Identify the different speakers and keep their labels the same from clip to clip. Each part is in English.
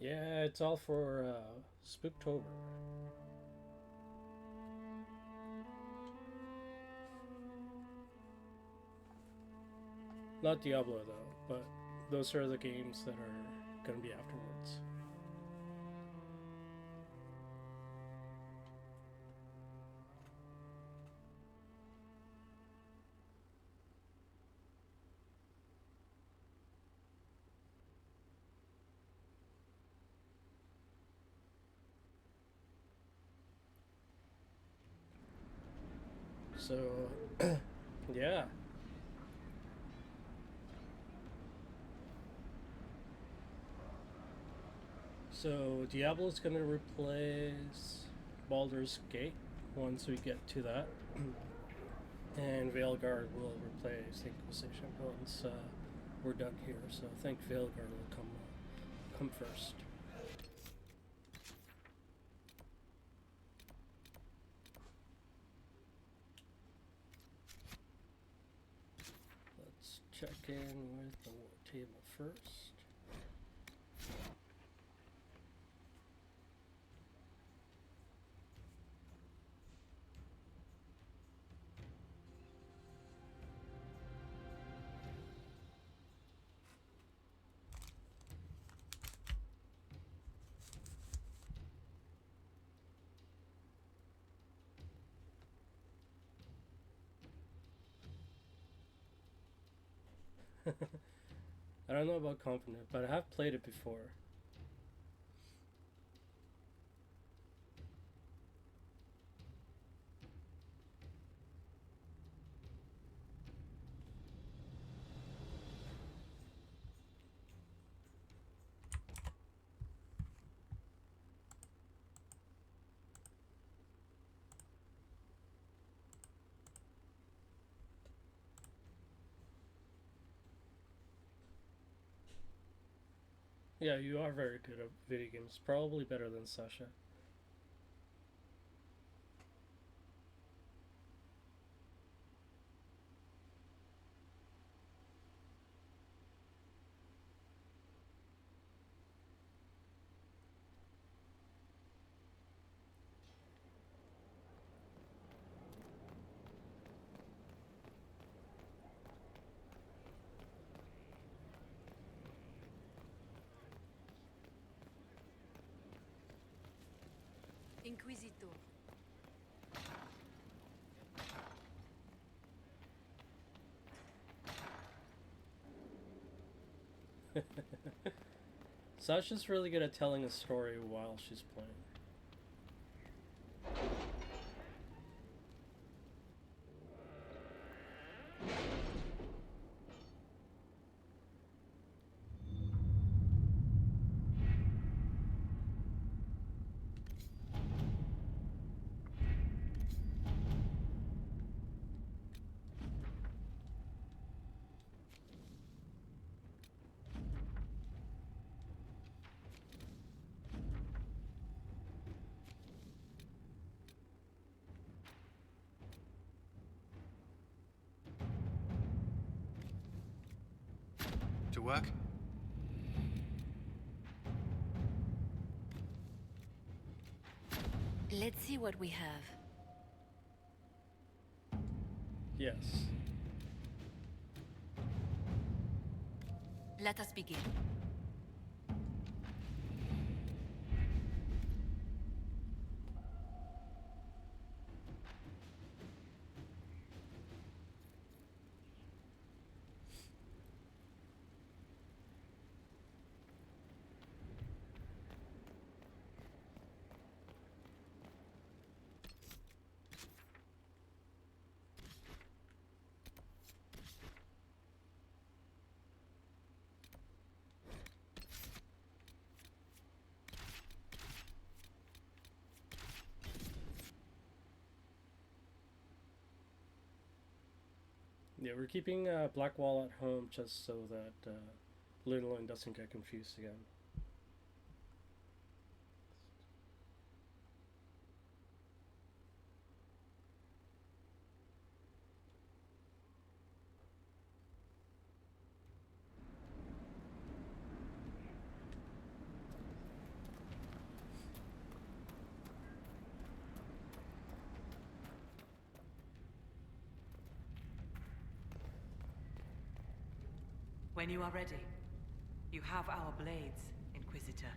Speaker 1: Yeah, it's all for Spooktober. Not Diablo though, but those are the games that are gonna be afterwards. So, yeah. So Diablo's gonna replace Baldur's Gate once we get to that, and Veilguard will replace Inquisition once we're done here. So I think Veilguard will come first. Let's check in with the war table first. I don't know about Confident, but I have played it before. Yeah, you are very good at video games. Probably better than Sasha.
Speaker 2: Inquisitor.
Speaker 1: Sasha's really good at telling a story while she's playing.
Speaker 3: To work?
Speaker 2: Let's see what we have.
Speaker 1: Yes.
Speaker 2: Let us begin.
Speaker 1: Yeah, we're keeping Blackwall at home just so that Lunelin doesn't get confused again.
Speaker 4: When you are ready, you have our blades, Inquisitor.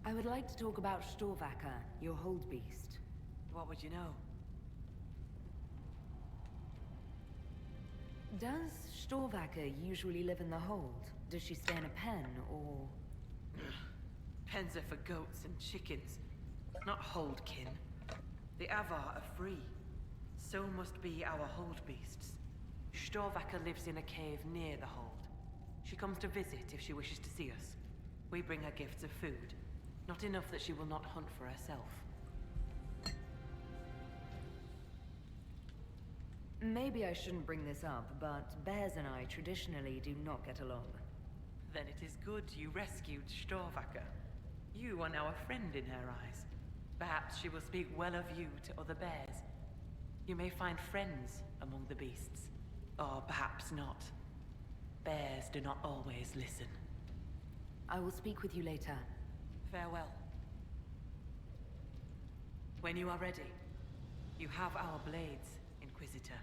Speaker 5: I would like to talk about Storvacker, your hold beast.
Speaker 4: What would you know?
Speaker 5: Does Storvacker usually live in the hold? Does she stay in a pen, or...?
Speaker 4: Pens are for goats and chickens, not holdkin. The Avar are free. So must be our hold beasts. Storvacker lives in a cave near the hold. She comes to visit if she wishes to see us. We bring her gifts of food. Not enough that she will not hunt for herself.
Speaker 5: Maybe I shouldn't bring this up, but bears and I traditionally do not get along.
Speaker 4: Then it is good you rescued Storvacker. You are now a friend in her eyes. Perhaps she will speak well of you to other bears. You may find friends among the beasts. Or perhaps not. Bears do not always listen.
Speaker 5: I will speak with you later.
Speaker 4: Farewell. When you are ready, you have our blades, Inquisitor.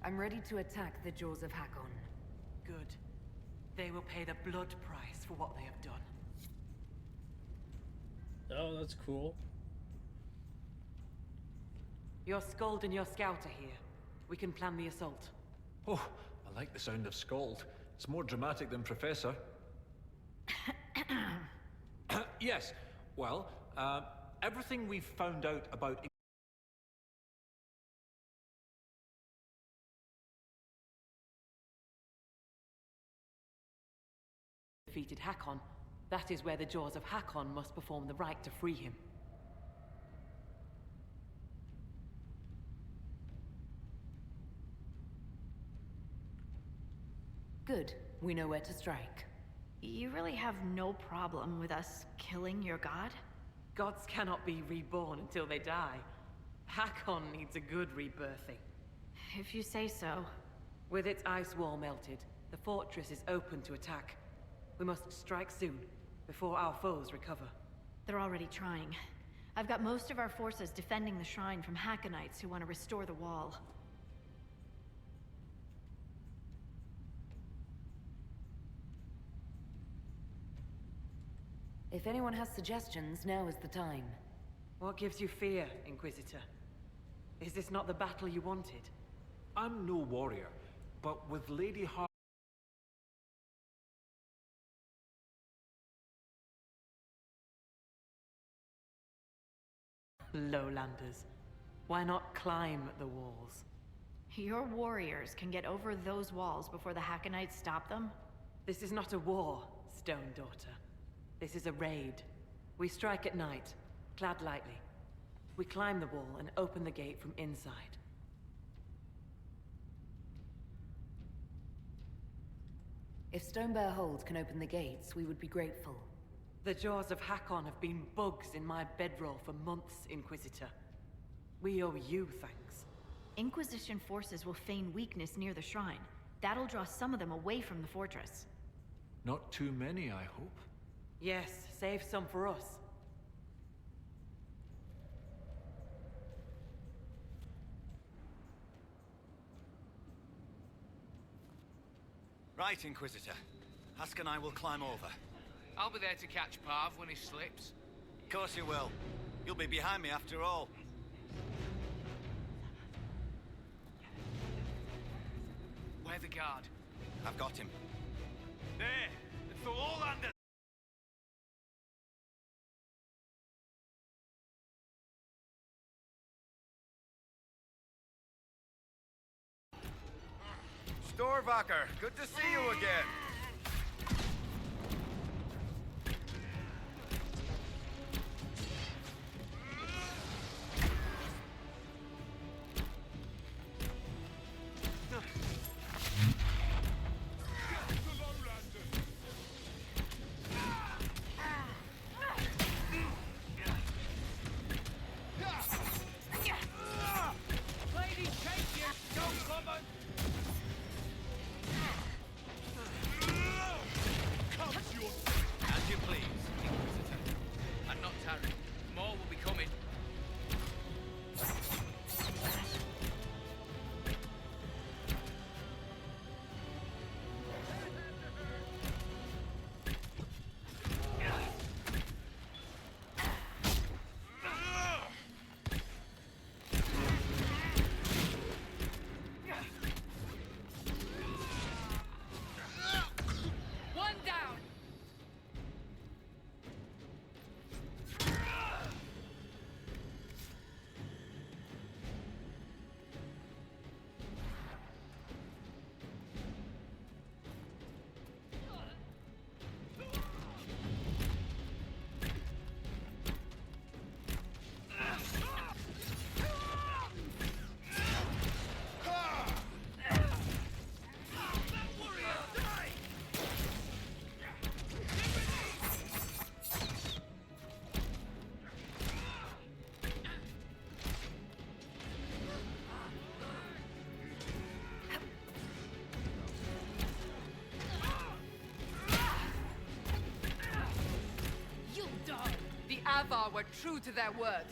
Speaker 5: I'm ready to attack the Jaws of Hakon.
Speaker 4: Good. They will pay the blood price for what they have done.
Speaker 1: Oh, that's cool.
Speaker 4: Your Skald and your Scout are here. We can plan the assault.
Speaker 6: Oh, I like the sound of Scald. It's more dramatic than Professor. Yes, well, everything we've found out about...
Speaker 4: Defeated Hakon, that is where the Jaws of Hakon must perform the rite to free him.
Speaker 5: Good. We know where to strike.
Speaker 7: You really have no problem with us killing your god?
Speaker 4: Gods cannot be reborn until they die. Hakon needs a good rebirthing.
Speaker 7: If you say so.
Speaker 4: With its ice wall melted, the fortress is open to attack. We must strike soon, before our foes recover.
Speaker 7: They're already trying. I've got most of our forces defending the shrine from Hakonites who want to restore the wall.
Speaker 5: If anyone has suggestions, now is the time.
Speaker 4: What gives you fear, Inquisitor? Is this not the battle you wanted?
Speaker 6: I'm no warrior, but with Lady Har...
Speaker 4: Lowlanders. Why not climb the walls?
Speaker 7: Your warriors can get over those walls before the Hakonites stop them?
Speaker 4: This is not a war, Stone Daughter. This is a raid. We strike at night, clad lightly. We climb the wall and open the gate from inside.
Speaker 5: If Stonebear Hold can open the gates, we would be grateful.
Speaker 4: The Jaws of Hakon have been bugs in my bedroll for months, Inquisitor. We owe you thanks.
Speaker 7: Inquisition forces will feign weakness near the shrine. That'll draw some of them away from the fortress.
Speaker 6: Not too many, I hope.
Speaker 4: Yes, save some for us.
Speaker 3: Right, Inquisitor. Husk and I will climb over.
Speaker 8: I'll be there to catch Parv when he slips.
Speaker 3: Of course you will. You'll be behind me after all.
Speaker 8: Where the guard?
Speaker 3: I've got him.
Speaker 8: There! It's the wall under!
Speaker 3: Storvacker, good to see you again.
Speaker 8: Lady, take you! Don't come on!
Speaker 9: Avar were true to their word.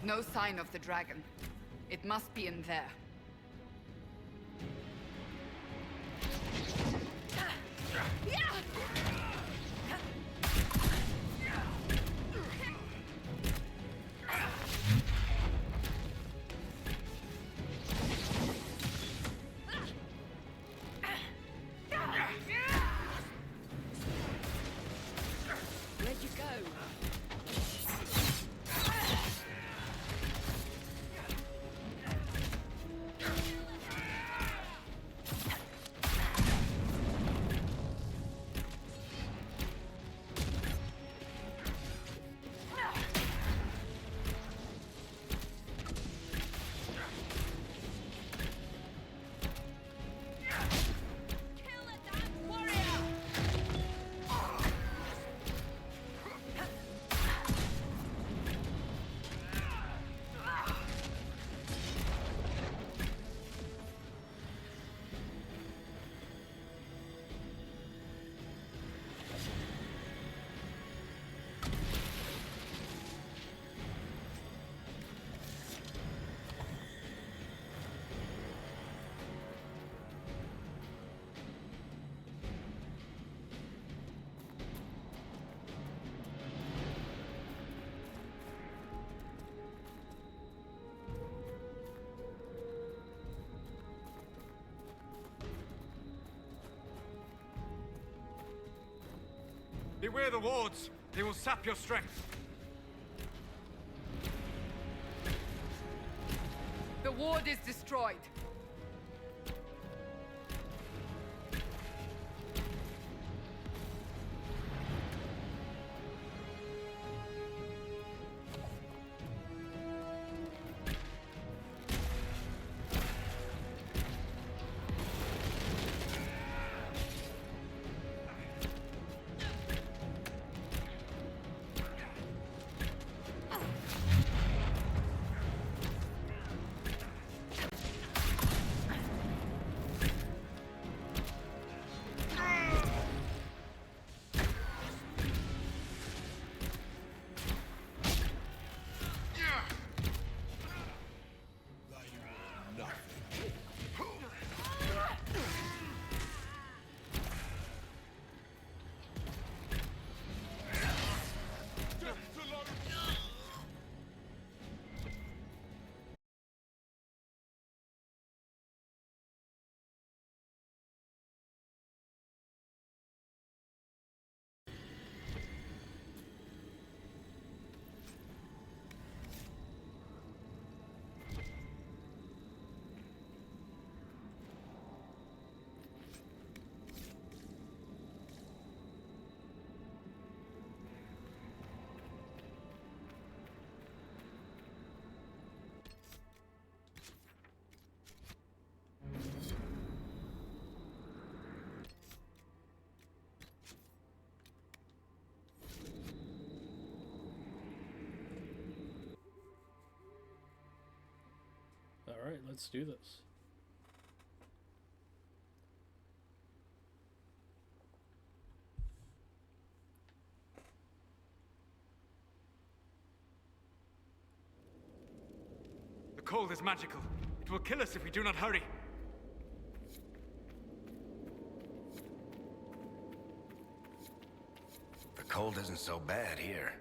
Speaker 9: No sign of the dragon. It must be in there.
Speaker 2: Where'd you go?
Speaker 8: Beware the wards. They will sap your strength.
Speaker 9: The ward is destroyed.
Speaker 1: Alright, let's do this.
Speaker 8: The cold is magical. It will kill us if we do not hurry.
Speaker 3: The cold isn't so bad here.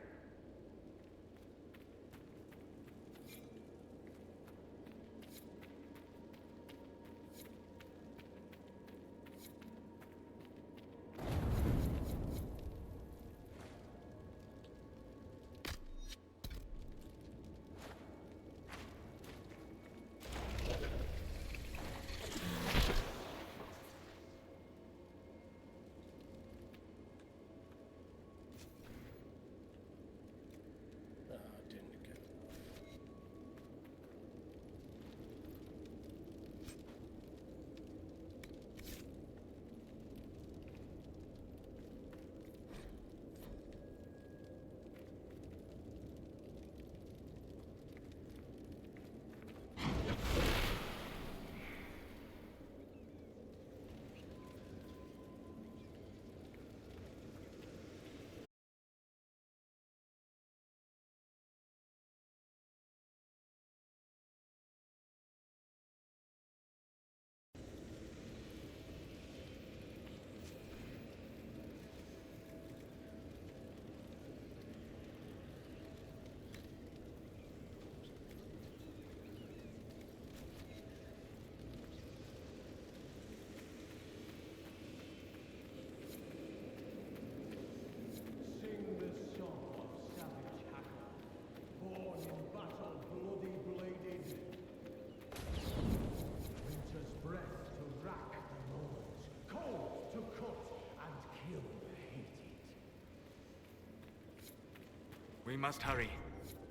Speaker 8: We must hurry.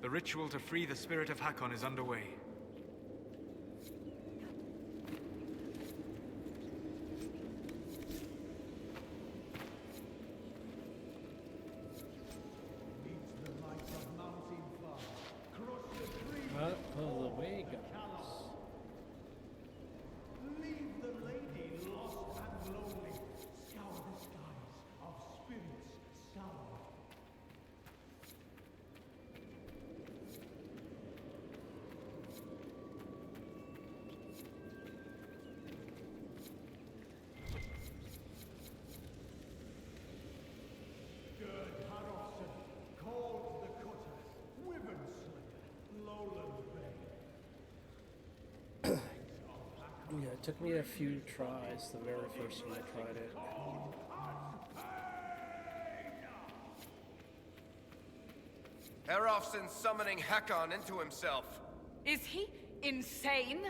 Speaker 8: The ritual to free the spirit of Hakon is underway.
Speaker 1: Oh, the way goes.
Speaker 10: Leave the lady lost and lonely. Scour the skies of spirits sour. Good Harrowson, called the Cutter, Wyvern Slayer, Lowland Bay.
Speaker 1: Yeah, it took me a few tries, the very first time I tried it.
Speaker 11: Herolfson's summoning Hakon into himself.
Speaker 9: Is he insane?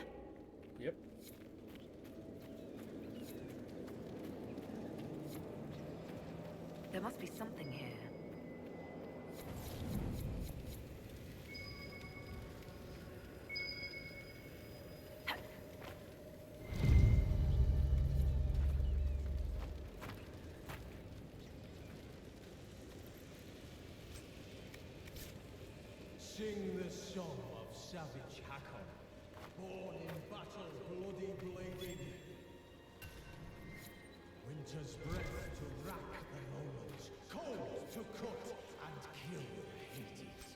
Speaker 1: Yep.
Speaker 5: There must be something here.
Speaker 10: Sing the song of savage Hakon, born in battle, bloody bladed. Winter's breath to rack the lowlands, cold to cut and kill Hades.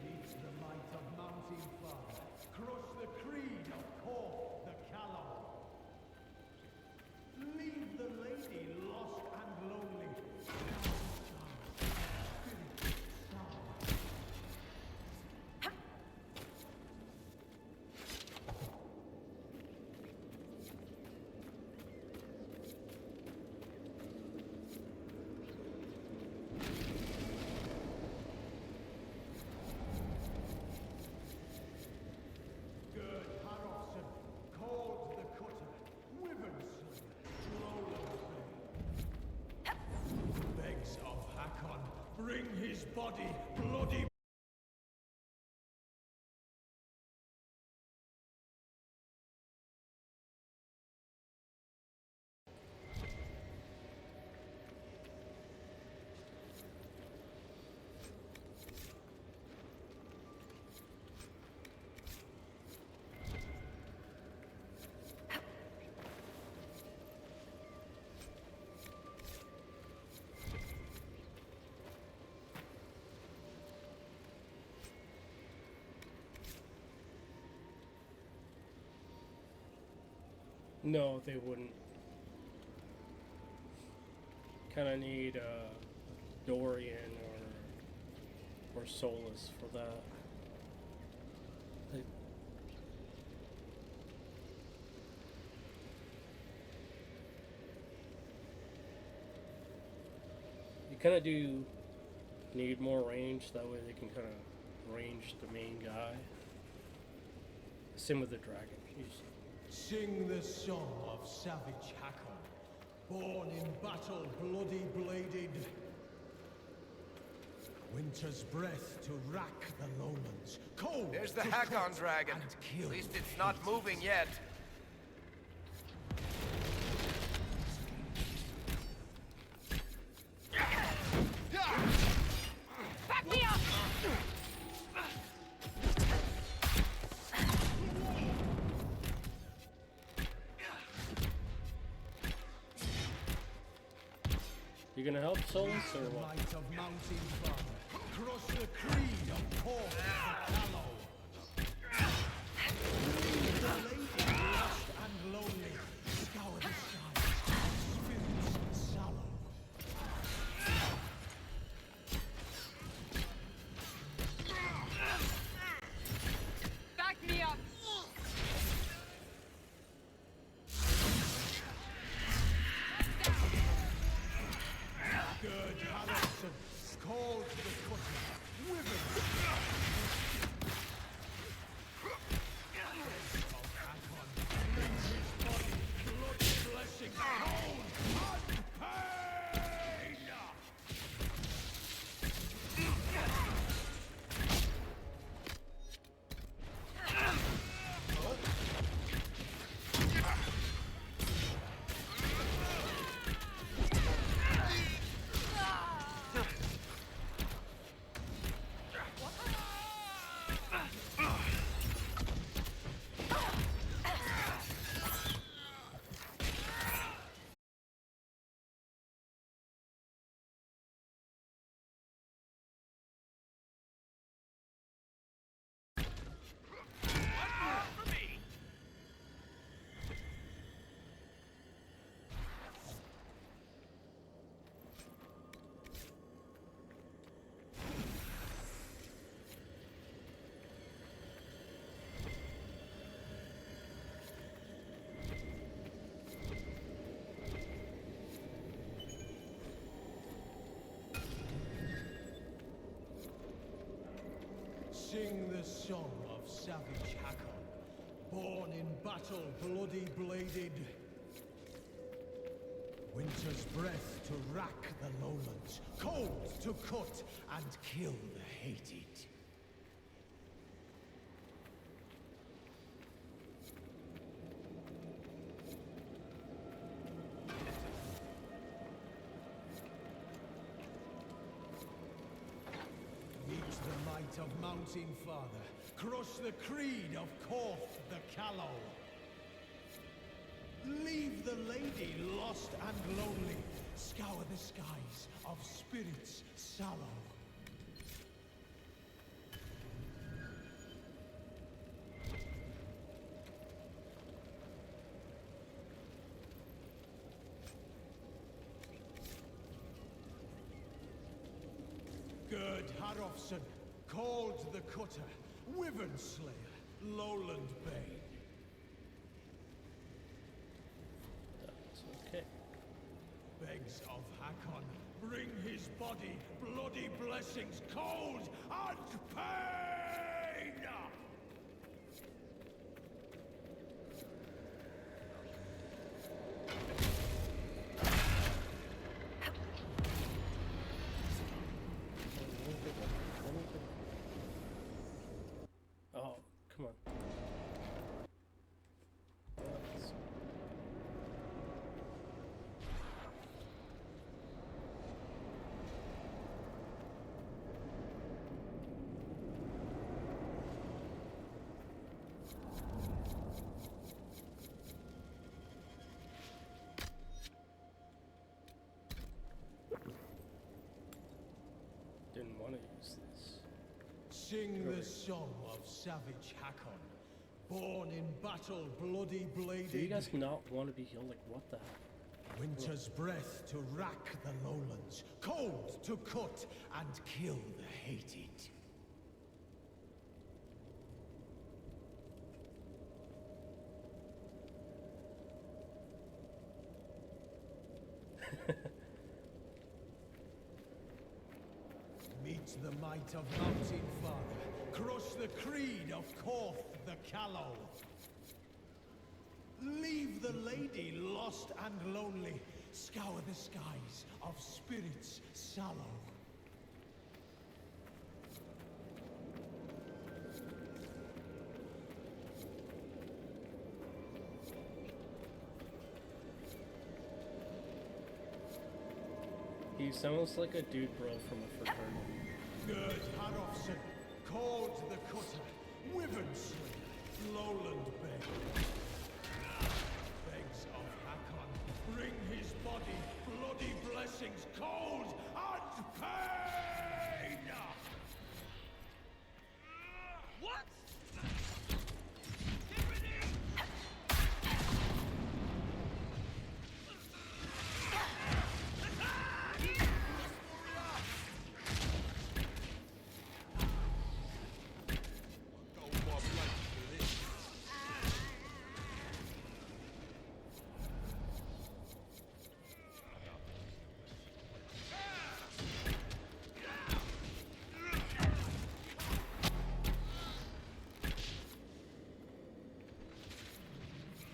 Speaker 10: Meet the might of mountain fire, crush the creed of Cork the Callow. Leave the lady lost and lonely. Good Harrowson, called the Cutter, Wyvern Slayer, Lowland Bay. Begs of Hakon, bring his body, bloody.
Speaker 1: No, they wouldn't. Kind of need Dorian or Solus for that. Like, you kind of do need more range. That way they can kind of range the main guy. Same with the dragon.
Speaker 10: Sing the song of savage Hakon, born in battle, bloody bladed. Winter's breath to rack the lowlands, cold.
Speaker 11: There's the
Speaker 10: to
Speaker 11: Hakon
Speaker 10: cut
Speaker 11: dragon.
Speaker 10: and kill.
Speaker 11: At least it's not moving yet.
Speaker 9: Back me up!
Speaker 1: You gonna help Solus or what?
Speaker 10: Light of mountain fire, crush the creed of Cork the Callow. Leave the lady lost and lonely, scour the skies of spirits sallow.
Speaker 9: Back me up!
Speaker 10: Good Harrowson, Sing the song of savage Hakon, born in battle, bloody bladed. Winter's breath to rack the lowlands, cold to cut and kill the hated. Meet the might of Mountain Father, crush the creed of Korth the Callow. Leave the lady lost and lonely, scour the skies of spirits sallow. Gerd Harofsson, called the Cutter, Wyvern Slayer, Lowland Bane.
Speaker 1: Okay.
Speaker 10: Begs of Hakon, bring his body, bloody blessings, cold and pain!
Speaker 1: Oh, come on. Didn't want to use this.
Speaker 10: Sing the song of savage Hakon, born in battle, bloody bladed.
Speaker 1: Do you guys not want to be healed? Like, what the heck?
Speaker 10: Winter's breath to rack the lowlands, cold to cut and kill the hated. Meet the might of Mountain Father, crush the creed of Korth the Callow. Leave the lady lost and lonely, scour the skies of spirits sallow.
Speaker 1: He sounds like a dude bro from a fraternity.
Speaker 10: Gerd Harofsson, called the Cutter, Wyvern Slayer, Lowland Bane. Begs of Hakon, bring his body, bloody blessings, cold and pain! What?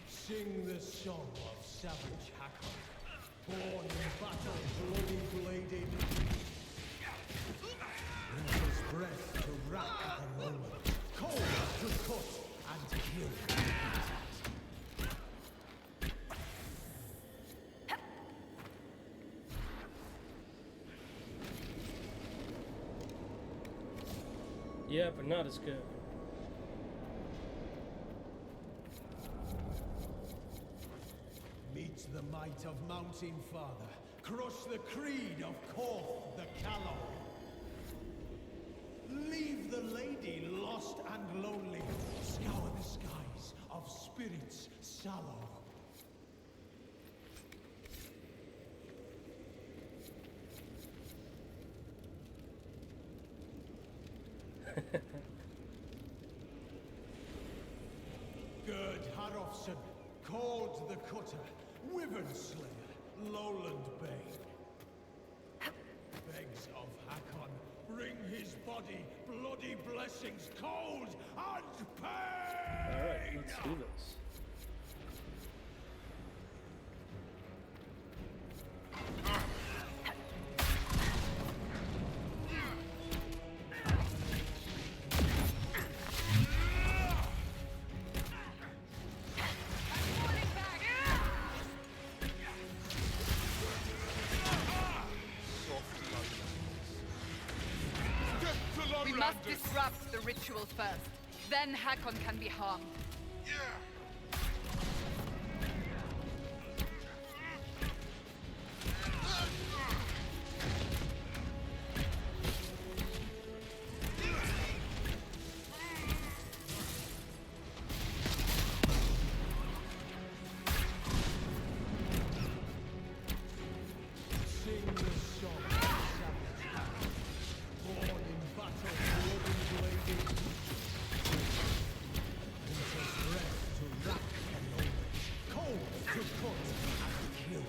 Speaker 10: Sing the song of savage Hakon, born in battle, bloody bladed. Winter's breath to rack the lowlands, cold to cut and kill the hated.
Speaker 1: Yeah, but not as good.
Speaker 10: Meet the might of Mountain Father, crush the creed of Korth the Callow. Leave the lady lost and lonely, scour the skies of spirits sallow. Gerd Harofsson, called the Cutter, Wyvern Slayer, Lowland Bane. Begs of Hakon, bring his body. bloody blessings, cold and pain!
Speaker 1: Alright, let's do this.
Speaker 9: We must disrupt the ritual first. Then Hakon can be harmed.
Speaker 10: Sing the song of savage, born in battle, blood and bladed. Winter's breath to rack and knowledge, cold to cut and kill.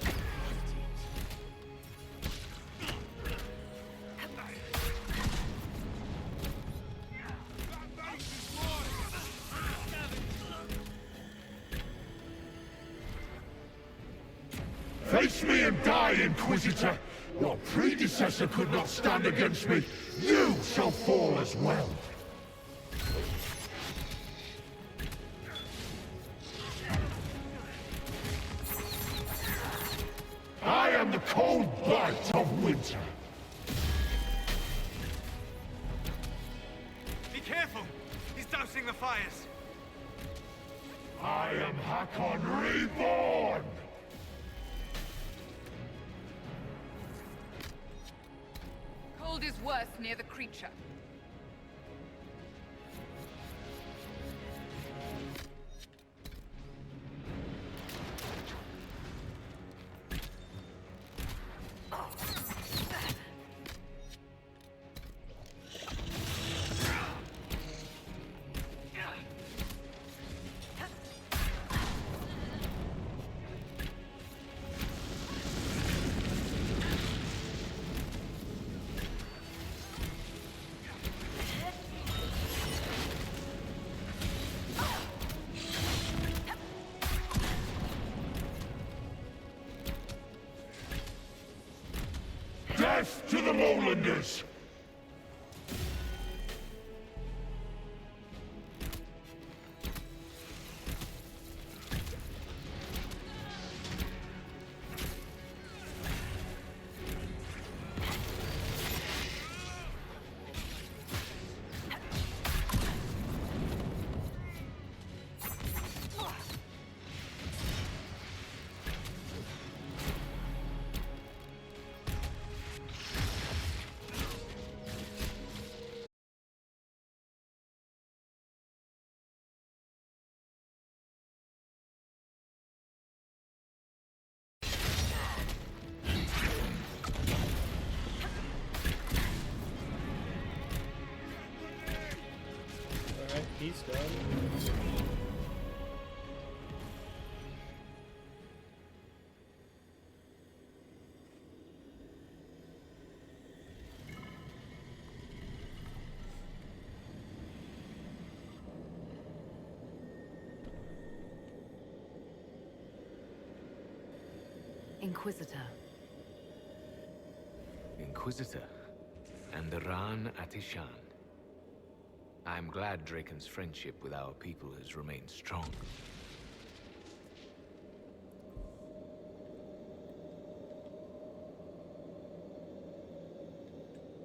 Speaker 12: Face me and die, Inquisitor! Your predecessor could not stand against me. You shall fall as well. I am the cold bite of winter.
Speaker 8: Be careful! He's dousing the fires!
Speaker 12: I am Hakon Reborn!
Speaker 9: Cold is worse near the creature.
Speaker 12: Death to the lowlanders!
Speaker 1: Alright, he's done.
Speaker 5: Inquisitor.
Speaker 13: Inquisitor, and Ran Atishan. I'm glad Draken's friendship with our people has remained strong.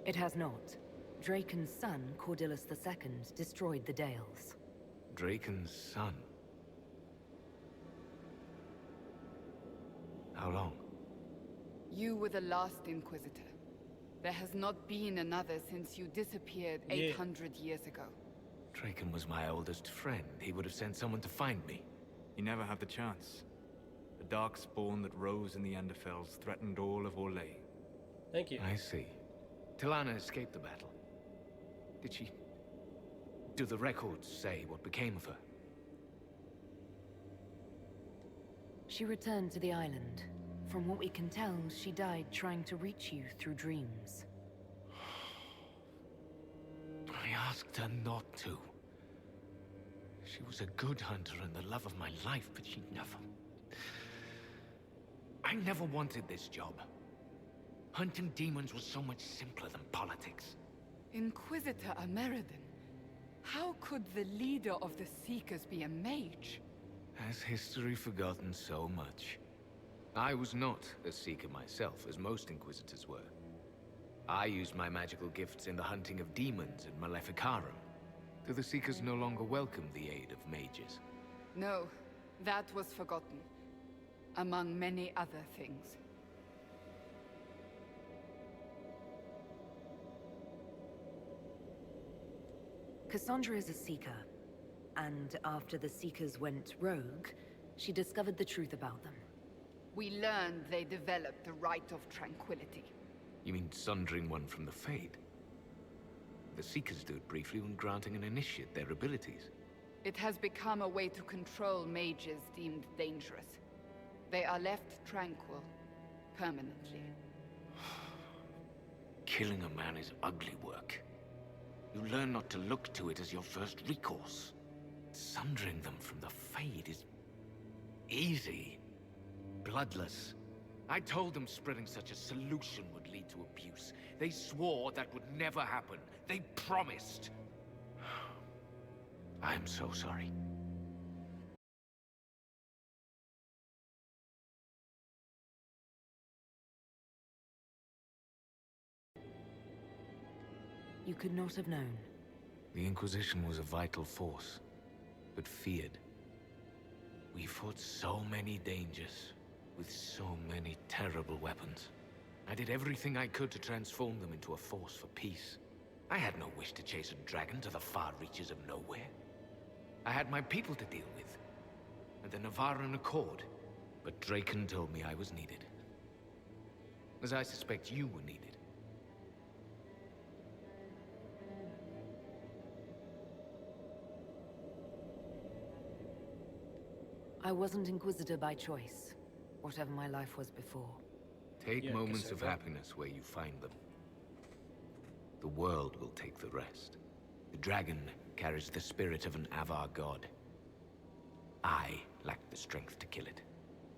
Speaker 5: It has not. Draken's son, Cordillus II, destroyed the Dales.
Speaker 13: Draken's son? How long?
Speaker 9: You were the last Inquisitor. There has not been another since you disappeared 800 years ago.
Speaker 13: Draken was my oldest friend. He would have sent someone to find me.
Speaker 14: You never had the chance. The dark spawn that rose in the Underfells threatened all of Orlais.
Speaker 1: Thank you.
Speaker 13: I see. Tilana escaped the battle. Did she... Do the records say what became of her?
Speaker 5: She returned to the island. From what we can tell, she died trying to reach you through dreams.
Speaker 13: asked her not to. She was a good hunter and the love of my life, but she never... I never wanted this job. Hunting demons was so much simpler than politics.
Speaker 9: Inquisitor Ameridan, how could the leader of the Seekers be a mage?
Speaker 13: Has history forgotten so much? I was not a Seeker myself, as most Inquisitors were. I used my magical gifts in the hunting of demons and Maleficarum. Do the Seekers no longer welcome the aid of mages?
Speaker 9: No, that was forgotten. Among many other things.
Speaker 5: Cassandra is a Seeker, and after the Seekers went rogue, she discovered the truth about them.
Speaker 9: We learned they developed the Right of Tranquility.
Speaker 13: You mean sundering one from the Fade? The Seekers do it briefly when granting an initiate their abilities.
Speaker 9: It has become a way to control mages deemed dangerous. They are left tranquil, permanently.
Speaker 13: Killing a man is ugly work. You learn not to look to it as your first recourse. Sundering them from the Fade is... easy. Bloodless. I told them spreading such a solution would lead to abuse. They swore that would never happen. They promised. I'm so sorry.
Speaker 5: You could not have known.
Speaker 13: The Inquisition was a vital force, but feared. We fought so many dangers, with so many terrible weapons. I did everything I could to transform them into a force for peace. I had no wish to chase a dragon to the far reaches of nowhere. I had my people to deal with, and the Navarran Accord, but Draken told me I was needed. As I suspect you were needed.
Speaker 5: I wasn't Inquisitor by choice, whatever my life was before.
Speaker 13: Take moments of happiness where you find them. The world will take the rest. The dragon carries the spirit of an Avar god. I lacked the strength to kill it.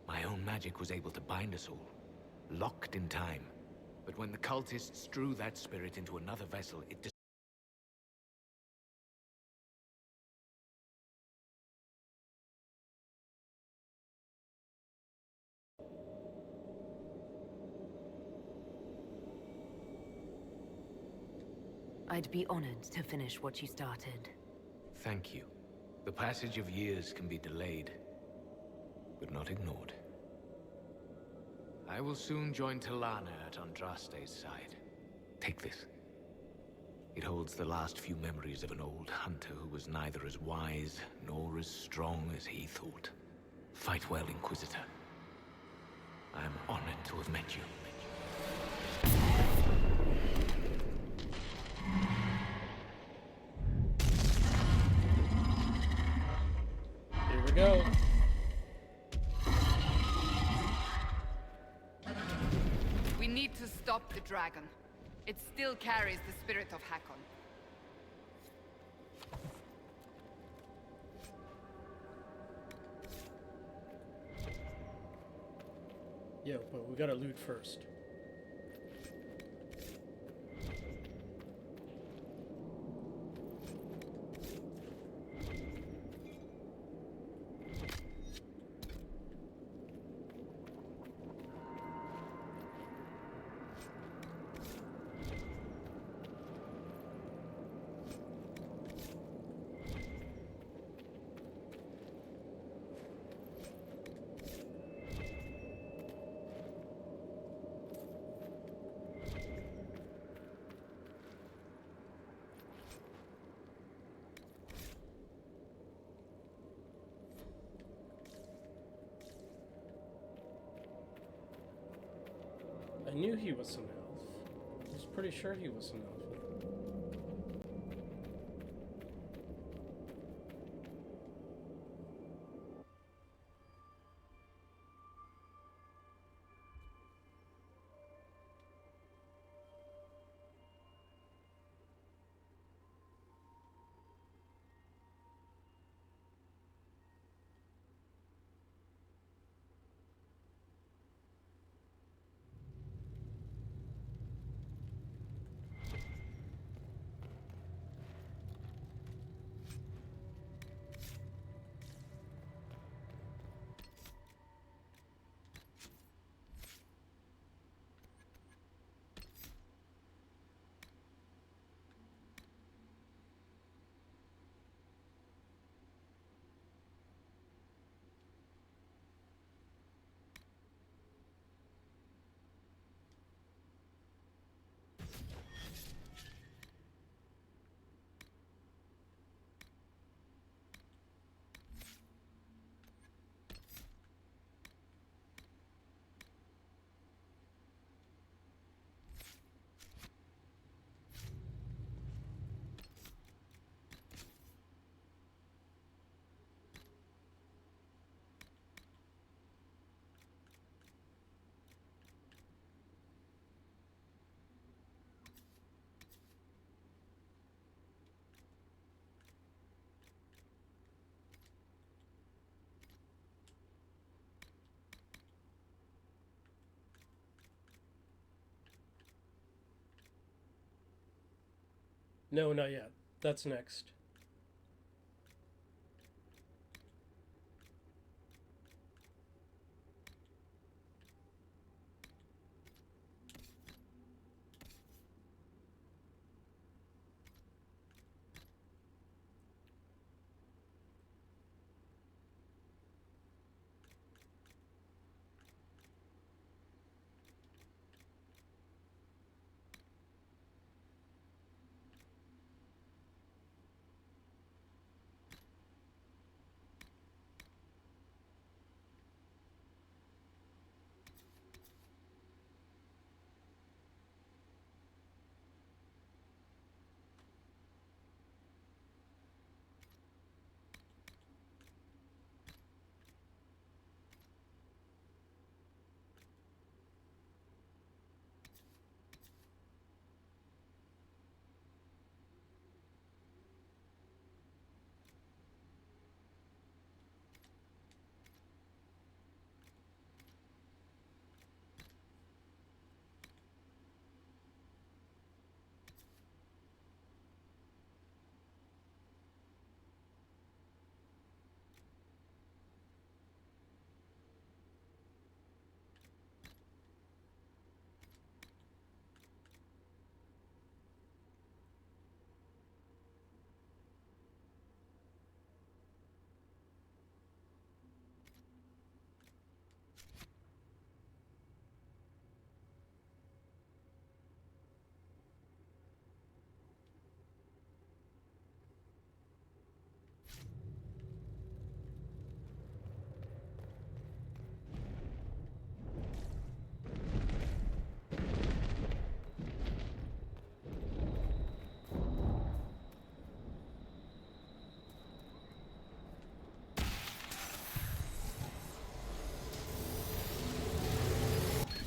Speaker 13: My own magic was able to bind us all, locked in time. But when the cultists drew that spirit into another vessel, it
Speaker 5: I'd be honored to finish what you started.
Speaker 13: Thank you. The passage of years can be delayed, but not ignored. I will soon join Talana at Andraste's side. Take this. It holds the last few memories of an old hunter who was neither as wise nor as strong as he thought. Fight well, Inquisitor. I am honored to have met you.
Speaker 1: Here we go.
Speaker 9: We need to stop the dragon. It still carries the spirit of Hakon.
Speaker 1: Yeah, but we gotta loot first. I knew he was an elf. I was pretty sure he was an elf. No, not yet. That's next.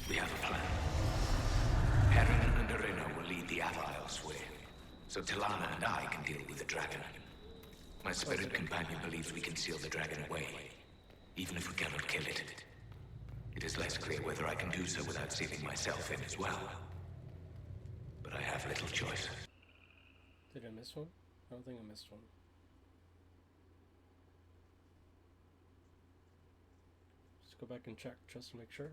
Speaker 13: We have a plan. Heron and Arena will lead the Ava elsewhere, so Tilana and I can deal with the dragon. My spirit companion believes we can seal the dragon away, even if we cannot kill it. It is less clear whether I can do so without sealing myself in as well. But I have little choice.
Speaker 1: Did I miss one? I don't think I missed one. Just go back and check just to make sure.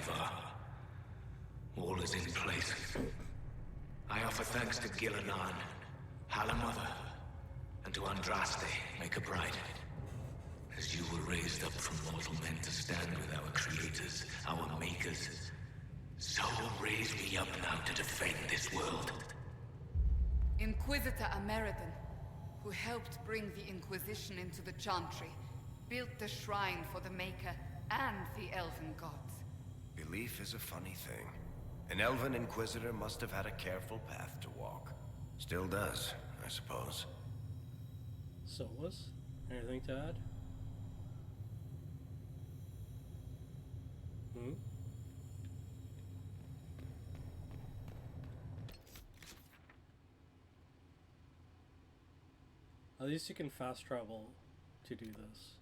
Speaker 13: Avar. All is in place. I offer thanks to Gillinan, Halamother, and to Andraste, Maker Bride. As you were raised up from mortal men to stand with our creators, our makers, so raise me up now to defend this world.
Speaker 9: Inquisitor Ameridan, who helped bring the Inquisition into the Chantry, built the shrine for the Maker and the Elven gods.
Speaker 11: Belief is a funny thing. An Elven Inquisitor must have had a careful path to walk. Still does, I suppose.
Speaker 1: So was? Anything to add? Hmm? At least you can fast travel to do this.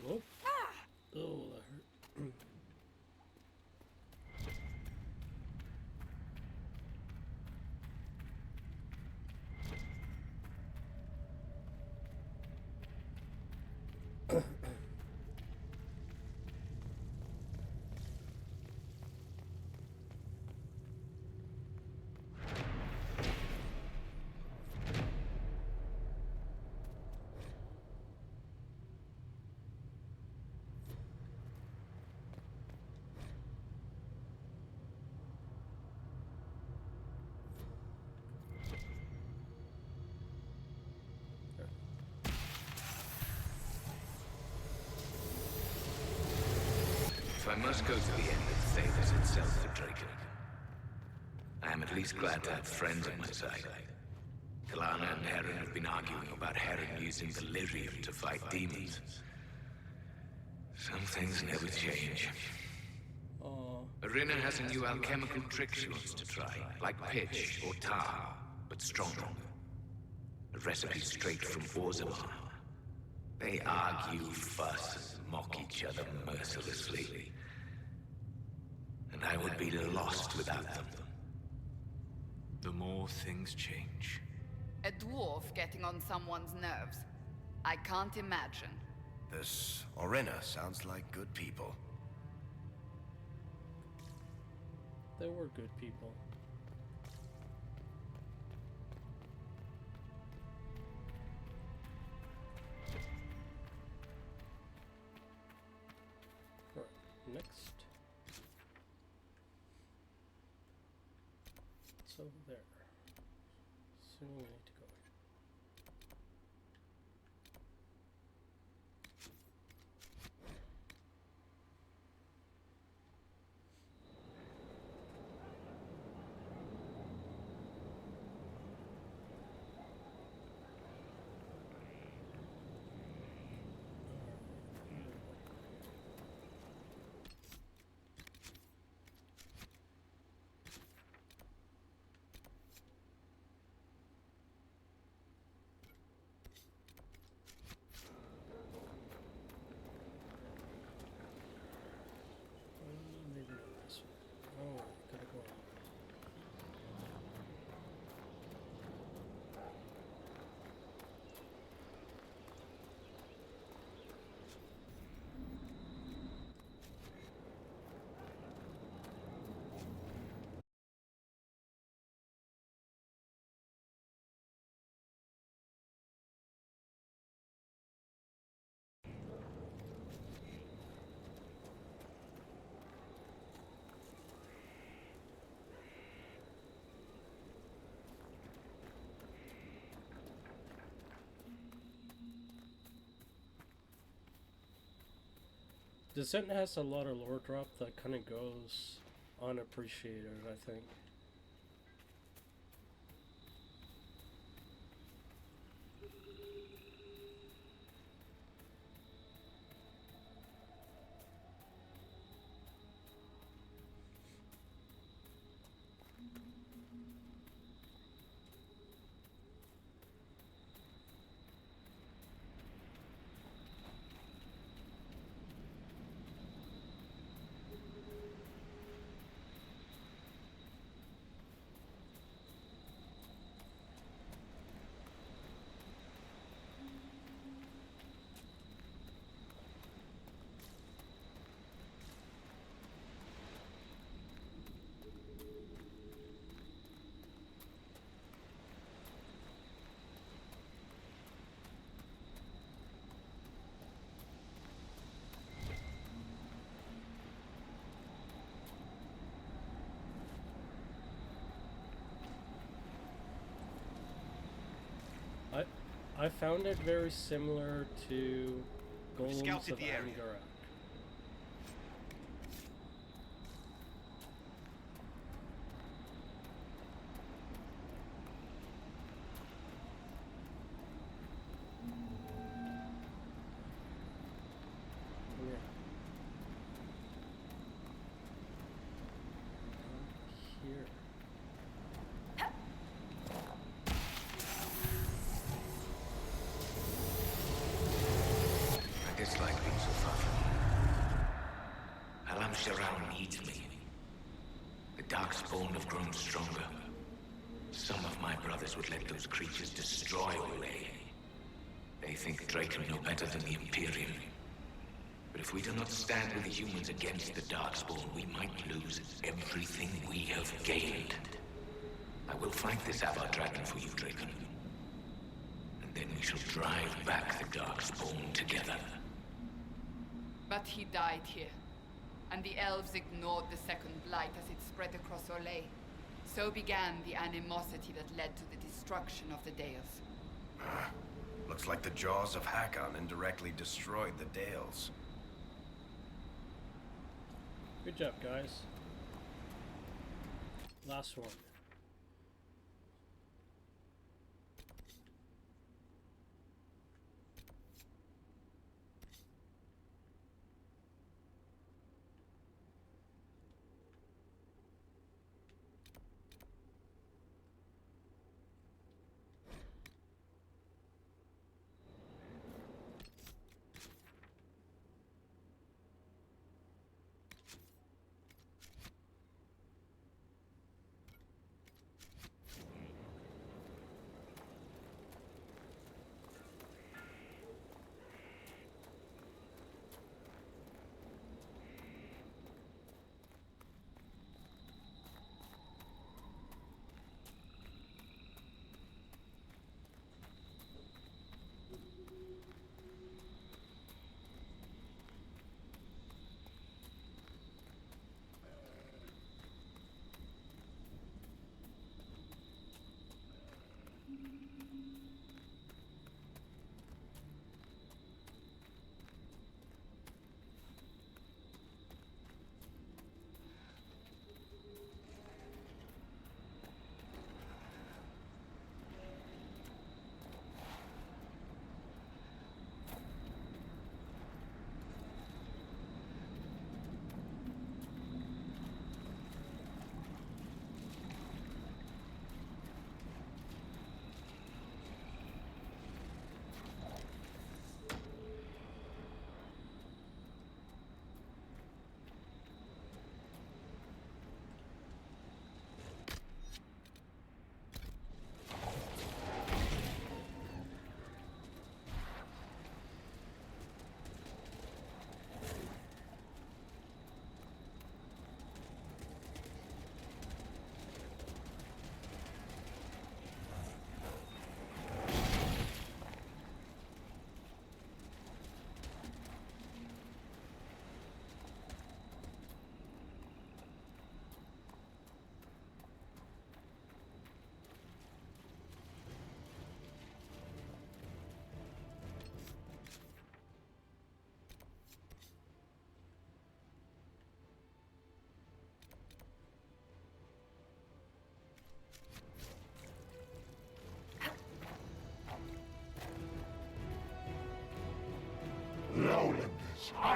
Speaker 1: Oh, oh, that hurt.
Speaker 13: If I must go to the end of Thalos itself for Draken, I am at least glad to have friends on my side. Kalana and Heron have been arguing about Heron using the Lyrium to fight demons. Some things never change. Irina has a new alchemical trick she wants to try, like pitch or tar, but stronger. A recipe straight from Orzammar. They argue, fuss, and mock each other mercilessly. And I would be lost without them.
Speaker 14: The more things change.
Speaker 9: A dwarf getting on someone's nerves. I can't imagine.
Speaker 11: This Orina sounds like good people.
Speaker 1: They were good people. Alright, next. It's over there. Assuming I need to go here. Descent has a lot of lore drop that kind of goes unappreciated, I think. I found it very similar to Golems
Speaker 3: Scouted
Speaker 1: of
Speaker 3: the area.
Speaker 1: Angarak. Yeah. Here.
Speaker 13: I dislike being so far from you. Alam Sharan needs me. The Darkspawn have grown stronger. Some of my brothers would let those creatures destroy Olay. They think Draken know better than the Imperium. But if we do not stand with the humans against the Darkspawn, we might lose everything we have gained. I will fight this Avar Dragon for you, Draken. And then we shall drive back the Darkspawn together.
Speaker 9: But he died here, and the elves ignored the second blight as it spread across Olay. So began the animosity that led to the destruction of the Dales.
Speaker 11: Looks like the jaws of Hakon indirectly destroyed the Dales.
Speaker 1: Good job, guys. Last one.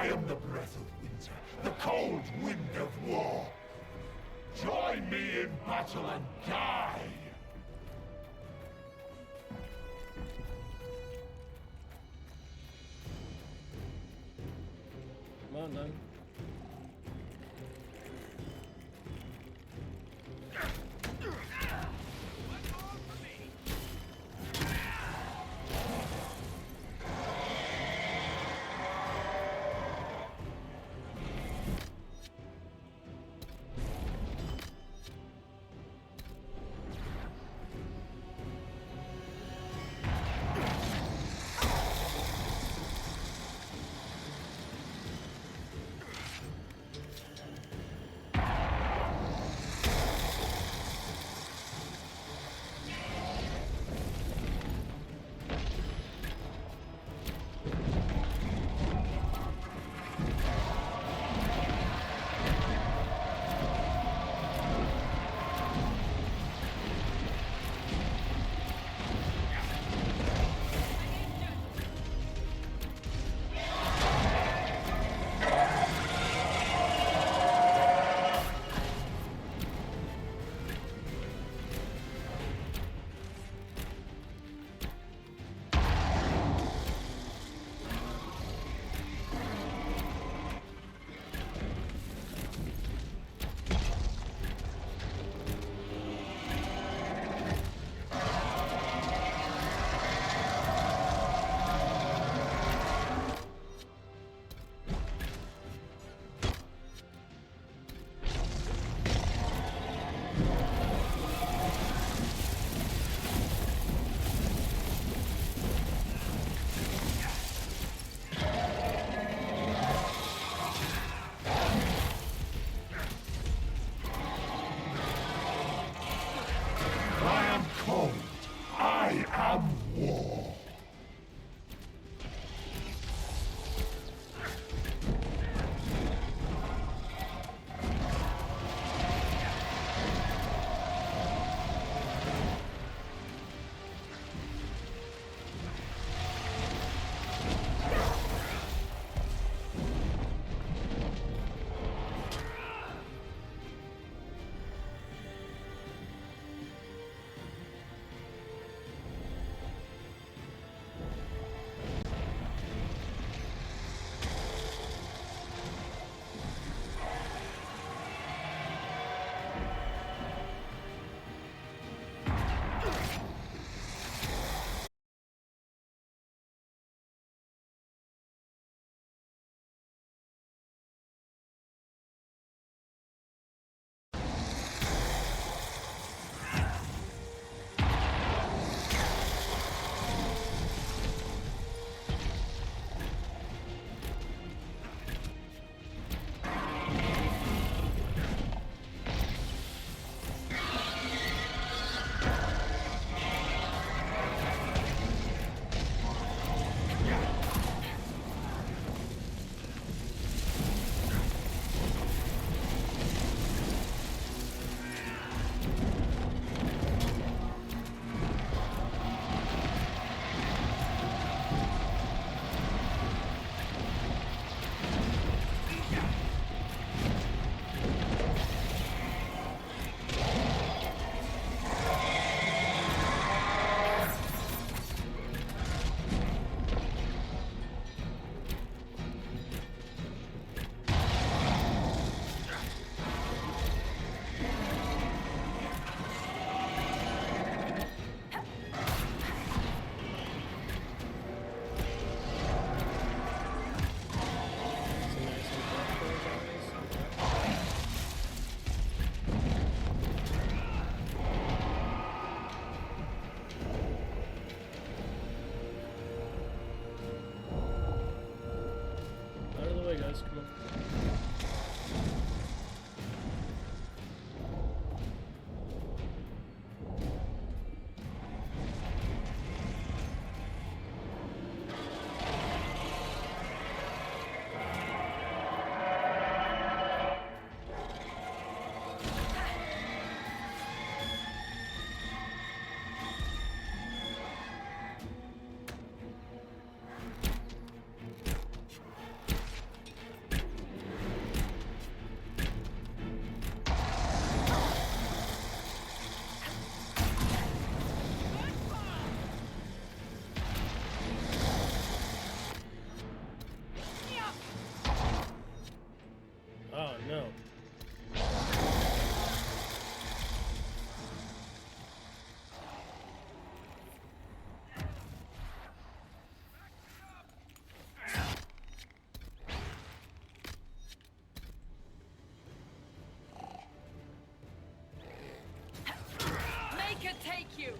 Speaker 12: I am the breath of winter, the cold wind of war. Join me in battle and die!
Speaker 1: Come on, then. guys. Come on.
Speaker 2: you.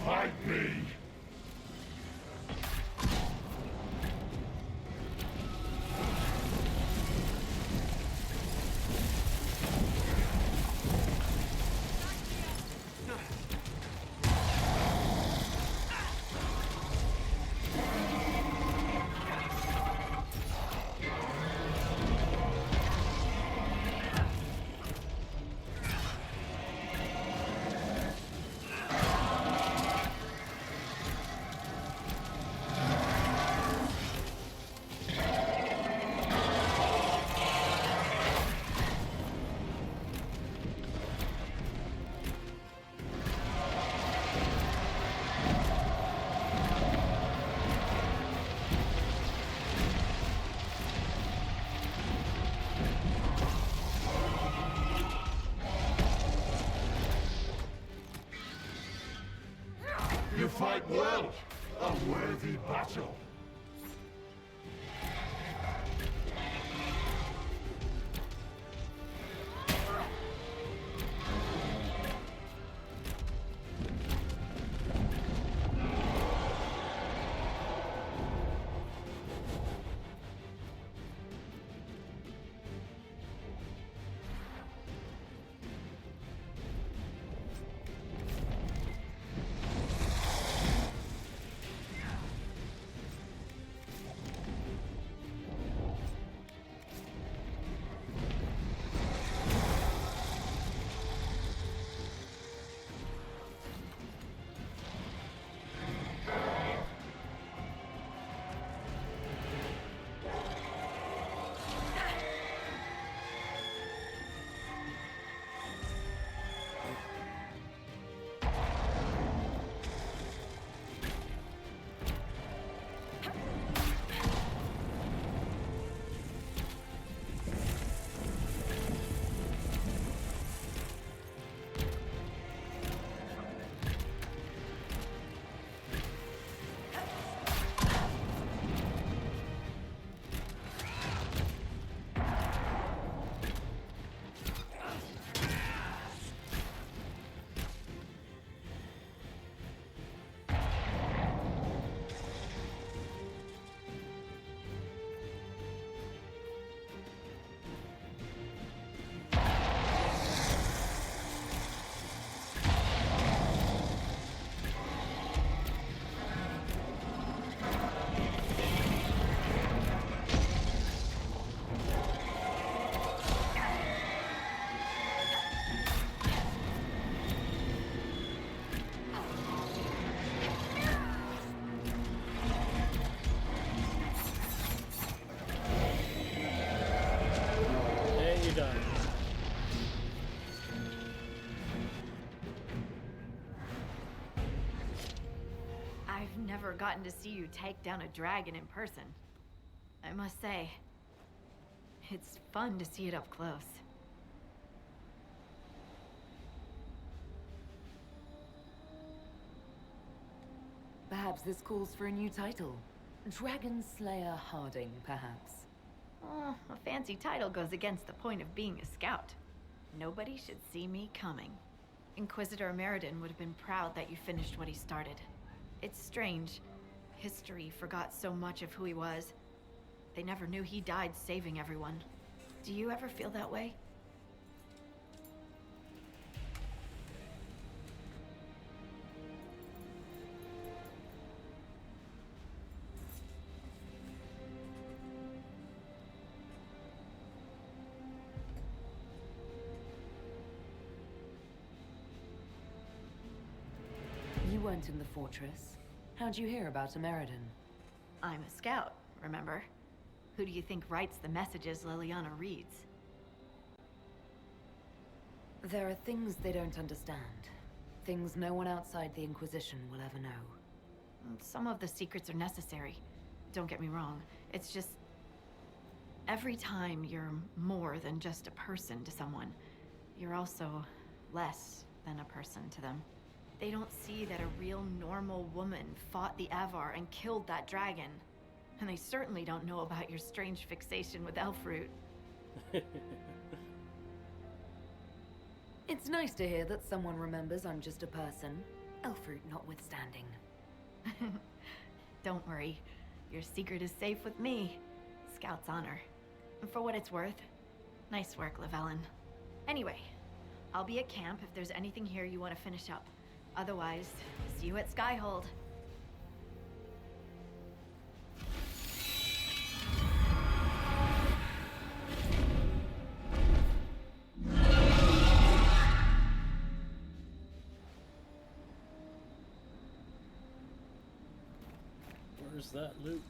Speaker 12: Fight me! You fight well! A worthy battle!
Speaker 7: Never gotten to see you take down a dragon in person. I must say, it's fun to see it up close.
Speaker 5: Perhaps this calls for a new title. Dragon Slayer Harding, perhaps.
Speaker 7: Oh, a fancy title goes against the point of being a scout. Nobody should see me coming. Inquisitor Meriden would have been proud that you finished what he started. It's strange. History forgot so much of who he was. They never knew he died saving everyone. Do you ever feel that way?
Speaker 5: weren't in the fortress. How'd you hear about Ameridan?
Speaker 7: I'm a scout, remember? Who do you think writes the messages Liliana reads?
Speaker 5: There are things they don't understand. Things no one outside the Inquisition will ever know.
Speaker 7: Some of the secrets are necessary. Don't get me wrong. It's just... every time you're more than just a person to someone, you're also less than a person to them. They don't see that a real normal woman fought the Avar and killed that dragon. And they certainly don't know about your strange fixation with Elfroot.
Speaker 5: It's nice to hear that someone remembers I'm just a person, Elfroot notwithstanding.
Speaker 7: Don't worry. Your secret is safe with me. Scout's honor. And for what it's worth, nice work, Llewellyn. Anyway, I'll be at camp if there's anything here you want to finish up. Otherwise, see you at Skyhold.
Speaker 1: Where's that loot?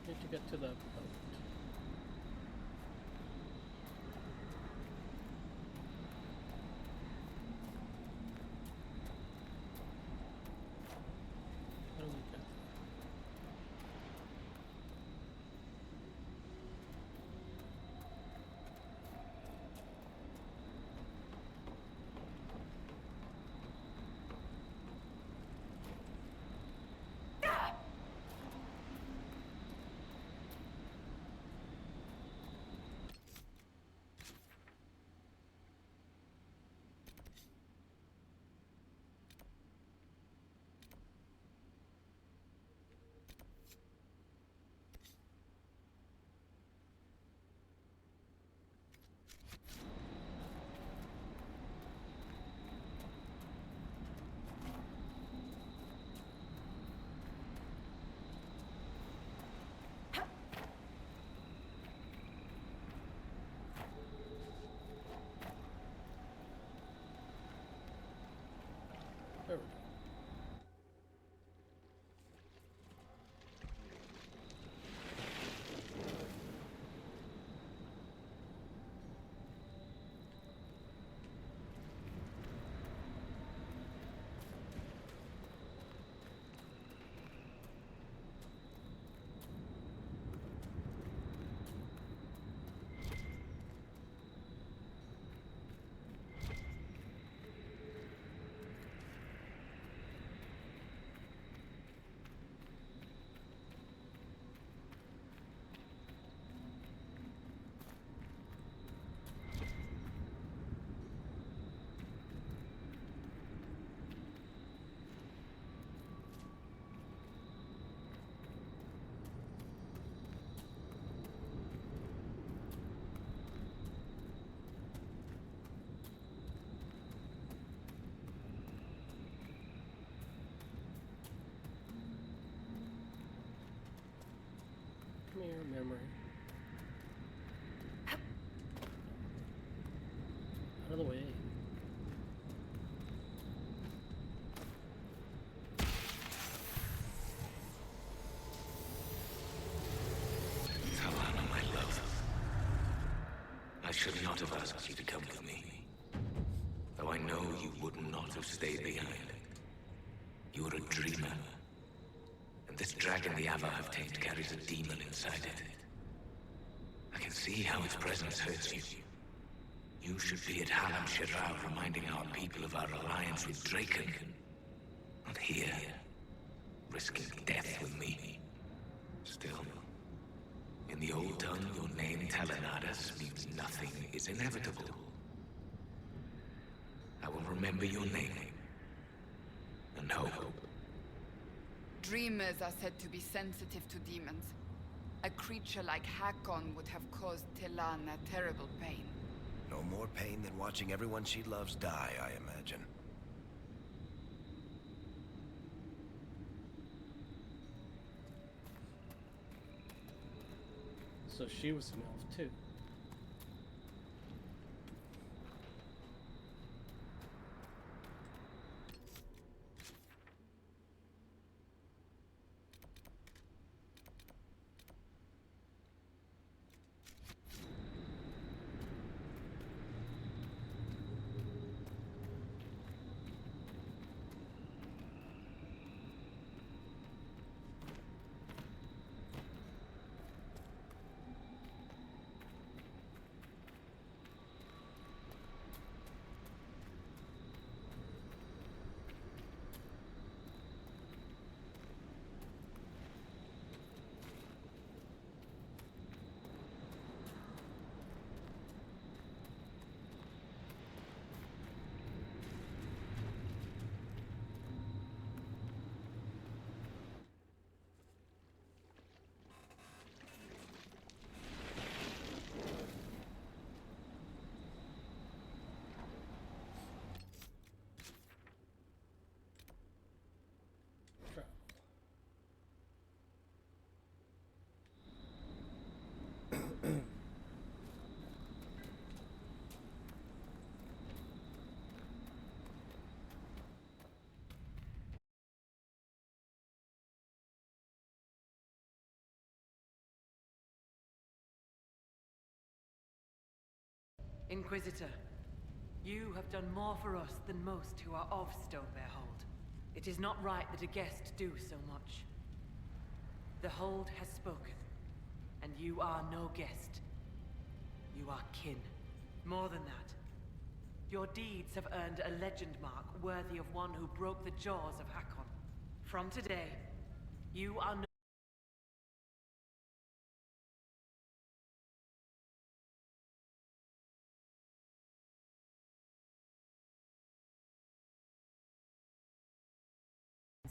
Speaker 1: Need to get to the boat. How do we get there? There we go. Come here, memory. Out of the way.
Speaker 13: should not have asked you to come with me. Though I know you would not have stayed behind. You're a dreamer. And this dragon the Ava have tamed carries a demon inside it. I can see how its presence hurts you. You should be at Halam Shiral reminding our people of our alliance with Draken. Not here, risking death with me. Still, in the old tongue, your name Talanadas means nothing is inevitable. I will remember your name. And hope.
Speaker 9: Dreamers are said to be sensitive to demons. A creature like Hakon would have caused Telan a terrible pain.
Speaker 11: No more pain than watching everyone she loves die, I imagine.
Speaker 1: So she was an elf too.
Speaker 4: Inquisitor, you have done more for us than most who are of Stonebearhold. It is not right that a guest do so much. The Hold has spoken, and you are no guest. You are kin. More than that, your deeds have earned a legend mark worthy of one who broke the jaws of Hakon. From today, you are no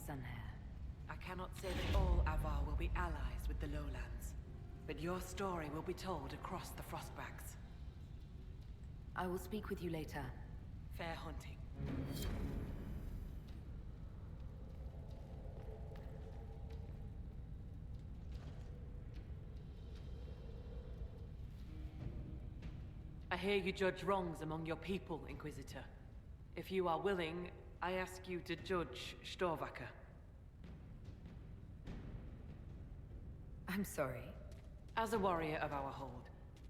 Speaker 5: Sunhair.
Speaker 4: I cannot say that all Avar will be allies with the Lowlands, but your story will be told across the Frostbacks.
Speaker 5: I will speak with you later.
Speaker 4: Fair hunting. I hear you judge wrongs among your people, Inquisitor. If you are willing, I ask you to judge Storvacker.
Speaker 5: I'm sorry.
Speaker 4: As a warrior of our hold,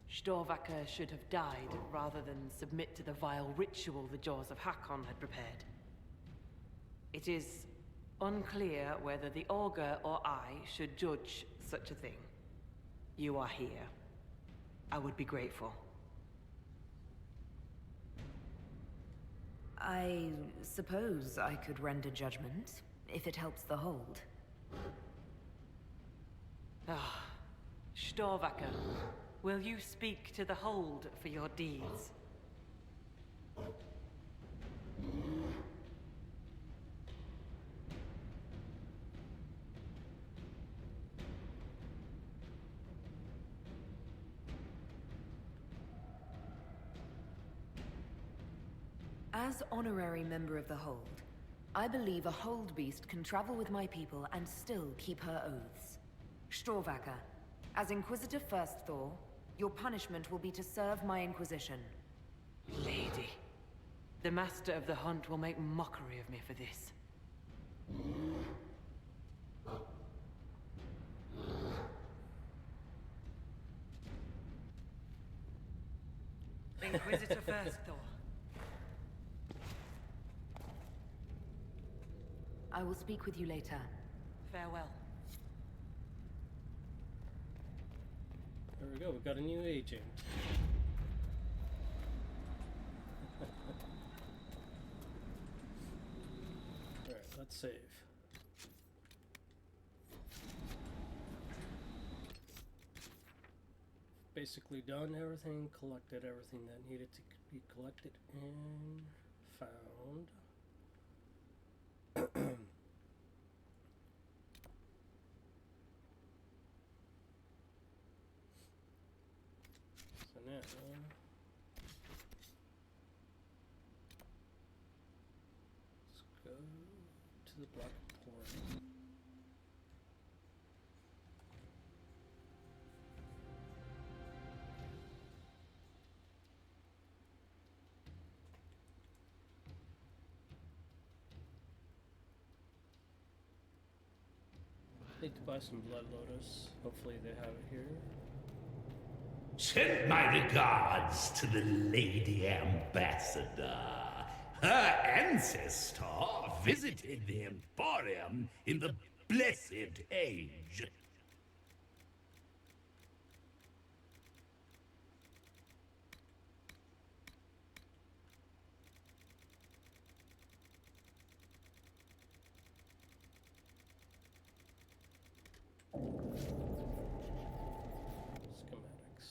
Speaker 4: Storvacker should have died rather than submit to the vile ritual the Jaws of Hakon had prepared. It is unclear whether the Augur or I should judge such a thing. You are here. I would be grateful.
Speaker 5: I suppose I could render judgment, if it helps the Hold.
Speaker 4: Ah, Storvacker, will you speak to the Hold for your deeds?
Speaker 5: As honorary member of the Hold, I believe a Hold Beast can travel with my people and still keep her oaths. Storvacker, as Inquisitor First Thor, your punishment will be to serve my Inquisition.
Speaker 4: Lady, the Master of the Hunt will make mockery of me for this. Inquisitor first, Thor.
Speaker 5: I will speak with you later.
Speaker 4: Farewell.
Speaker 1: There we go, we got a new agent. Alright, let's save. Basically done everything, collected everything that needed to be collected and found. So now let's go to the black portal. Need to buy some Blood Lotus. Hopefully they have it here.
Speaker 15: Send my regards to the Lady Ambassador. Her ancestor visited the Emporium in the Blessed Age.
Speaker 1: Schematics.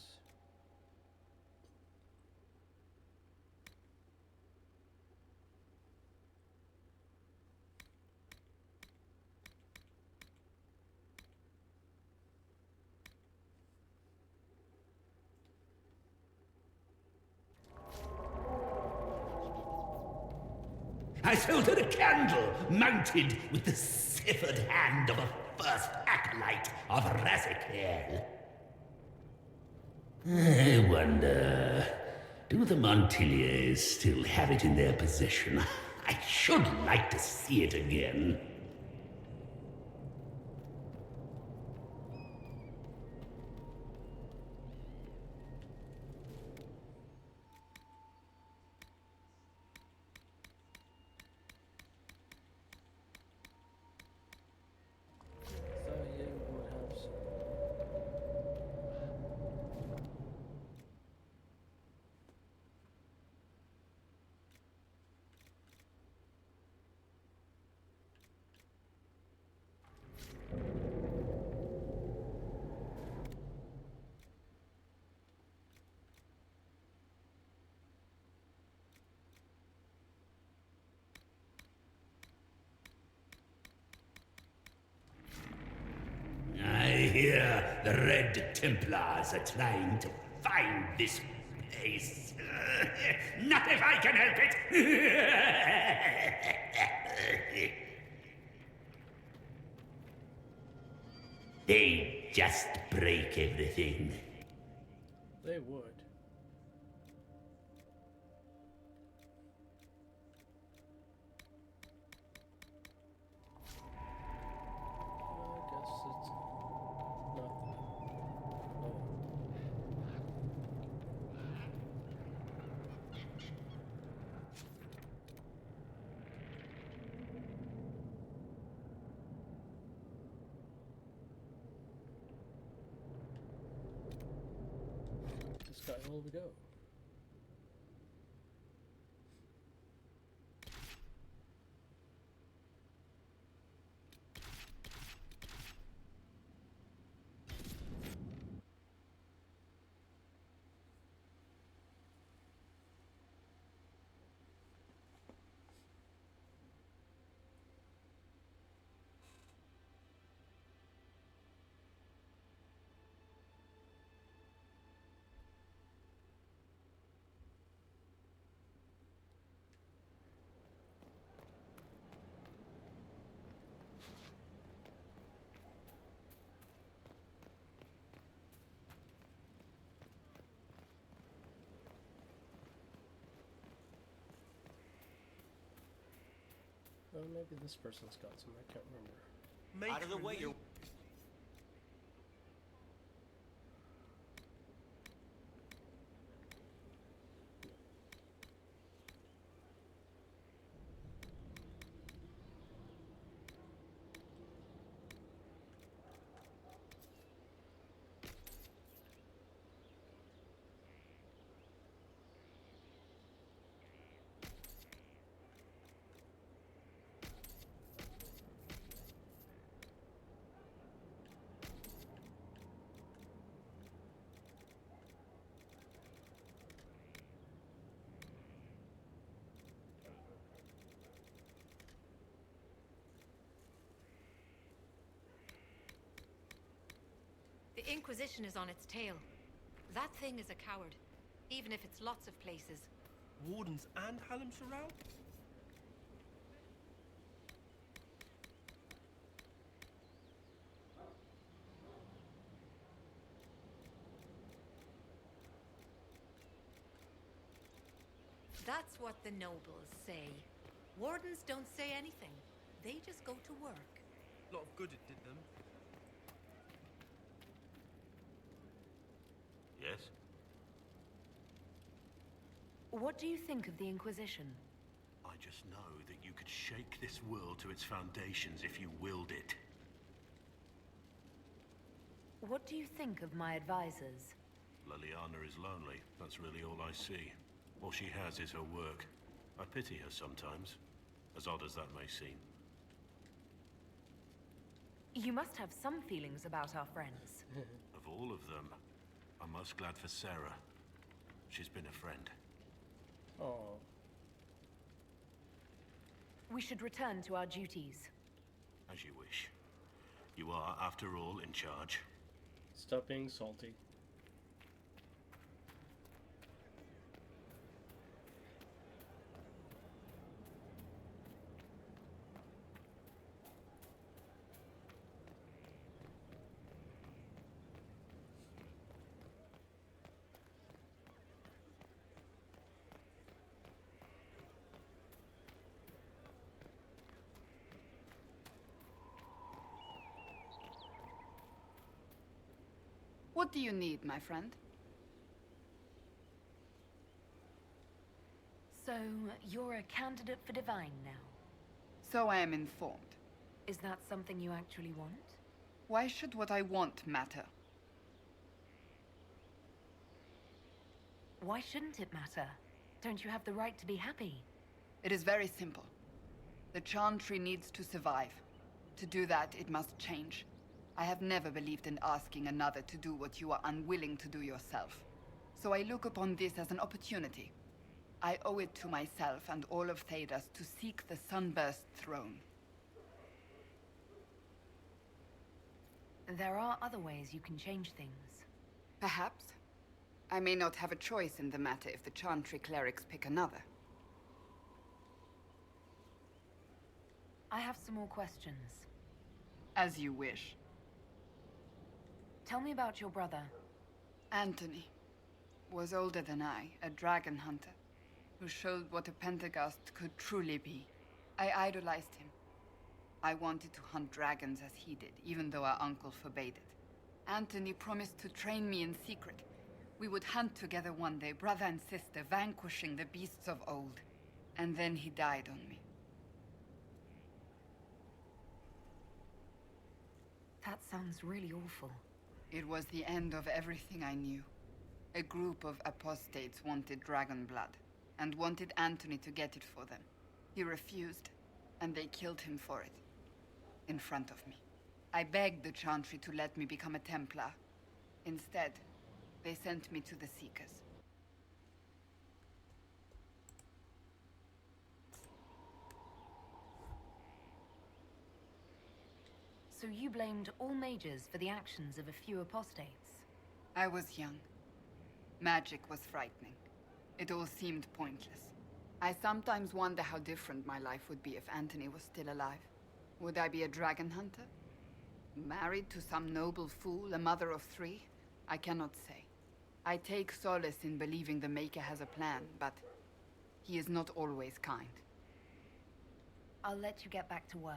Speaker 15: I sold her a candle mounted with the severed hand of a first acolyte of Razikel. I wonder, do the Montiliers still have it in their possession? I should like to see it again. I hear the Red Templars are trying to find this place. Not if I can help it! They just break everything.
Speaker 1: They would. Sky will we go? Oh, maybe this person's got some, I can't remember.
Speaker 3: Out of the way, you.
Speaker 2: The Inquisition is on its tail. That thing is a coward, even if it's lots of places.
Speaker 16: Wardens and Hallam Shirao?
Speaker 2: That's what the nobles say. Wardens don't say anything. They just go to work.
Speaker 16: A lot of good it did them.
Speaker 12: Yes?
Speaker 5: What do you think of the Inquisition?
Speaker 17: I just know that you could shake this world to its foundations if you willed it.
Speaker 5: What do you think of my advisors?
Speaker 17: Liliana is lonely. That's really all I see. All she has is her work. I pity her sometimes, as odd as that may seem.
Speaker 5: You must have some feelings about our friends.
Speaker 17: Of all of them, I'm most glad for Sarah. She's been a friend.
Speaker 1: Oh.
Speaker 5: We should return to our duties.
Speaker 17: As you wish. You are, after all, in charge.
Speaker 1: Stop being salty.
Speaker 9: What do you need, my friend?
Speaker 5: So, you're a candidate for Divine now?
Speaker 9: So I am informed.
Speaker 5: Is that something you actually want?
Speaker 9: Why should what I want matter?
Speaker 5: Why shouldn't it matter? Don't you have the right to be happy?
Speaker 9: It is very simple. The Chantry needs to survive. To do that, it must change. I have never believed in asking another to do what you are unwilling to do yourself. So I look upon this as an opportunity. I owe it to myself and all of Thedas to seek the Sunburst throne.
Speaker 5: There are other ways you can change things.
Speaker 9: Perhaps. I may not have a choice in the matter if the Chantry clerics pick another.
Speaker 5: I have some more questions.
Speaker 9: As you wish.
Speaker 5: Tell me about your brother.
Speaker 9: Anthony was older than I, a dragon hunter, who showed what a Pentagast could truly be. I idolized him. I wanted to hunt dragons as he did, even though our uncle forbade it. Anthony promised to train me in secret. We would hunt together one day, brother and sister, vanquishing the beasts of old. And then he died on me.
Speaker 5: That sounds really awful.
Speaker 9: It was the end of everything I knew. A group of apostates wanted dragon blood, and wanted Anthony to get it for them. He refused, and they killed him for it. In front of me. I begged the Chantry to let me become a Templar. Instead, they sent me to the Seekers.
Speaker 5: So you blamed all mages for the actions of a few apostates?
Speaker 9: I was young. Magic was frightening. It all seemed pointless. I sometimes wonder how different my life would be if Anthony was still alive. Would I be a dragon hunter? Married to some noble fool, a mother of 3? I cannot say. I take solace in believing the Maker has a plan, but he is not always kind.
Speaker 5: I'll let you get back to work.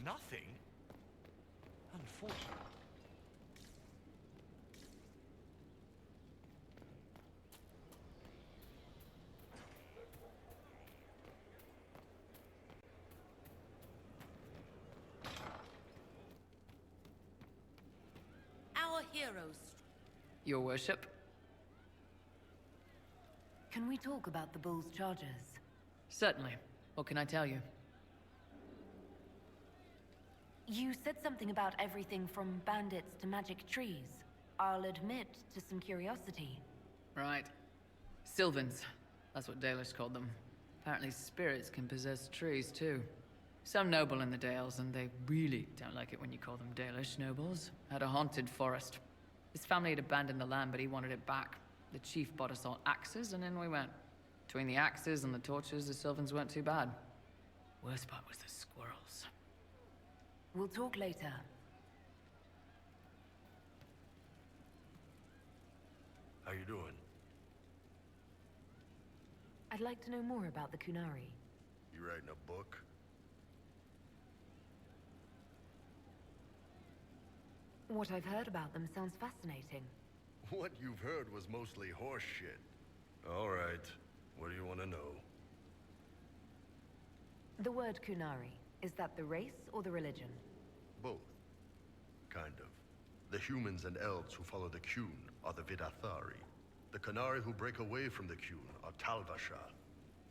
Speaker 17: Nothing? Unfortunate.
Speaker 2: Our heroes.
Speaker 4: Your worship?
Speaker 5: Can we talk about the Bull's charges?
Speaker 4: Certainly. What can I tell you?
Speaker 5: You said something about everything from bandits to magic trees. I'll admit to some curiosity.
Speaker 4: Right.
Speaker 18: Sylvans. That's what Dalish called them. Apparently spirits can possess trees, too. Some noble in the Dales, and they really don't like it when you call them Dalish nobles, had a haunted forest. His family had abandoned the land, but he wanted it back. The chief bought us all axes, and in we went. Between the axes and the torches, the Sylvans weren't too bad. Worst part was the squirrels.
Speaker 5: We'll talk later.
Speaker 11: How you doing?
Speaker 5: I'd like to know more about the Kunari.
Speaker 11: You writing a book?
Speaker 5: What I've heard about them sounds fascinating.
Speaker 11: What you've heard was mostly horse shit. All right. What do you want to know?
Speaker 5: The word Kunari, is that the race or the religion?
Speaker 11: Both. Kind of. The humans and elves who follow the Qun are the Vidathari. The Kunari who break away from the Qun are Talvasha,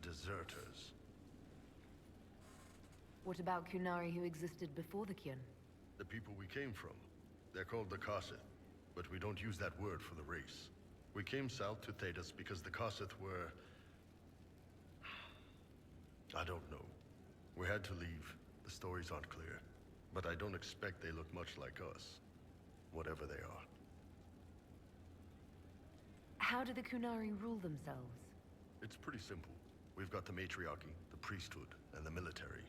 Speaker 11: deserters.
Speaker 5: What about Kunari who existed before the Qun?
Speaker 11: The people we came from. They're called the Kossith, but we don't use that word for the race. We came south to Thedas because the Kossith were... I don't know. We had to leave. The stories aren't clear. But I don't expect they look much like us. Whatever they are.
Speaker 5: How do the Kunari rule themselves?
Speaker 11: It's pretty simple. We've got the matriarchy, the priesthood, and the military.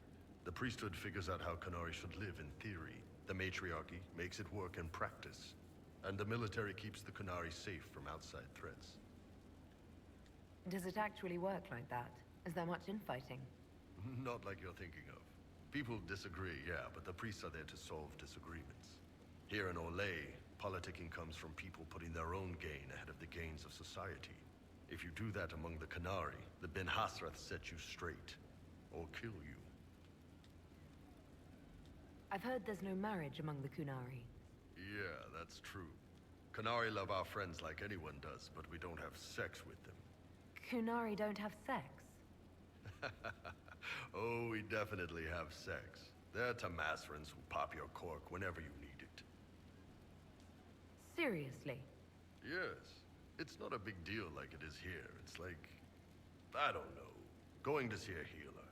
Speaker 11: The priesthood figures out how Kunari should live in theory. The matriarchy makes it work in practice. And the military keeps the Kunari safe from outside threats.
Speaker 5: Does it actually work like that? Is there much infighting?
Speaker 11: Not like you're thinking of. People disagree, yeah, but the priests are there to solve disagreements. Here in Olay, politicking comes from people putting their own gain ahead of the gains of society. If you do that among the Kunari, the Ben Hasrath set you straight. Or kill you.
Speaker 5: I've heard there's no marriage among the Kunari.
Speaker 11: Yeah, that's true. Kunari love our friends like anyone does, but we don't have sex with them.
Speaker 5: Kunari don't have sex?
Speaker 11: Oh, we definitely have sex. They're Tamasrans who pop your cork whenever you need it.
Speaker 5: Seriously?
Speaker 11: Yes. It's not a big deal like it is here. It's like, I don't know, going to see a healer.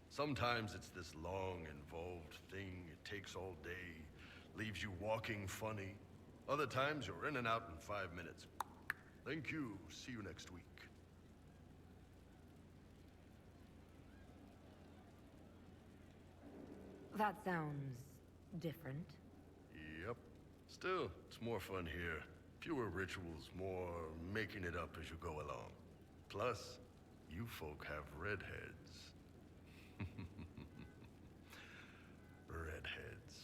Speaker 11: Sometimes it's this long, involved thing. It takes all day, leaves you walking funny. Other times you're in and out in 5 minutes. Thank you. See you next week.
Speaker 5: That sounds different.
Speaker 11: Yep. Still, it's more fun here. Fewer rituals, more making it up as you go along. Plus, you folk have redheads. Redheads.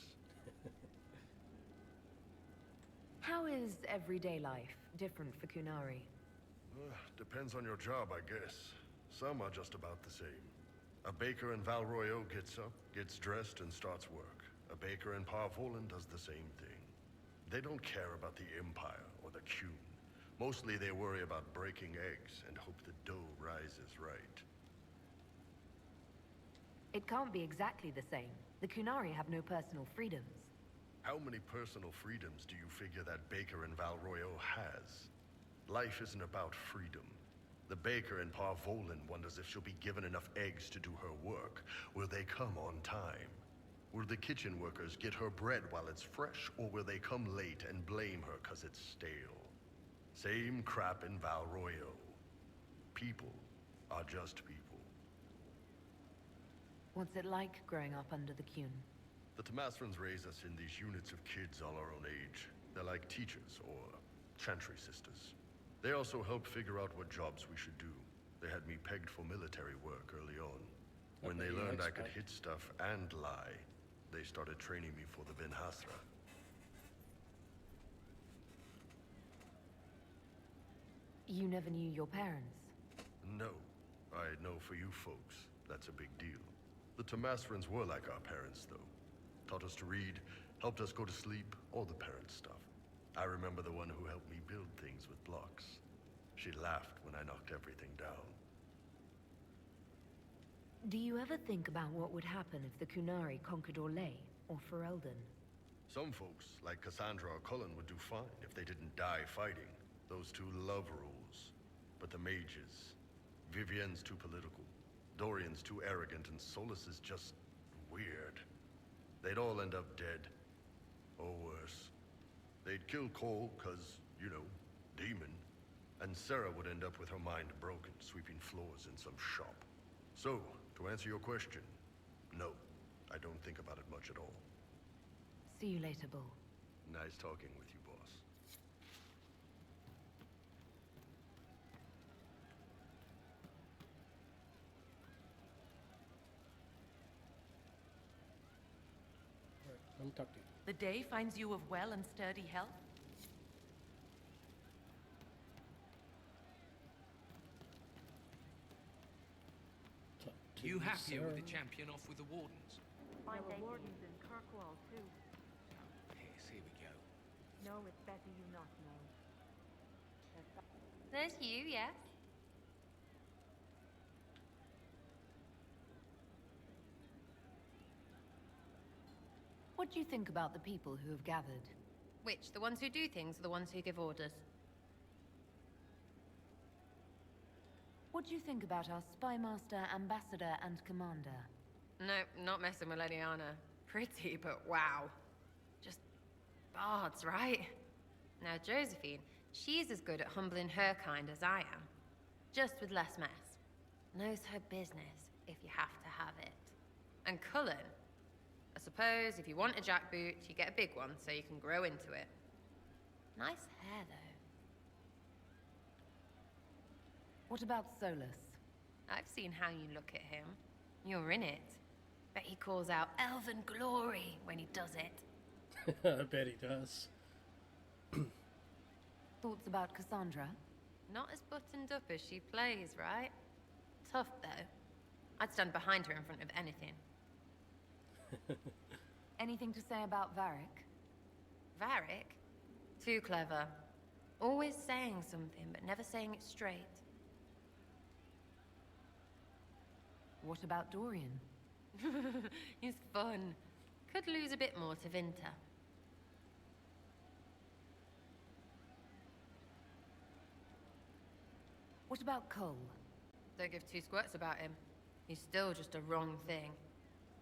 Speaker 5: How is everyday life different for Kunari?
Speaker 11: Depends on your job, I guess. Some are just about the same. A baker in Valroyo gets up, gets dressed, and starts work. A baker in Parvolan does the same thing. They don't care about the Empire or the Qun. Mostly they worry about breaking eggs and hope the dough rises right.
Speaker 5: It can't be exactly the same. The Kunari have no personal freedoms.
Speaker 11: How many personal freedoms do you figure that baker in Valroyo has? Life isn't about freedom. The baker in Parvolan wonders if she'll be given enough eggs to do her work. Will they come on time? Will the kitchen workers get her bread while it's fresh, or will they come late and blame her 'cause it's stale? Same crap in Valroyo. People are just people.
Speaker 5: What's it like growing up under the Qun?
Speaker 11: The Tamasrans raise us in these units of kids all our own age. They're like teachers or chantry sisters. They also help figure out what jobs we should do. They had me pegged for military work early on. When they learned I could hit stuff and lie, they started training me for the Ben Hasra.
Speaker 5: You never knew your parents?
Speaker 11: No. I know for you folks, that's a big deal. The Tamasrans were like our parents, though. Taught us to read, helped us go to sleep, all the parent stuff. I remember the one who helped me build things with blocks. She laughed when I knocked everything down.
Speaker 5: Do you ever think about what would happen if the Kunari conquered Orlais or Ferelden?
Speaker 11: Some folks, like Cassandra or Cullen, would do fine if they didn't die fighting. Those two love rules. but the mages. Vivienne's too political, Dorian's too arrogant, and Solus is just weird. They'd all end up dead. Or worse. They'd kill Cole, cause, you know, demon. And Sarah would end up with her mind broken, sweeping floors in some shop. So, to answer your question, no. I don't think about it much at all.
Speaker 5: See you later, Bull.
Speaker 11: Nice talking with you, boss.
Speaker 1: Alright, let me talk to you.
Speaker 4: The day finds you of well and sturdy health?
Speaker 13: You happier with the champion off with the wardens?
Speaker 19: There were wardens in Kirkwall, too.
Speaker 13: Yes, here we go.
Speaker 19: No, it's better you not know.
Speaker 20: There's you, yes?
Speaker 5: What do you think about the people who have gathered?
Speaker 20: Which, the ones who do things or the ones who give orders?
Speaker 5: What do you think about our spymaster, ambassador, and commander?
Speaker 20: No, not messing with Lady Anna. Pretty, but wow. Just bards, right? Now, Josephine, she's as good at humbling her kind as I am. Just with less mess. Knows her business, if you have to have it. And Cullen, I suppose if you want a jackboot, you get a big one so you can grow into it. Nice hair, though.
Speaker 5: What about Solus?
Speaker 20: I've seen how you look at him. You're in it. Bet he calls out elven glory when he does it.
Speaker 1: I bet he does.
Speaker 5: Thoughts about Cassandra?
Speaker 20: Not as buttoned up as she plays, right? Tough, though. I'd stand behind her in front of anything.
Speaker 5: Anything to say about Varric?
Speaker 20: Varric? Too clever. Always saying something, but never saying it straight.
Speaker 5: What about Dorian?
Speaker 20: He's fun. Could lose a bit more to Vinter.
Speaker 5: What about Cole?
Speaker 20: Don't give two squirts about him. He's still just a wrong thing.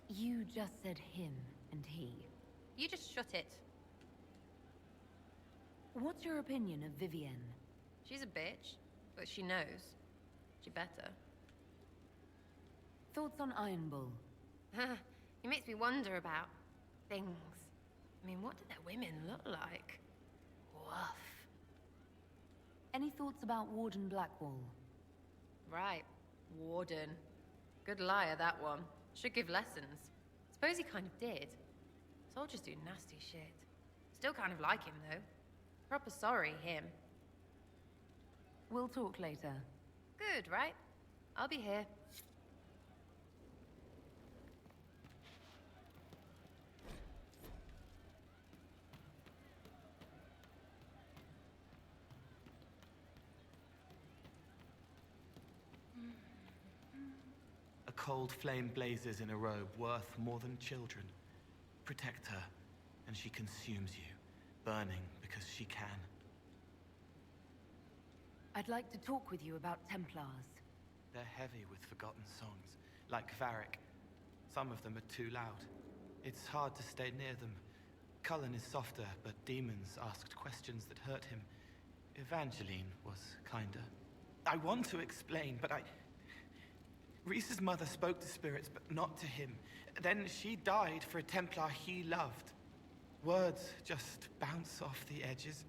Speaker 5: You just said him and he.
Speaker 20: You just shut it.
Speaker 5: What's your opinion of Vivienne?
Speaker 20: She's a bitch, but she knows. She better.
Speaker 5: Thoughts on Iron Bull?
Speaker 20: He makes me wonder about things. I mean, what do their women look like? Woof.
Speaker 5: Any thoughts about Warden Blackwall?
Speaker 20: Right, Warden. Good liar, that one. Should give lessons. Suppose he kind of did. Soldiers do nasty shit. Still kind of like him, though. Proper sorry, him.
Speaker 5: We'll talk later.
Speaker 20: Good, right? I'll be here.
Speaker 21: A cold flame blazes in a robe worth more than children. Protect her, and she consumes you, burning because she can.
Speaker 5: I'd like to talk with you about Templars.
Speaker 21: They're heavy with forgotten songs, like Varric. Some of them are too loud. It's hard to stay near them. Cullen is softer, but demons asked questions that hurt him. Evangeline was kinder. I want to explain, but Reese's mother spoke to spirits, but not to him. Then she died for a Templar he loved. Words just bounce off the edges.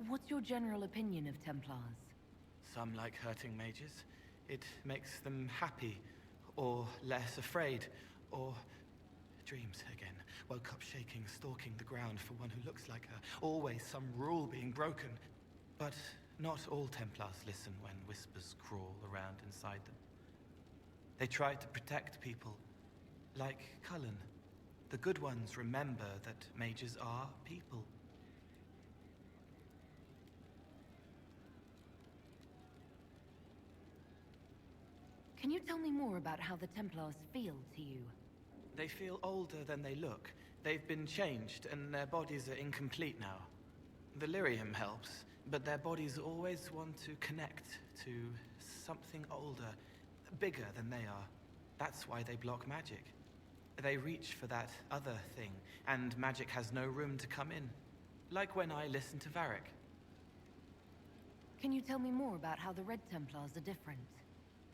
Speaker 5: What's your general opinion of Templars?
Speaker 21: Some like hurting mages. It makes them happy, or less afraid, or dreams again. Woke up shaking, stalking the ground for one who looks like her. Always some rule being broken. But not all Templars listen when whispers crawl around inside them. They try to protect people, like Cullen. The good ones remember that mages are people.
Speaker 5: Can you tell me more about how the Templars feel to you?
Speaker 21: They feel older than they look. They've been changed, and their bodies are incomplete now. The lyrium helps. But their bodies always want to connect to something older, bigger than they are. That's why they block magic. They reach for that other thing, and magic has no room to come in. Like when I listen to Varric.
Speaker 5: Can you tell me more about how the Red Templars are different?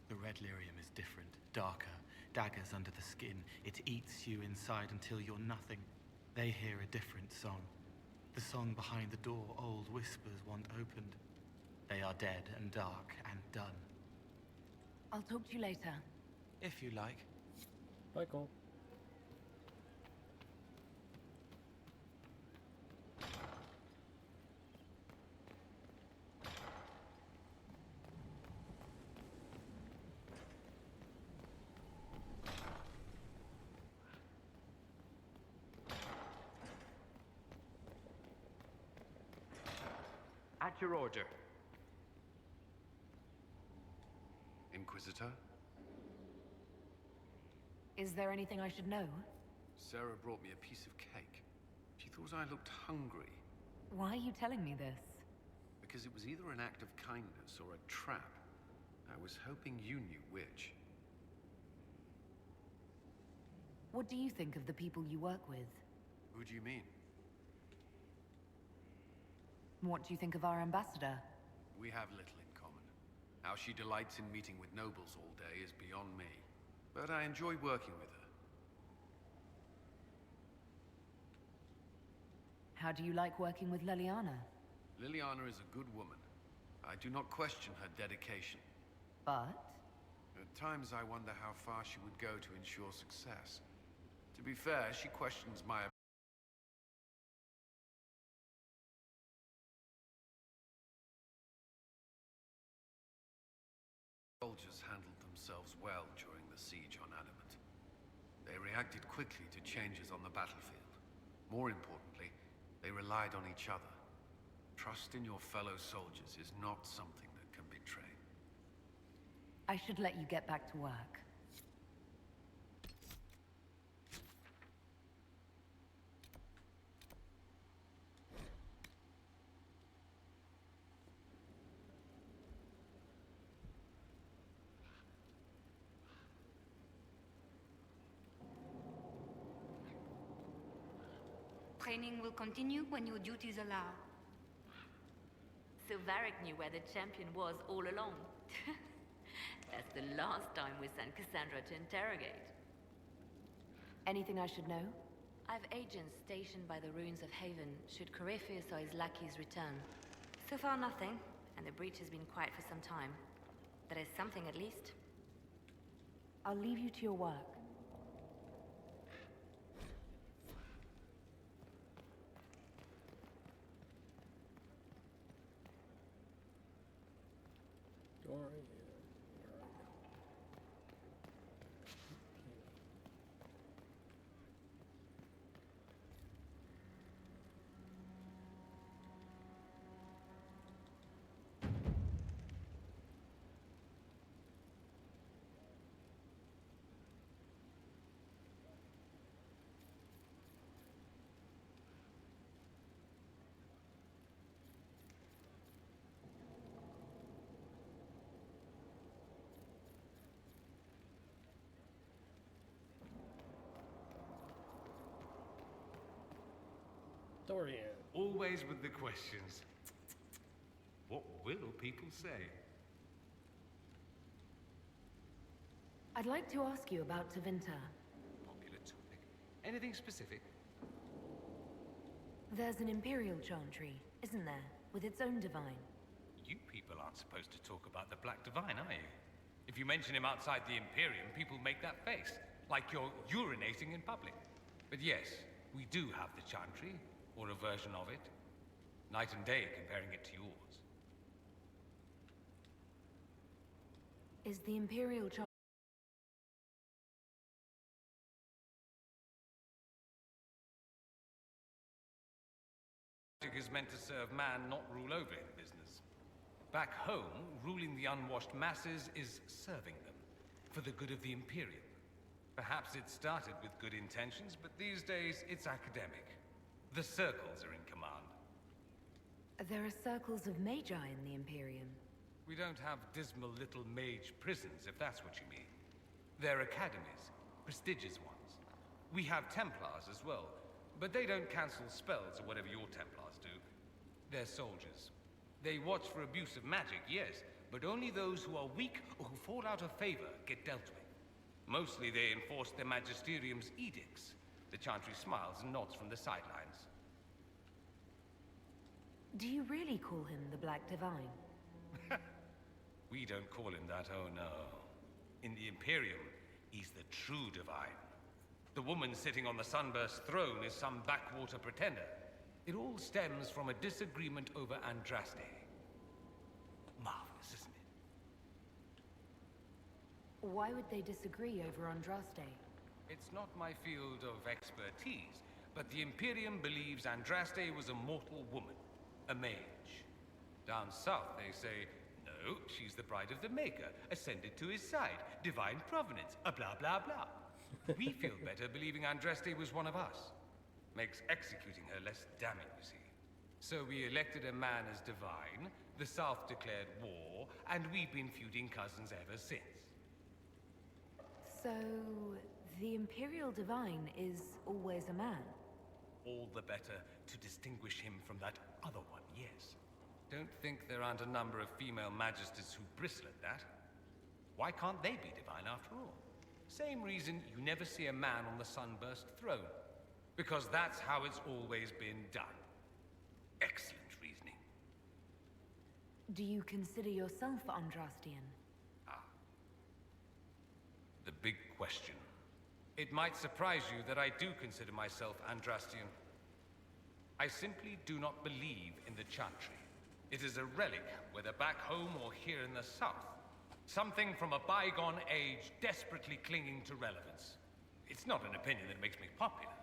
Speaker 21: The Red Lyrium is different, darker. Daggers under the skin. It eats you inside until you're nothing. They hear a different song. The song behind the door old whispers want opened. They are dead and dark and done.
Speaker 5: I'll talk to you later.
Speaker 21: If you like.
Speaker 1: Bye, Cole.
Speaker 6: At your order.
Speaker 22: Inquisitor?
Speaker 5: Is there anything I should know?
Speaker 22: Sarah brought me a piece of cake. She thought I looked hungry.
Speaker 5: Why are you telling me this?
Speaker 22: Because it was either an act of kindness or a trap. I was hoping you knew which.
Speaker 5: What do you think of the people you work with?
Speaker 22: Who do you mean?
Speaker 5: What do you think of our ambassador?
Speaker 22: We have little in common. How she delights in meeting with nobles all day is beyond me. But I enjoy working with her.
Speaker 5: How do you like working with Leliana?
Speaker 22: Liliana is a good woman. I do not question her dedication.
Speaker 5: But?
Speaker 22: At times I wonder how far she would go to ensure success. To be fair, she questions my soldiers handled themselves well during the siege on Adamant. They reacted quickly to changes on the battlefield. More importantly, they relied on each other. Trust in your fellow soldiers is not something that can be trained.
Speaker 5: I should let you get back to work.
Speaker 2: Training will continue when your duties allow.
Speaker 23: So Varric knew where the champion was all along. That's the last time we sent Cassandra to interrogate.
Speaker 5: Anything I should know?
Speaker 23: I've agents stationed by the ruins of Haven should Corypheus or his lackeys return. So far nothing, and the breach has been quiet for some time. There is something at least.
Speaker 5: I'll leave you to your work.
Speaker 1: Dorian. Dorian.
Speaker 24: Always with the questions. What will people say?
Speaker 5: I'd like to ask you about Tevinter.
Speaker 24: Popular topic. Anything specific?
Speaker 5: There's an Imperial Chantry, isn't there? With its own divine.
Speaker 24: You people aren't supposed to talk about the Black Divine, are you? If you mention him outside the Imperium, people make that face. Like you're urinating in public. But yes, we do have the Chantry. Or a version of it. Night and day comparing it to yours.
Speaker 5: Is the Imperial Chantry
Speaker 24: is meant to serve man, not rule over him business. Back home, ruling the unwashed masses is serving them, for the good of the Imperium. Perhaps it started with good intentions, but these days it's academic. The circles are in command.
Speaker 5: There are circles of magi in the Imperium.
Speaker 24: We don't have dismal little mage prisons, if that's what you mean. They're academies, prestigious ones. We have Templars as well, but they don't cancel spells or whatever your Templars do. They're soldiers. They watch for abuse of magic, yes, but only those who are weak or who fall out of favor get dealt with. Mostly they enforce the Magisterium's edicts. The Chantry smiles and nods from the sidelines.
Speaker 5: Do you really call him the Black Divine?
Speaker 24: We don't call him that, oh no. In the Imperium, he's the true Divine. The woman sitting on the Sunburst throne is some backwater pretender. It all stems from a disagreement over Andraste. Marvelous, isn't it?
Speaker 5: Why would they disagree over Andraste?
Speaker 24: It's not my field of expertise, but the Imperium believes Andraste was a mortal woman, a mage. Down south, they say, no, she's the bride of the Maker, ascended to his side, divine provenance, a blah blah blah. We feel better believing Andraste was one of us. Makes executing her less damning, you see. So we elected a man as divine, the South declared war, and we've been feuding cousins ever since.
Speaker 5: So, the Imperial Divine is always a man?
Speaker 24: All the better to distinguish him from that other one, yes. Don't think there aren't a number of female magisters who bristle at that. Why can't they be divine after all? Same reason you never see a man on the Sunburst throne. Because that's how it's always been done. Excellent reasoning.
Speaker 5: Do you consider yourself Andrastian?
Speaker 24: The big question. It might surprise you that I do consider myself Andrastian. I simply do not believe in the Chantry. It is a relic, whether back home or here in the south. Something from a bygone age desperately clinging to relevance. It's not an opinion that makes me popular.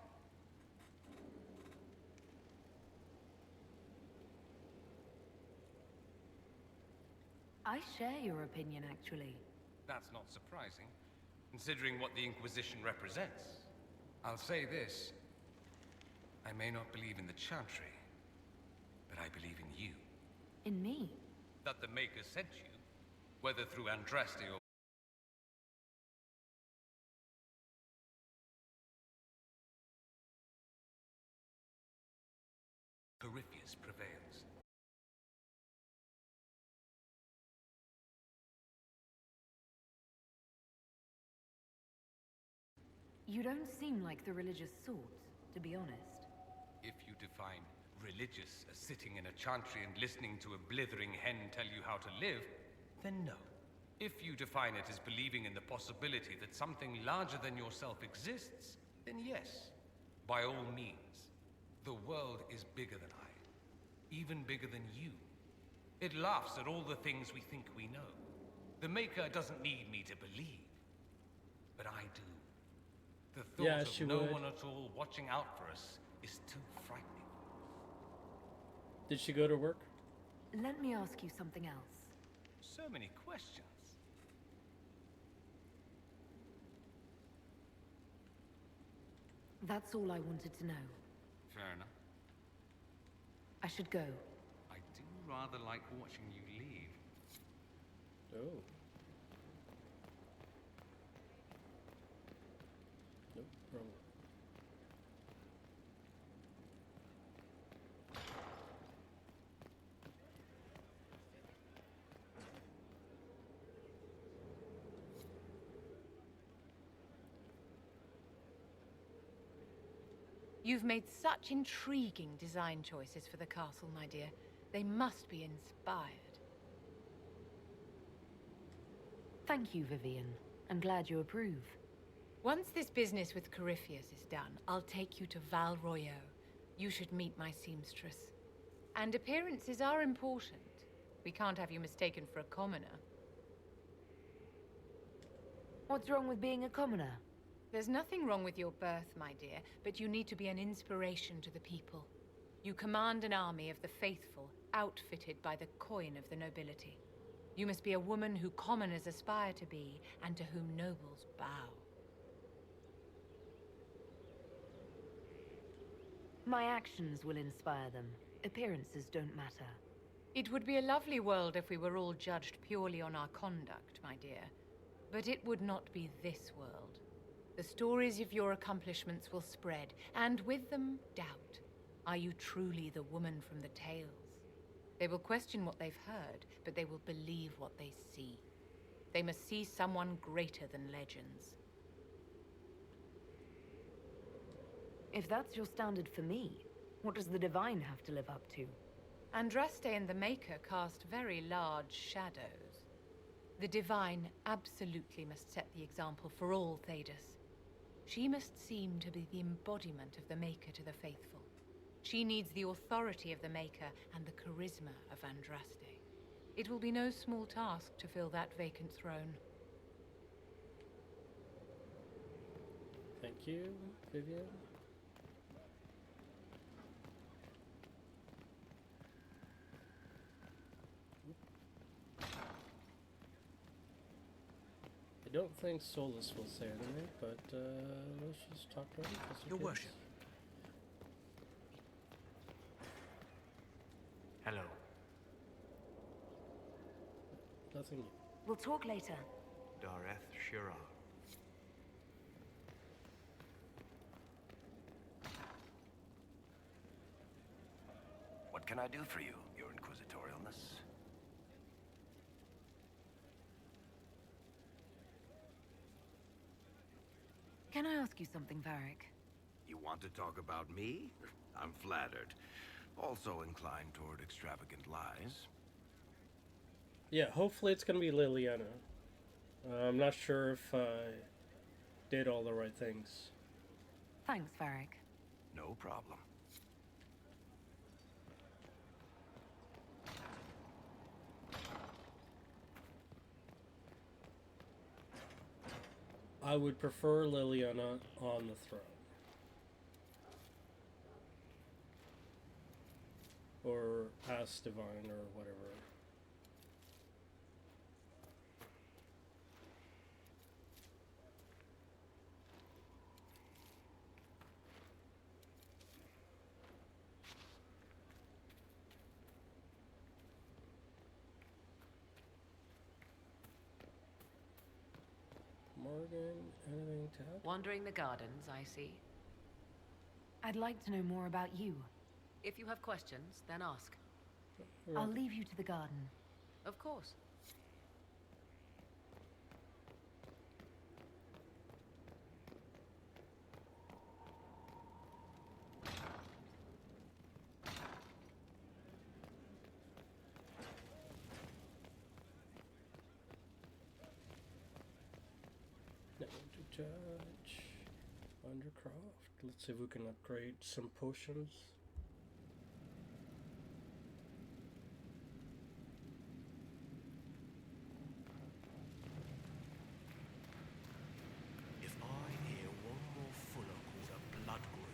Speaker 5: I share your opinion, actually.
Speaker 24: That's not surprising, considering what the Inquisition represents. I'll say this. I may not believe in the Chantry, but I believe in you.
Speaker 5: In me?
Speaker 24: That the Maker sent you, whether through Andraste or... Corypheus prevails.
Speaker 5: You don't seem like the religious sort, to be honest.
Speaker 24: If you define religious as sitting in a chantry and listening to a blithering hen tell you how to live, then no. If you define it as believing in the possibility that something larger than yourself exists, then yes, by all means. The world is bigger than I, even bigger than you. It laughs at all the things we think we know. The Maker doesn't need me to believe, but I do. The thought of no one at all watching out for us is too frightening.
Speaker 1: Did she go to work?
Speaker 5: Let me ask you something else.
Speaker 24: So many questions.
Speaker 5: That's all I wanted to know.
Speaker 24: Fair enough.
Speaker 5: I should go.
Speaker 24: I do rather like watching you leave.
Speaker 1: Oh. Nope, wrong.
Speaker 2: You've made such intriguing design choices for the castle, my dear. They must be inspired.
Speaker 5: Thank you, Vivian. I'm glad you approve.
Speaker 2: Once this business with Corypheus is done, I'll take you to Val Royeaux. You should meet my seamstress. And appearances are important. We can't have you mistaken for a commoner.
Speaker 5: What's wrong with being a commoner?
Speaker 2: There's nothing wrong with your birth, my dear, but you need to be an inspiration to the people. You command an army of the faithful, outfitted by the coin of the nobility. You must be a woman who commoners aspire to be, and to whom nobles bow.
Speaker 5: My actions will inspire them. Appearances don't matter.
Speaker 2: It would be a lovely world if we were all judged purely on our conduct, my dear. But it would not be this world. The stories of your accomplishments will spread, and with them, doubt. Are you truly the woman from the tales? They will question what they've heard, but they will believe what they see. They must see someone greater than legends.
Speaker 5: If that's your standard for me, what does the Divine have to live up to?
Speaker 2: Andraste and the Maker cast very large shadows. The Divine absolutely must set the example for all Thedas. She must seem to be the embodiment of the Maker to the faithful. She needs the authority of the Maker and the charisma of Andraste. It will be no small task to fill that vacant throne.
Speaker 1: Thank you, Vivian. I don't think Solus will say anything, but let's just talk to him.
Speaker 6: Your worship.
Speaker 13: Hello.
Speaker 1: Nothing new.
Speaker 5: We'll talk later.
Speaker 6: Dareth Shira.
Speaker 8: What can I do for you, your inquisitorialness?
Speaker 5: Can I ask you something, Varric?
Speaker 8: You want to talk about me? I'm flattered. Also inclined toward extravagant lies.
Speaker 1: Yeah, hopefully it's gonna be Liliana. I'm not sure if I did all the right things.
Speaker 5: Thanks, Varric.
Speaker 8: No problem.
Speaker 1: I would prefer Liliana on the throne. Or as divine or whatever. Morgan, anything to help?
Speaker 5: Wandering the gardens, I see. I'd like to know more about you.
Speaker 10: If you have questions, then ask.
Speaker 5: I'll leave you to the garden.
Speaker 10: Of course.
Speaker 1: Now to judge. Undercroft. Let's see if we can upgrade some potions.
Speaker 6: If I hear one more fuller called a blood grove.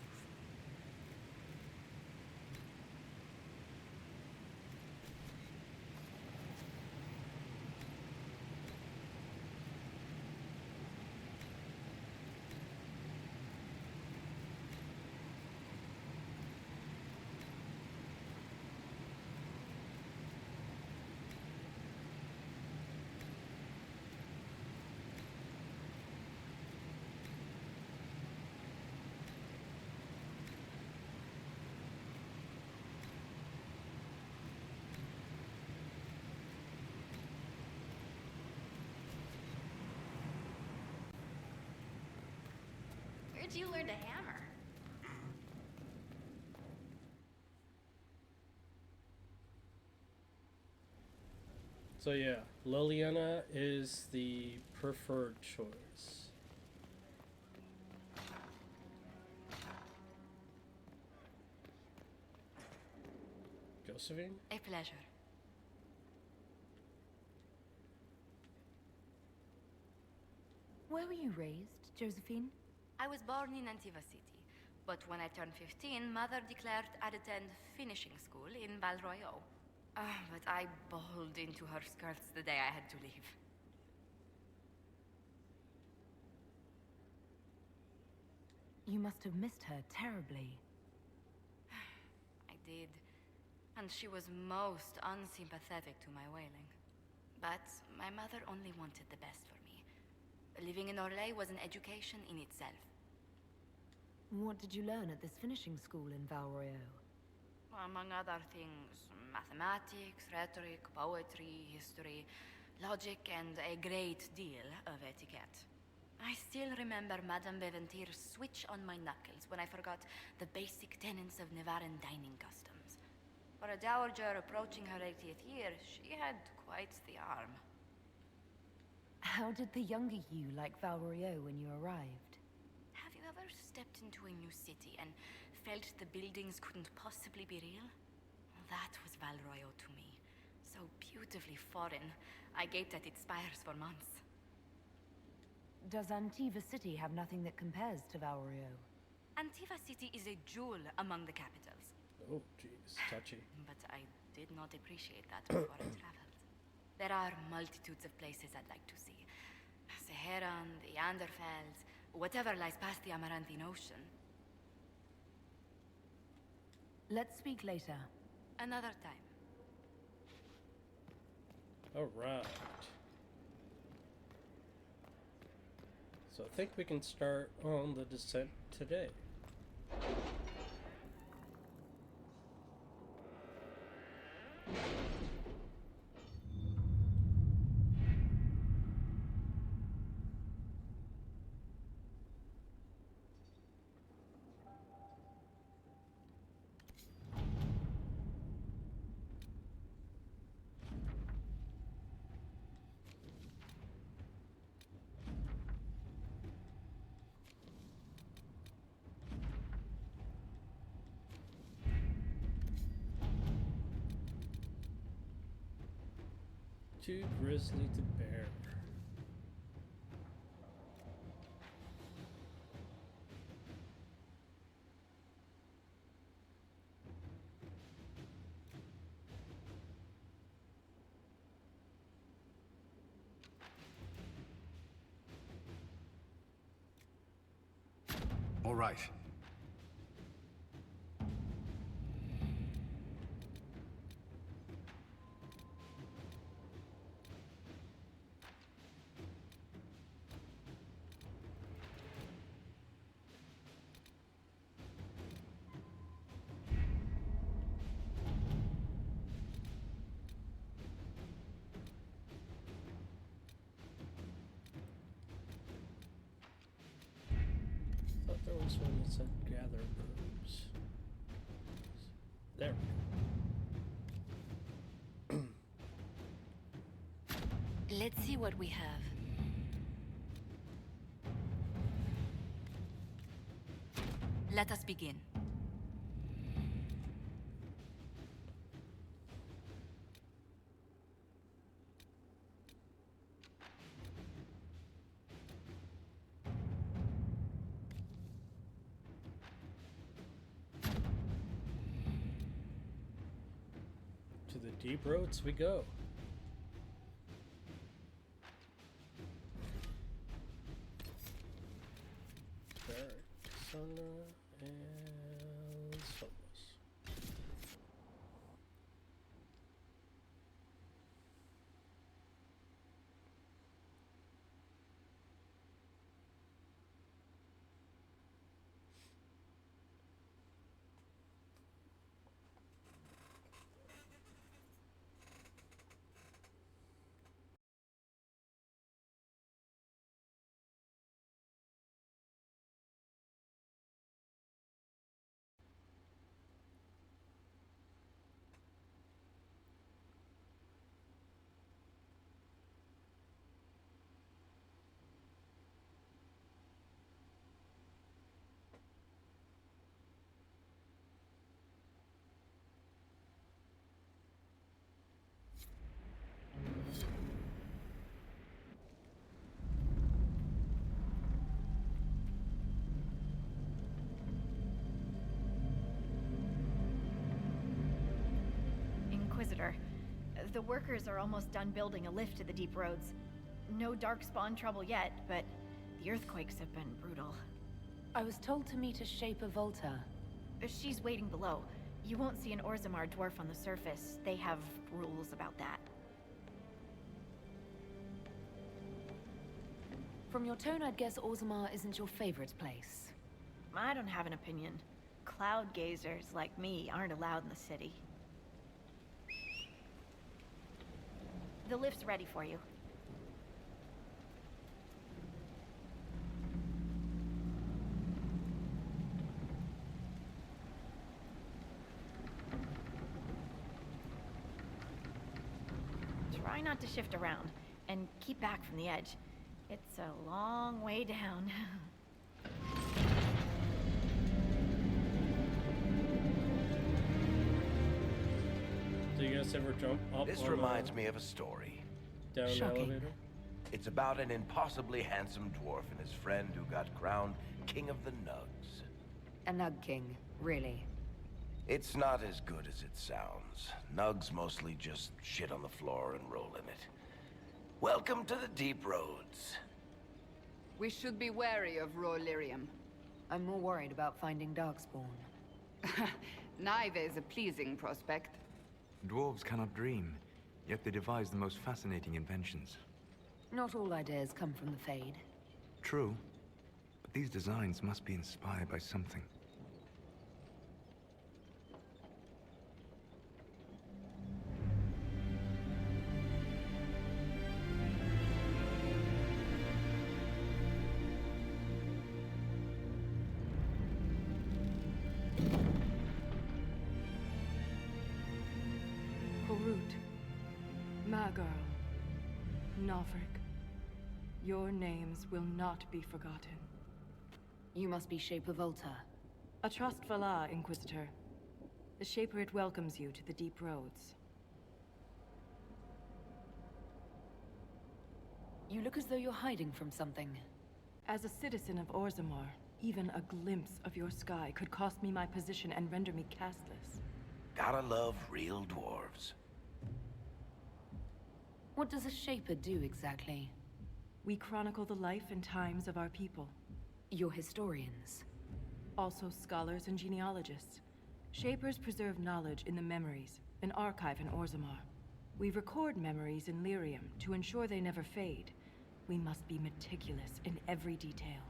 Speaker 7: Where'd you learn to hammer?
Speaker 1: So yeah, Liliana is the preferred choice. Josephine?
Speaker 23: A pleasure.
Speaker 5: Where were you raised, Josephine?
Speaker 23: I was born in Antiva City, but when I turned 15, Mother declared I'd attend finishing school in Val Royeaux. But I bawled into her skirts the day I had to leave.
Speaker 5: You must have missed her terribly.
Speaker 23: I did. and she was most unsympathetic to my wailing. But my mother only wanted the best for me. Living in Orlais was an education in itself.
Speaker 5: What did you learn at this finishing school in Val Royeaux?
Speaker 23: Among other things, mathematics, rhetoric, poetry, history, logic, and a great deal of etiquette. I still remember Madame Beventir's switch on my knuckles when I forgot the basic tenets of Nevaran dining customs. For a dowager approaching her 80th year, she had quite the arm.
Speaker 5: How did the younger you like Val Royeaux when you arrived?
Speaker 23: Have you ever stepped into a new city and felt the buildings couldn't possibly be real? That was Val Royeaux to me. So beautifully foreign, I gaped at its spires for months.
Speaker 5: Does Antiva City have nothing that compares to Val Royeaux?
Speaker 23: Antiva City is a jewel among the capitals.
Speaker 1: Oh, jeez, touchy.
Speaker 23: But I did not appreciate that before I traveled. There are multitudes of places I'd like to see. Saharan, the Anderfels, whatever lies past the Amaranthine Ocean.
Speaker 5: Let's speak later.
Speaker 23: Another time.
Speaker 1: All right. So I think we can start on the descent today. Too grisly to bear.
Speaker 22: All right.
Speaker 1: There was one that said gather herbs. There we go.
Speaker 23: Let's see what we have. Let us begin.
Speaker 1: To the deep roads we go. Sana and Somos.
Speaker 7: Inquisitor, the workers are almost done building a lift to the deep roads. No darkspawn trouble yet, but the earthquakes have been brutal.
Speaker 5: I was told to meet a Shaper Volta.
Speaker 7: She's waiting below. You won't see an Orzammar dwarf on the surface. They have rules about that.
Speaker 5: From your tone, I'd guess Orzammar isn't your favorite place.
Speaker 7: I don't have an opinion. Cloud gazers like me aren't allowed in the city. The lift's ready for you. Try not to shift around, and keep back from the edge. It's a long way down.
Speaker 1: Do you guys ever jump up?
Speaker 8: This reminds me of a story.
Speaker 1: Down the elevator?
Speaker 8: It's about an impossibly handsome dwarf and his friend who got crowned King of the Nugs.
Speaker 5: A Nug King, really?
Speaker 8: It's not as good as it sounds. Nugs mostly just shit on the floor and roll in it. Welcome to the Deep Roads.
Speaker 9: We should be wary of raw lyrium.
Speaker 5: I'm more worried about finding Darkspawn.
Speaker 9: Neither is a pleasing prospect.
Speaker 3: Dwarves cannot dream, yet they devise the most fascinating inventions.
Speaker 5: Not all ideas come from the Fade.
Speaker 3: True, but these designs must be inspired by something.
Speaker 14: Magirl, Novrik, your names will not be forgotten.
Speaker 5: You must be Shaper Volta.
Speaker 14: A trust Valar, Inquisitor. The Shaper welcomes you to the Deep Roads.
Speaker 5: You look as though you're hiding from something.
Speaker 14: As a citizen of Orzammar, even a glimpse of your sky could cost me my position and render me castless.
Speaker 8: Gotta love real dwarves.
Speaker 5: What does a Shaper do exactly?
Speaker 14: We chronicle the life and times of our people.
Speaker 5: You're historians.
Speaker 14: Also scholars and genealogists. Shapers preserve knowledge in the memories, an archive in Orzammar. We record memories in Lyrium to ensure they never fade. We must be meticulous in every detail.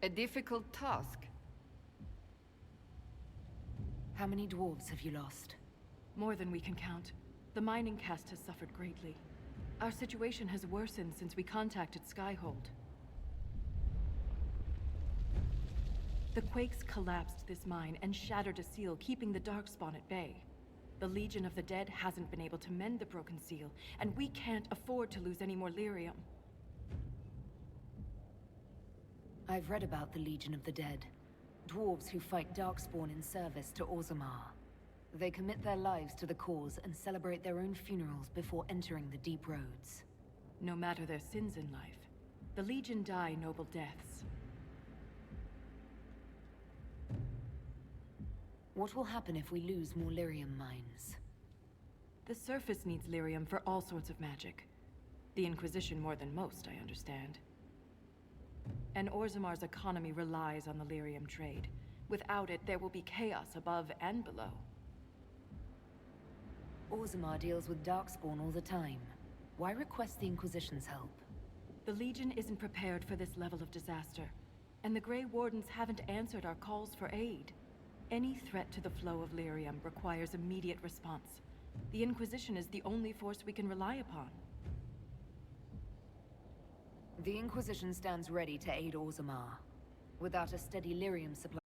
Speaker 9: A difficult task.
Speaker 5: How many dwarves have you lost?
Speaker 14: More than we can count. The mining caste has suffered greatly. Our situation has worsened since we contacted Skyhold. The quakes collapsed this mine and shattered a seal, keeping the Darkspawn at bay. The Legion of the Dead hasn't been able to mend the broken seal, and we can't afford to lose any more lyrium.
Speaker 5: I've read about the Legion of the Dead. Dwarves who fight Darkspawn in service to Orzammar. They commit their lives to the cause and celebrate their own funerals before entering the Deep Roads.
Speaker 14: No matter their sins in life, the Legion die noble deaths.
Speaker 5: What will happen if we lose more lyrium mines?
Speaker 14: The surface needs lyrium for all sorts of magic. The Inquisition more than most, I understand. And Orzammar's economy relies on the lyrium trade. Without it, there will be chaos above and below.
Speaker 5: Orzammar deals with Darkspawn all the time. Why request the Inquisition's help?
Speaker 14: The Legion isn't prepared for this level of disaster, and the Grey Wardens haven't answered our calls for aid. Any threat to the flow of lyrium requires immediate response. The Inquisition is the only force we can rely upon.
Speaker 5: The Inquisition stands ready to aid Orzammar. Without a steady lyrium supply...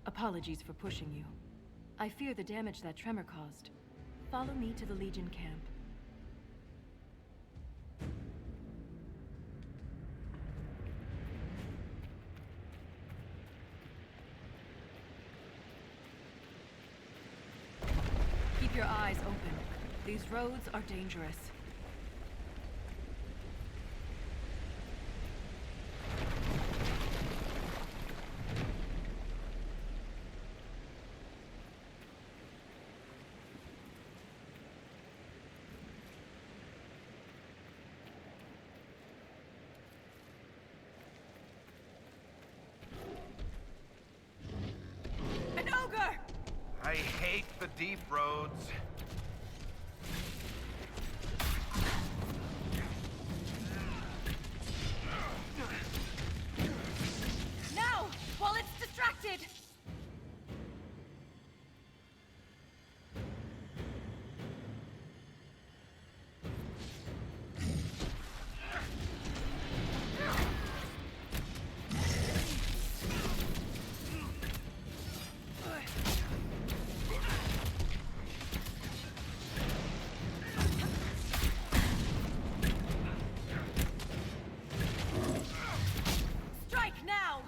Speaker 14: Apologies for pushing you. I fear the damage that tremor caused. Follow me to the Legion camp. Keep your eyes open. These roads are dangerous.
Speaker 8: deep roads.
Speaker 2: Now, while it's distracted! Strike now!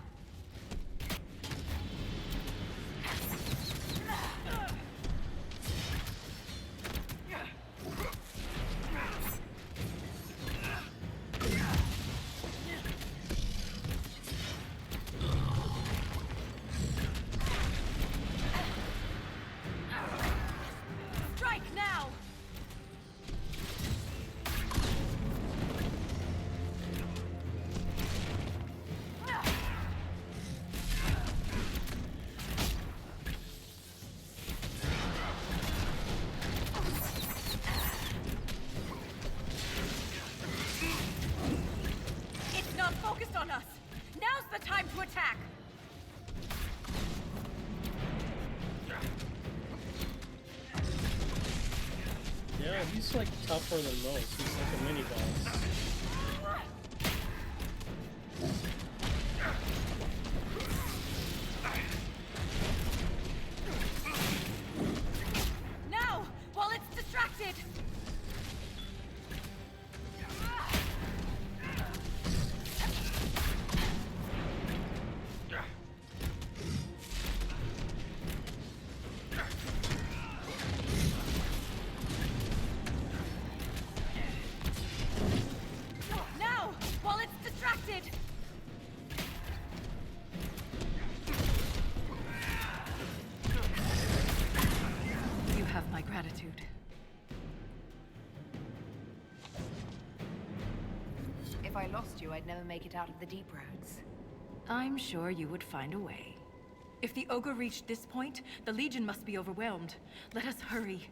Speaker 2: Strike now! It's not focused on us! Now's the time to attack!
Speaker 1: Yeah, he's like tougher than most. He's like a mini boss.
Speaker 2: Now, while it's distracted! Now, while it's distracted!
Speaker 14: You have my gratitude.
Speaker 5: If I lost you, I'd never make it out of the deep roads.
Speaker 14: I'm sure you would find a way. If the ogre reached this point, the Legion must be overwhelmed. Let us hurry.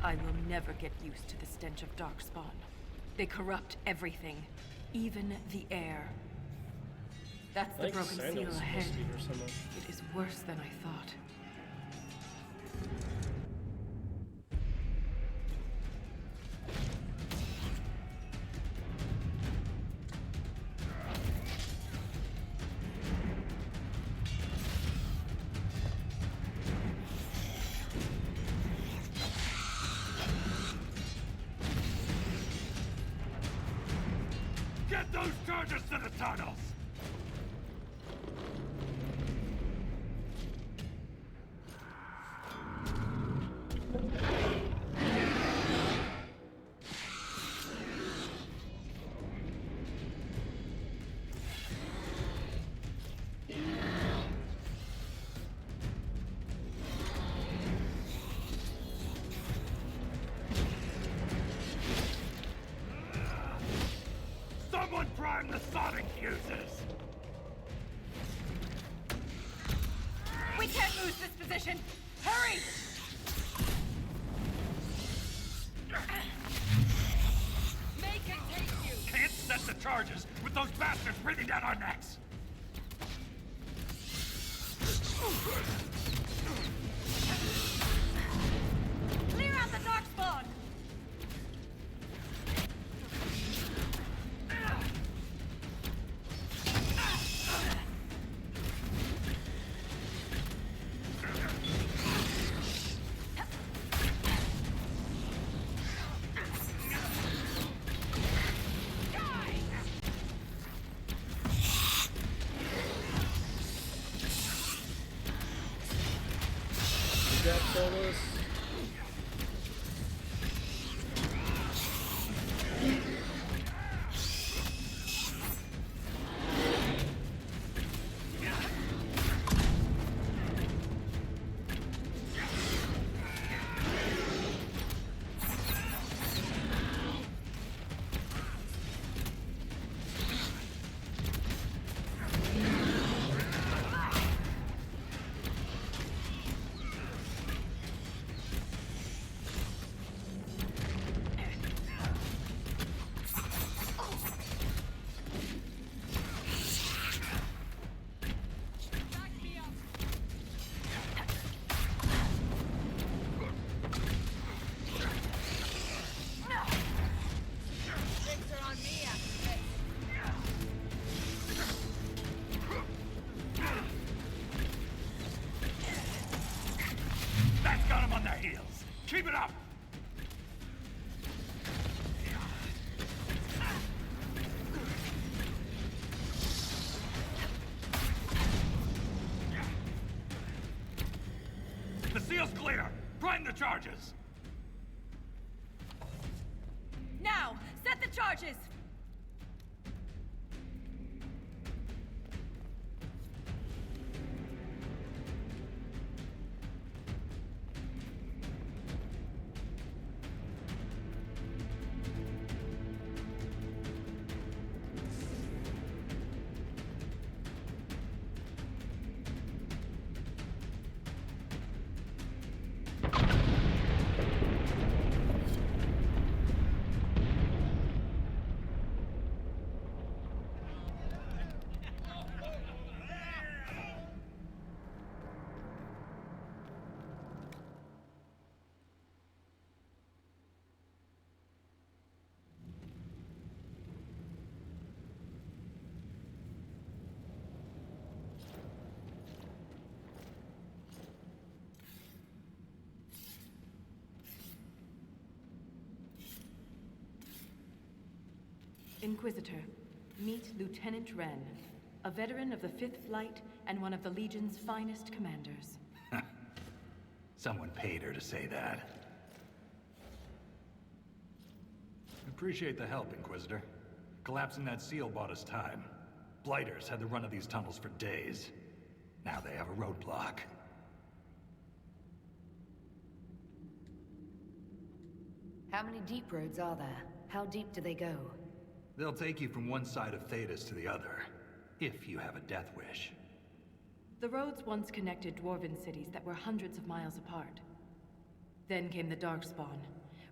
Speaker 14: I will never get used to the stench of Darkspawn. They corrupt everything, even the air. That's the
Speaker 1: I think
Speaker 14: broken seal
Speaker 1: Sandal's
Speaker 14: ahead.
Speaker 1: supposed to be or someone.
Speaker 14: It is worse than I thought.
Speaker 24: Get those charges to the tunnels! Someone prime the sonic fuses!
Speaker 2: We can't lose this position! Hurry!
Speaker 24: Make it take you! Can't set the charges with those bastards breathing down our necks!
Speaker 2: Clear out the Darkspawn!
Speaker 1: Jack solos.
Speaker 12: That's got them on their heels. Keep it up! The seal's clear! Prime the charges!
Speaker 14: Now! Set the charges! Inquisitor, meet Lieutenant Wren, a veteran of the 5th Flight and one of the Legion's finest commanders.
Speaker 15: Someone paid her to say that. Appreciate the help, Inquisitor. Collapsing that seal bought us time. Blighters had the run of these tunnels for days. Now they have a roadblock.
Speaker 5: How many deep roads are there? How deep do they go?
Speaker 15: They'll take you from one side of Thetis to the other, if you have a death wish.
Speaker 14: The roads once connected dwarven cities that were hundreds of miles apart. Then came the Darkspawn.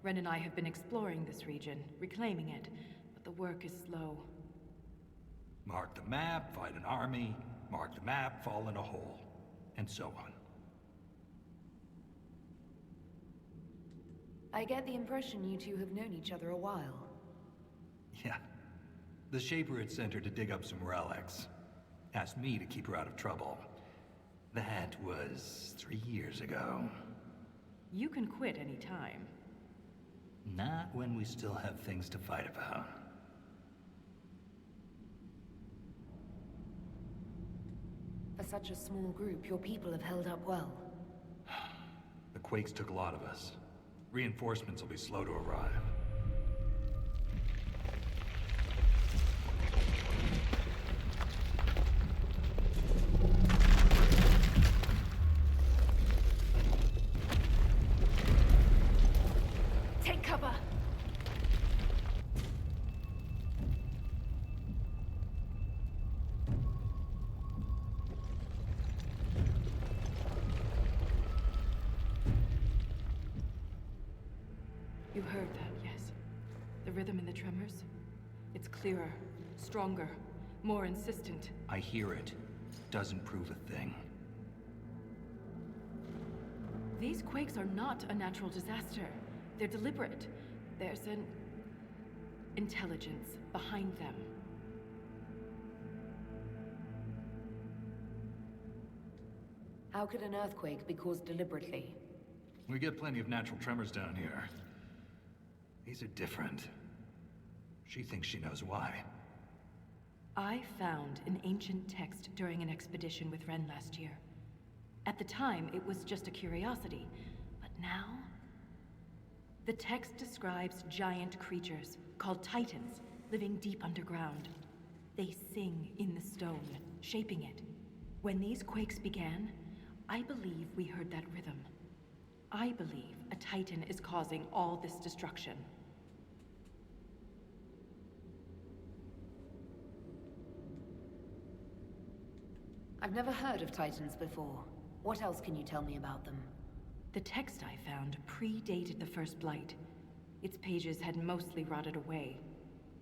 Speaker 14: Ren and I have been exploring this region, reclaiming it, but the work is slow.
Speaker 15: Mark the map, fight an army. Mark the map, fall in a hole. And so on.
Speaker 5: I get the impression you two have known each other a while.
Speaker 15: Yeah. The Shaper had sent her to dig up some relics. Asked me to keep her out of trouble. That was 3 years ago.
Speaker 14: You can quit any time.
Speaker 15: Not when we still have things to fight about.
Speaker 5: For such a small group, your people have held up well.
Speaker 15: The Quakes took a lot of us. Reinforcements will be slow to arrive.
Speaker 14: Take cover! You heard that, yes? The rhythm in the tremors? It's clearer, stronger, more insistent.
Speaker 15: I hear it. Doesn't prove a thing.
Speaker 14: These quakes are not a natural disaster. They're deliberate. There's an intelligence behind them.
Speaker 5: How could an earthquake be caused deliberately?
Speaker 15: We get plenty of natural tremors down here. These are different. She thinks she knows why.
Speaker 14: I found an ancient text during an expedition with Ren last year. At the time, it was just a curiosity, but now? The text describes giant creatures, called Titans, living deep underground. They sing in the stone, shaping it. When these quakes began, I believe we heard that rhythm. I believe a Titan is causing all this destruction.
Speaker 5: I've never heard of Titans before. What else can you tell me about them?
Speaker 14: The text I found predated the First Blight. Its pages had mostly rotted away,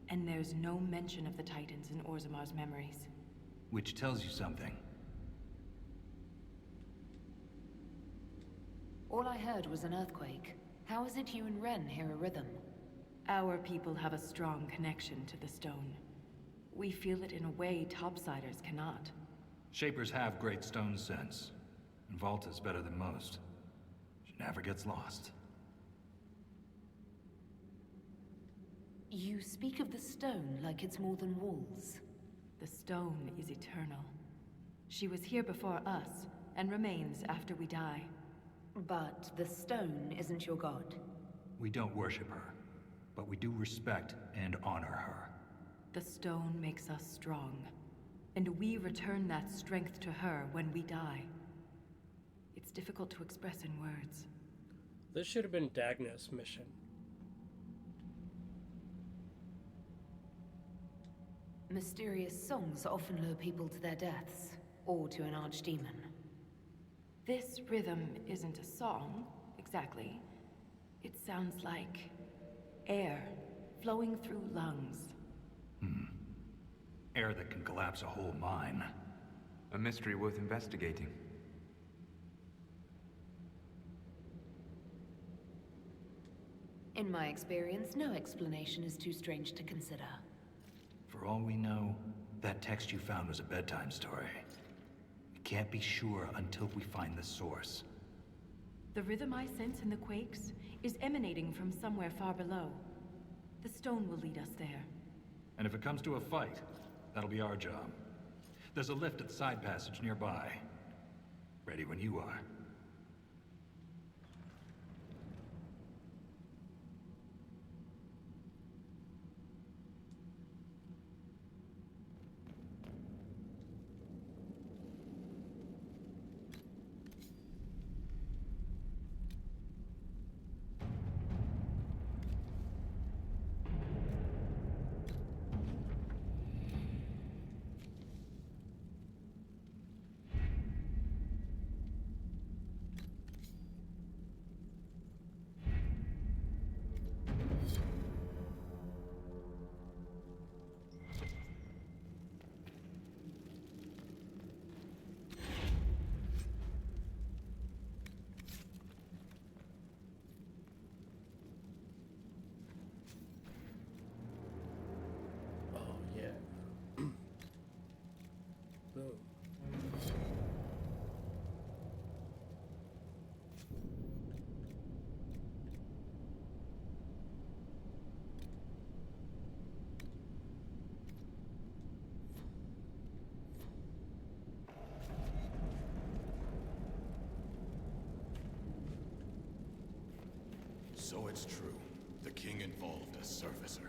Speaker 14: and there's no mention of the Titans in Orzamar's memories.
Speaker 15: Which tells you something.
Speaker 5: All I heard was an earthquake. How is it you and Ren hear a rhythm?
Speaker 14: Our people have a strong connection to the stone. We feel it in a way topsiders cannot.
Speaker 15: Shapers have great stone sense, and Vault is better than most. She never gets lost.
Speaker 5: You speak of the stone like it's more than walls.
Speaker 14: The stone is eternal. She was here before us, and remains after we die.
Speaker 5: But the stone isn't your god.
Speaker 15: We don't worship her, but we do respect and honor her.
Speaker 14: The stone makes us strong, and we return that strength to her when we die. It's difficult to express in words.
Speaker 1: This should have been Dagna's mission.
Speaker 5: Mysterious songs often lure people to their deaths, or to an archdemon.
Speaker 14: This rhythm isn't a song, exactly. It sounds like air flowing through lungs.
Speaker 15: Air that can collapse a whole mine.
Speaker 3: A mystery worth investigating.
Speaker 5: In my experience, no explanation is too strange to consider.
Speaker 15: For all we know, that text you found was a bedtime story. We can't be sure until we find the source.
Speaker 14: The rhythm I sense in the quakes is emanating from somewhere far below. The stone will lead us there.
Speaker 15: And if it comes to a fight, that'll be our job. There's a lift at the side passage nearby. Ready when you are.
Speaker 11: So it's true. The king involved a surfacer.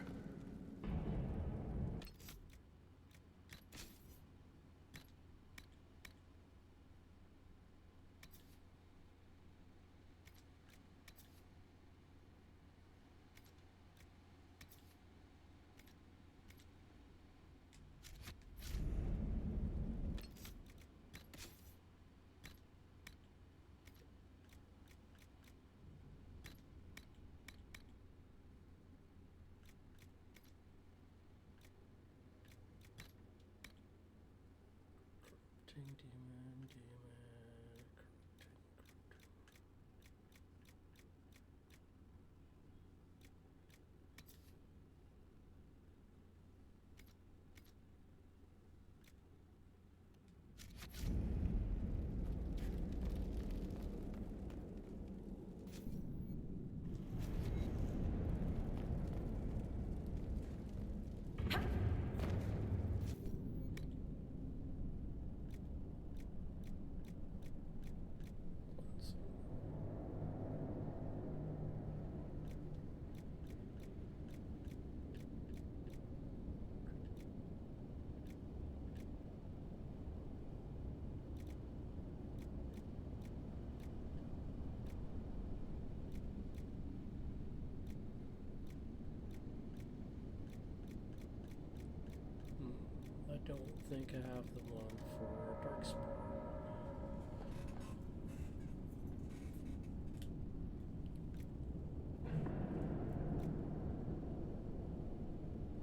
Speaker 1: think I have the one for Darkspawn.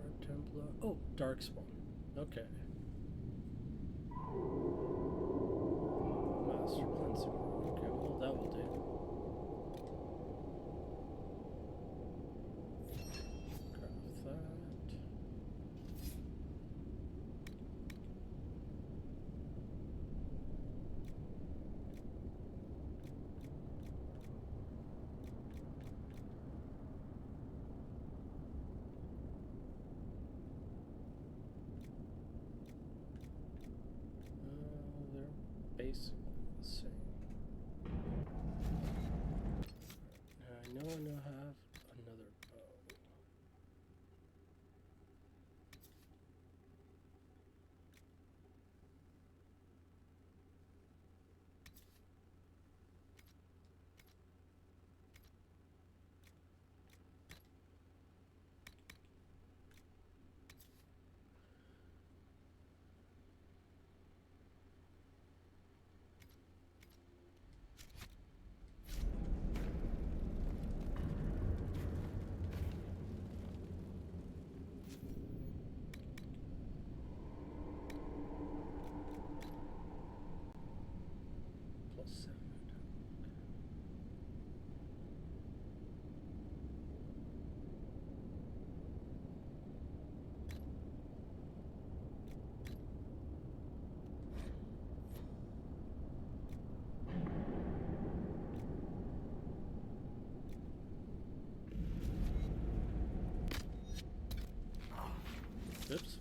Speaker 1: Red Templar. Oh, Darkspawn. Okay. Master Cleansing. Okay, well, that will do. Craft that. They're basically the same. I know I now have another bow. Plus 7. Oops.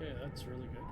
Speaker 1: Okay, that's really good.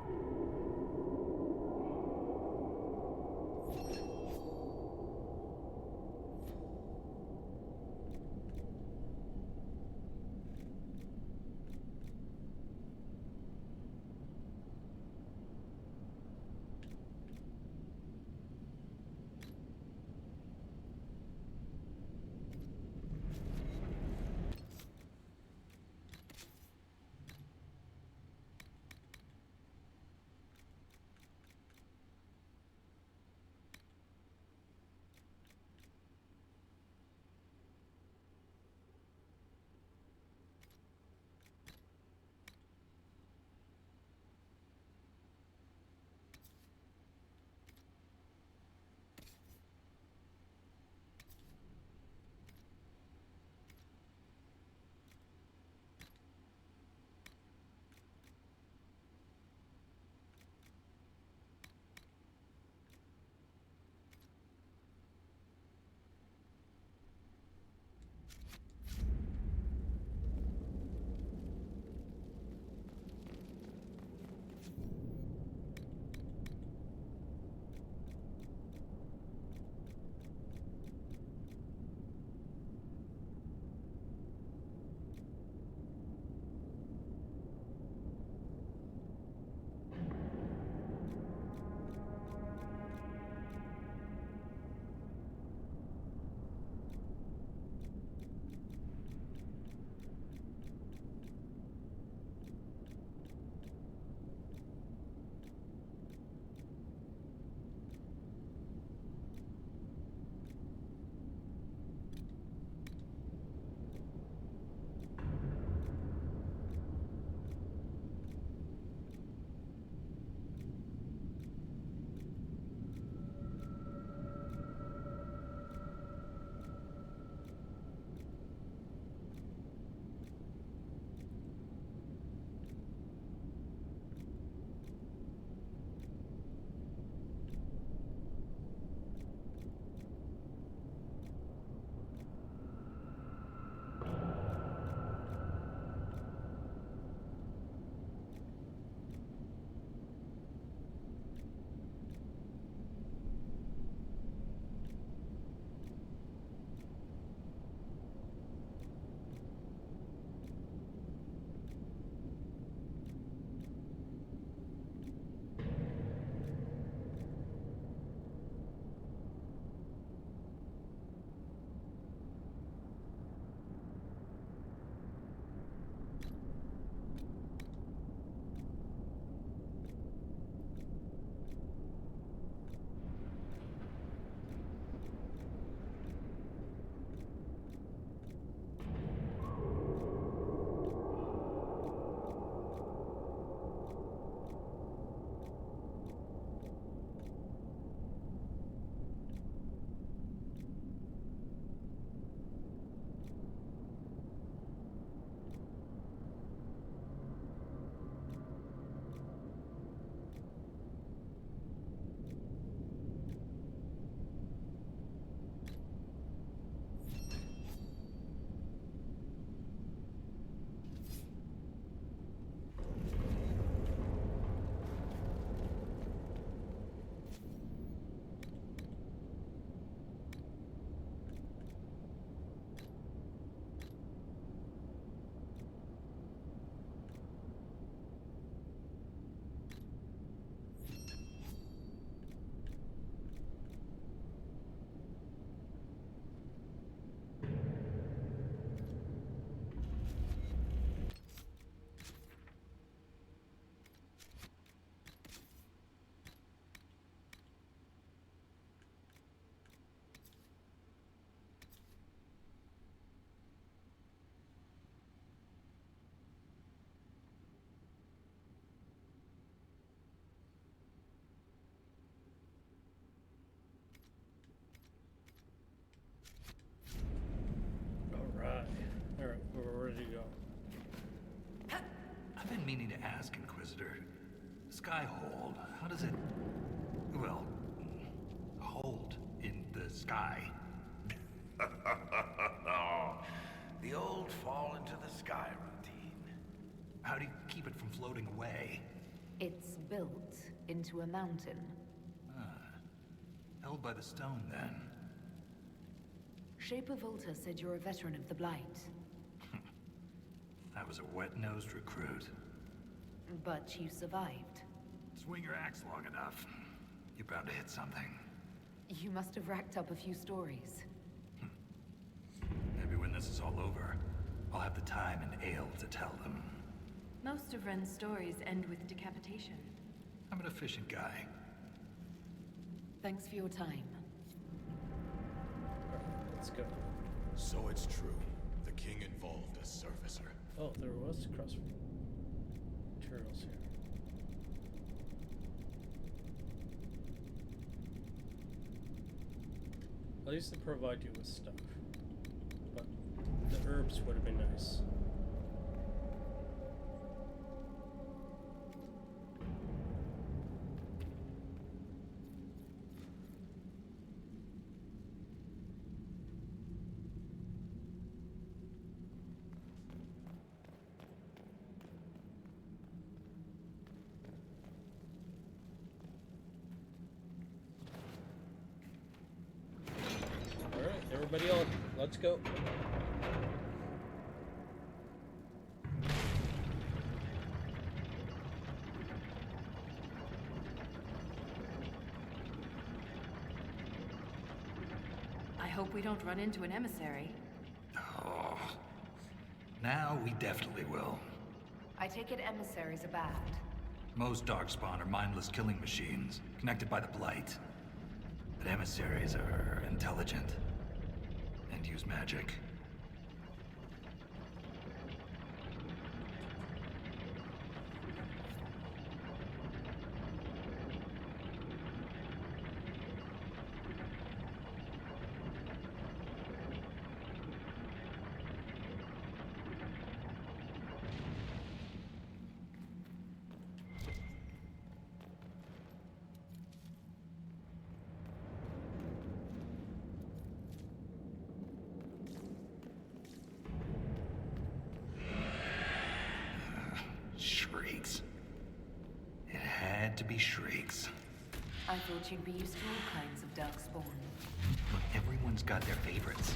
Speaker 15: ask, Inquisitor. Skyhold, how does it... well, hold in the sky?
Speaker 8: The old fall into the sky routine.
Speaker 15: How do you keep it from floating away?
Speaker 5: It's built into a mountain.
Speaker 15: Held by the stone, then.
Speaker 5: Shaper Volta said you're a veteran of the Blight.
Speaker 15: I was a wet-nosed recruit.
Speaker 5: But you survived.
Speaker 15: Swing your axe long enough, you're bound to hit something.
Speaker 5: You must have racked up a few stories.
Speaker 15: Maybe when this is all over, I'll have the time and ale to tell them.
Speaker 14: Most of Ren's stories end with decapitation.
Speaker 15: I'm an efficient guy.
Speaker 5: Thanks for your time.
Speaker 1: Alright, let's go.
Speaker 11: So it's true. The king involved a surfacer.
Speaker 1: Oh, there was cross materials here. At least they provide you with stuff. But the herbs would have been nice. Everybody on, let's go.
Speaker 14: I hope we don't run into an emissary.
Speaker 15: Oh. Now we definitely will.
Speaker 5: I take it emissaries are bad.
Speaker 15: Most Darkspawn are mindless killing machines, connected by the Blight. But emissaries are intelligent. And use magic. Shrieks. It had to be shrieks.
Speaker 5: I thought you'd be used to all kinds of darkspawn.
Speaker 15: But everyone's got their favorites.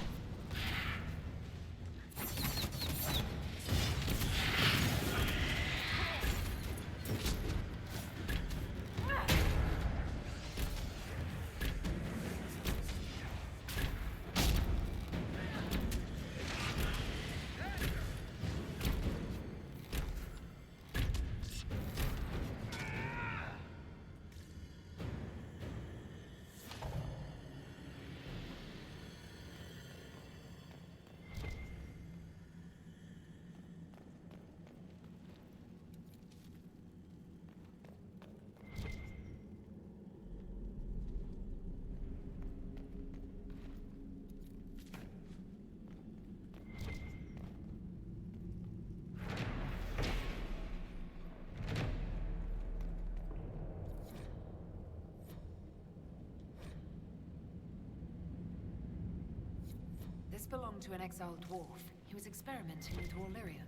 Speaker 5: This belonged to an exiled dwarf. He was experimenting with Warlyrium.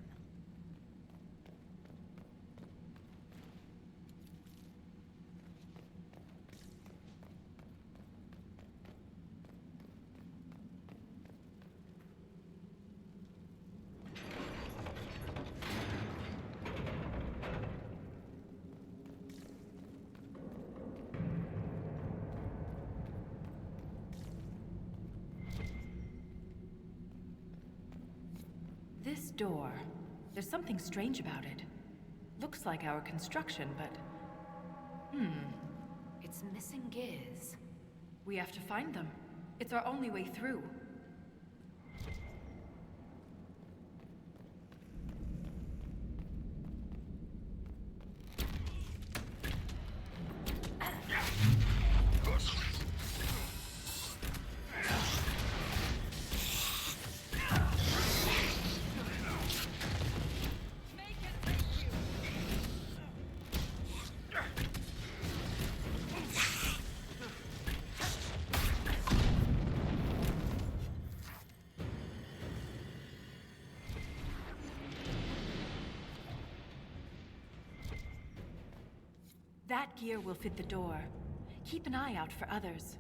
Speaker 14: This door, there's something strange about it. Looks like our construction, but...
Speaker 5: It's missing gears.
Speaker 14: We have to find them. It's our only way through. That gear will fit the door. Keep an eye out for others.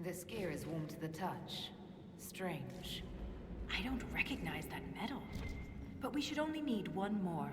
Speaker 5: This gear is warm to the touch. Strange.
Speaker 14: I don't recognize that metal. But we should only need one more.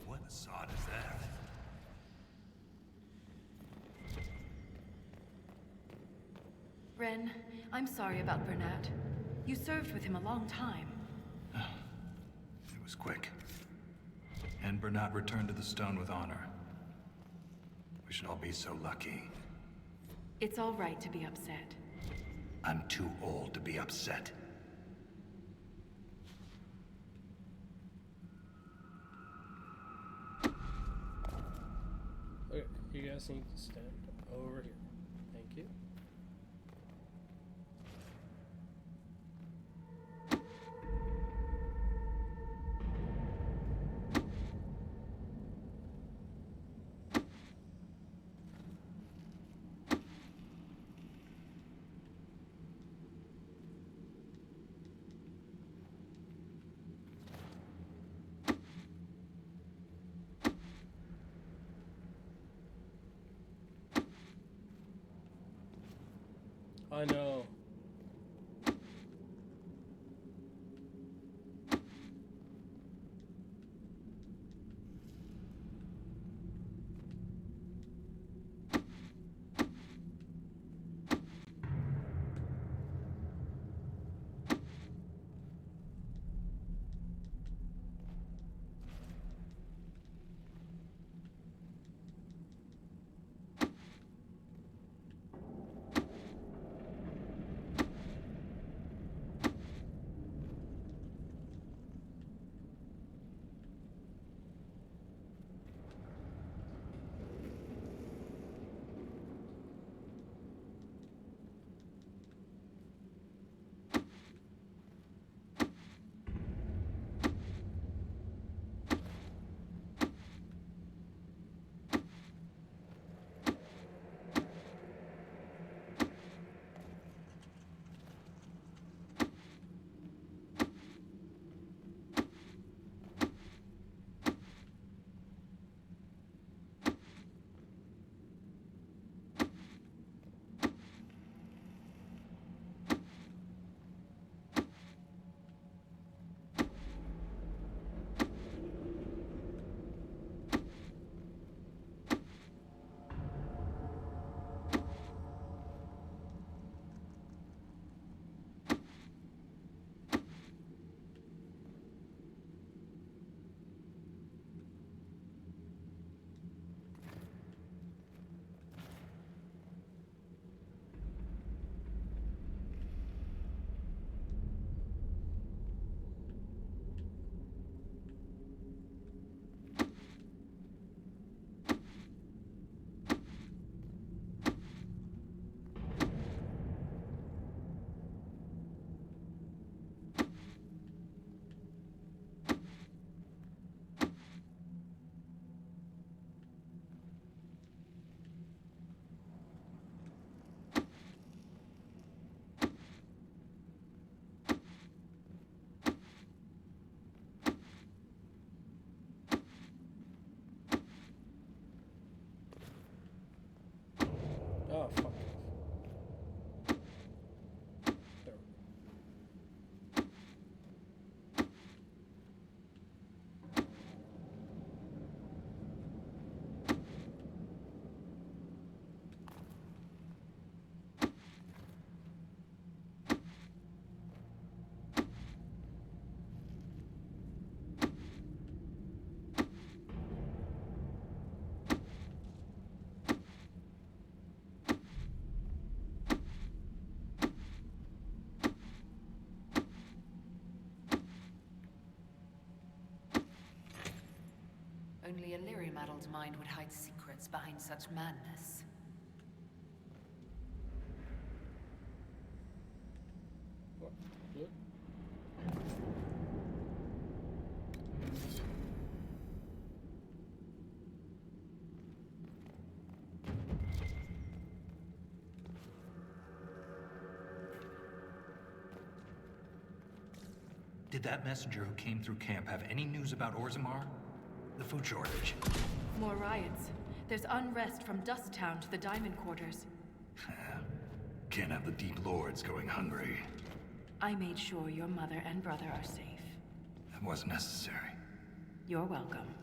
Speaker 12: What sod is that?
Speaker 14: Ren, I'm sorry about Bernat. You served with him a long time.
Speaker 15: It was quick. And Bernat returned to the stone with honor. We should all be so lucky.
Speaker 14: It's all right to be upset.
Speaker 15: I'm too old to be upset.
Speaker 1: Okay, you guys need to stand over here. Thank you. I know.
Speaker 5: only a lyrium-addled mind would hide secrets behind such madness.
Speaker 1: What? Look.
Speaker 15: Did that messenger who came through camp have any news about Orzammar? The food shortage?
Speaker 14: More riots. There's unrest from Dust Town to the Diamond Quarters.
Speaker 15: Can't have the Deep Lords going hungry.
Speaker 14: I made sure your mother and brother are safe.
Speaker 15: That wasn't necessary.
Speaker 14: You're welcome.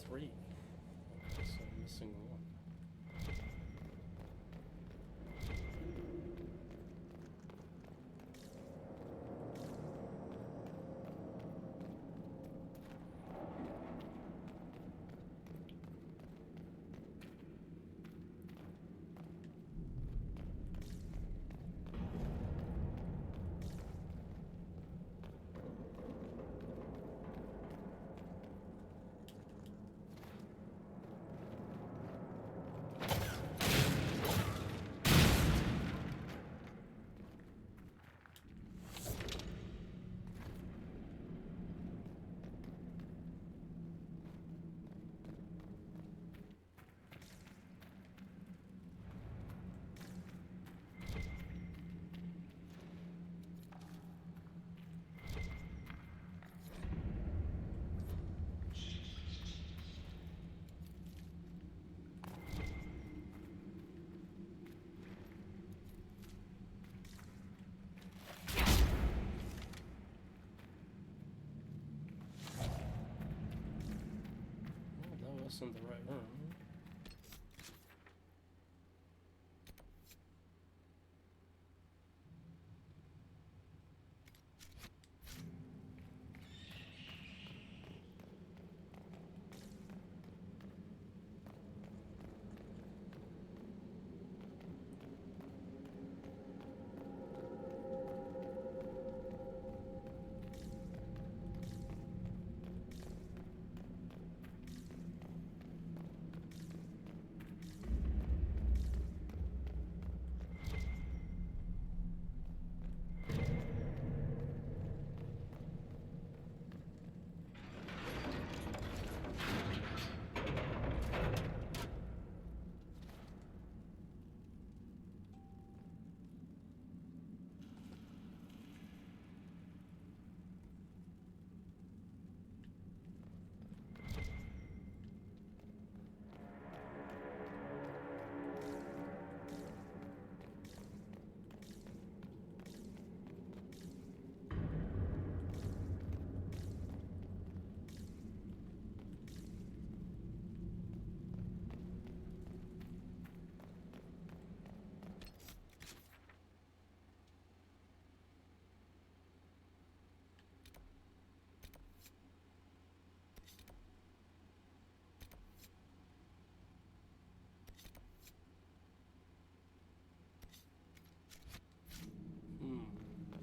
Speaker 1: Three. Okay, so I'm missing one. In the right room.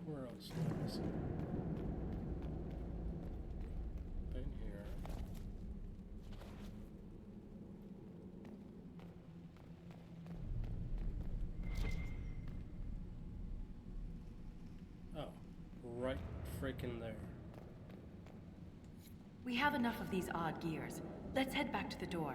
Speaker 1: Where else is it? Been here. Oh, right freaking there.
Speaker 14: We have enough of these odd gears. Let's head back to the door.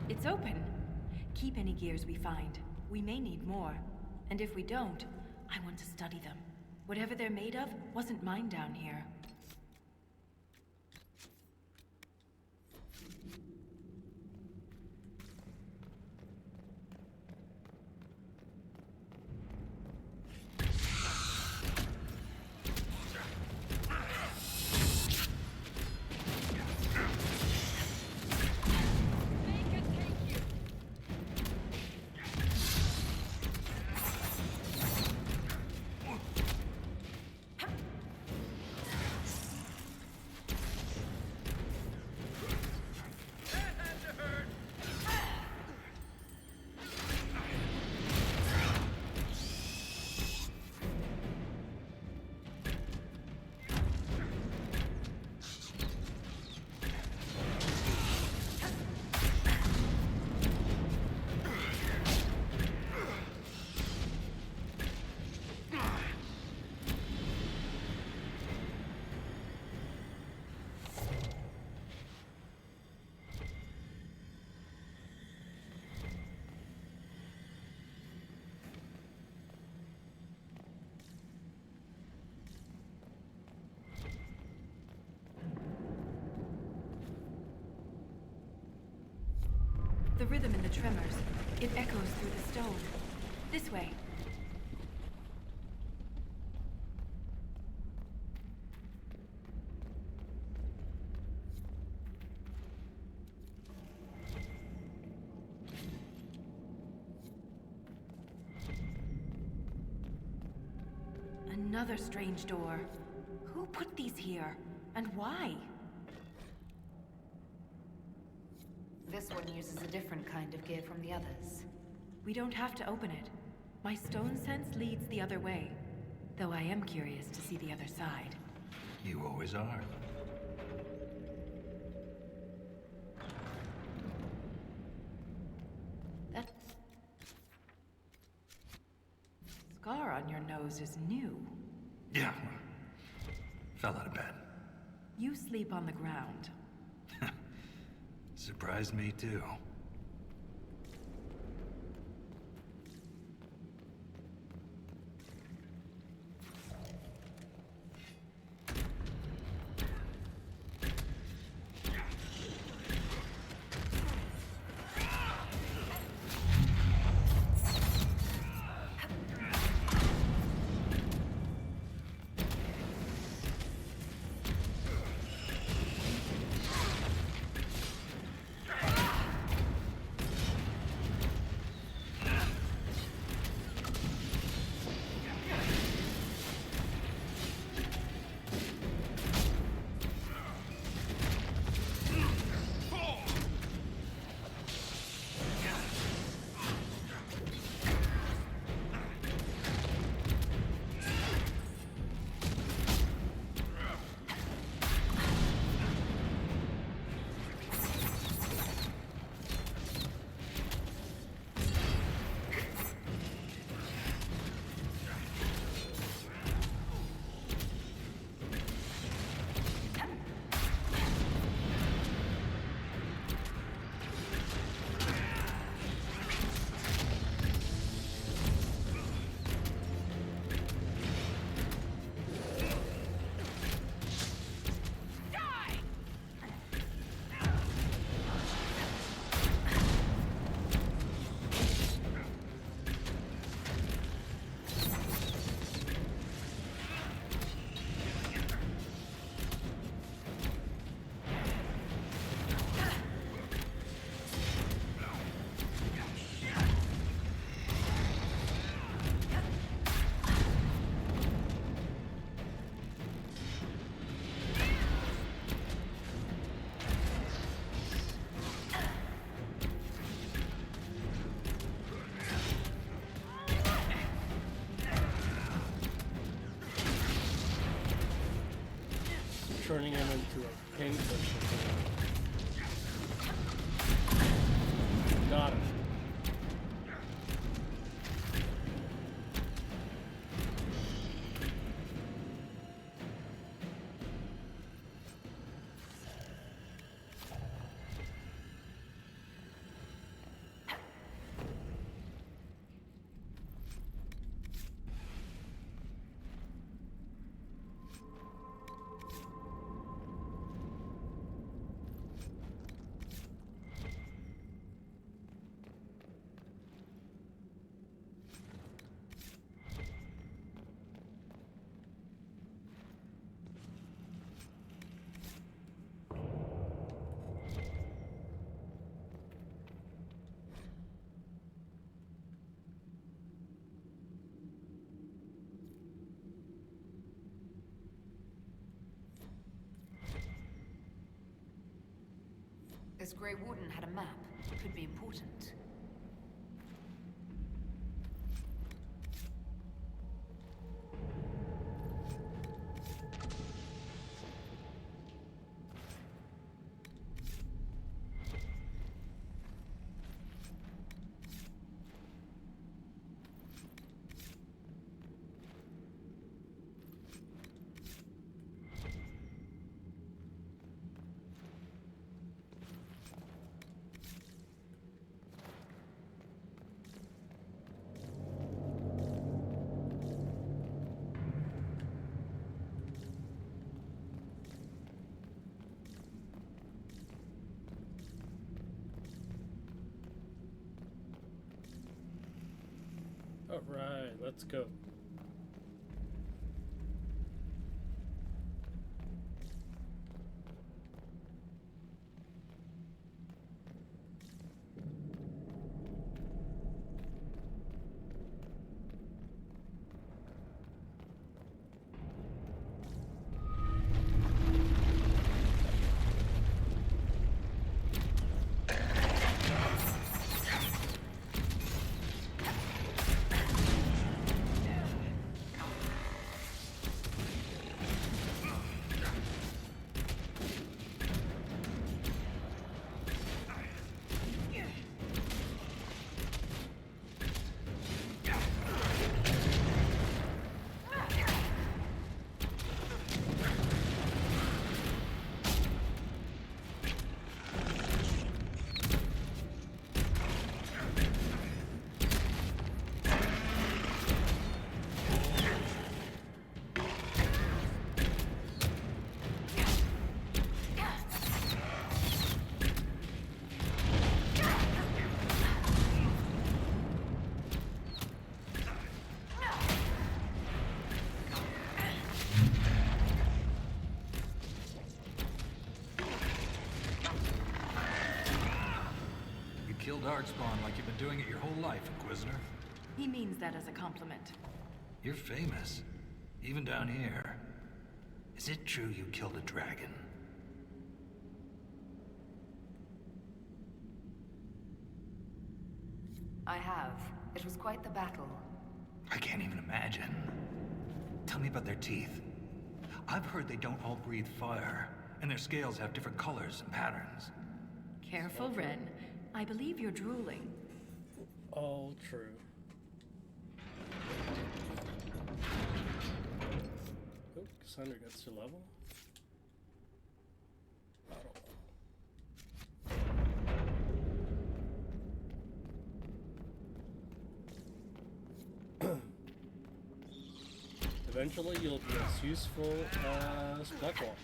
Speaker 14: It's open. Keep any gears we find. We may need more. And if we don't, I want to study them. Whatever they're made of wasn't mine down here. The rhythm in the tremors, it echoes through the stone. This way. Another strange door. Who put these here? And why?
Speaker 5: This one uses a different kind of gear from the others.
Speaker 14: We don't have to open it. My stone sense leads the other way. Though I am curious to see the other side.
Speaker 15: You always are.
Speaker 14: That scar on your nose is new.
Speaker 15: Yeah. Fell out of bed.
Speaker 14: You sleep on the ground.
Speaker 15: Surprised me too.
Speaker 1: Turning him into a pincushion.
Speaker 5: This Grey Warden had a map. It could be important.
Speaker 1: Alright, let's go.
Speaker 15: Kill Darkspawn like you've been doing it your whole life, Inquisitor.
Speaker 14: He means that as a compliment.
Speaker 15: You're famous, even down here. Is it true you killed a dragon?
Speaker 5: I have. It was quite the battle.
Speaker 15: I can't even imagine. Tell me about their teeth. I've heard they don't all breathe fire, and their scales have different colors and patterns.
Speaker 14: Careful, Ren. I believe you're drooling.
Speaker 1: All true. Oh, Cassandra gets to level. Eventually, you'll be as useful as Blackwall.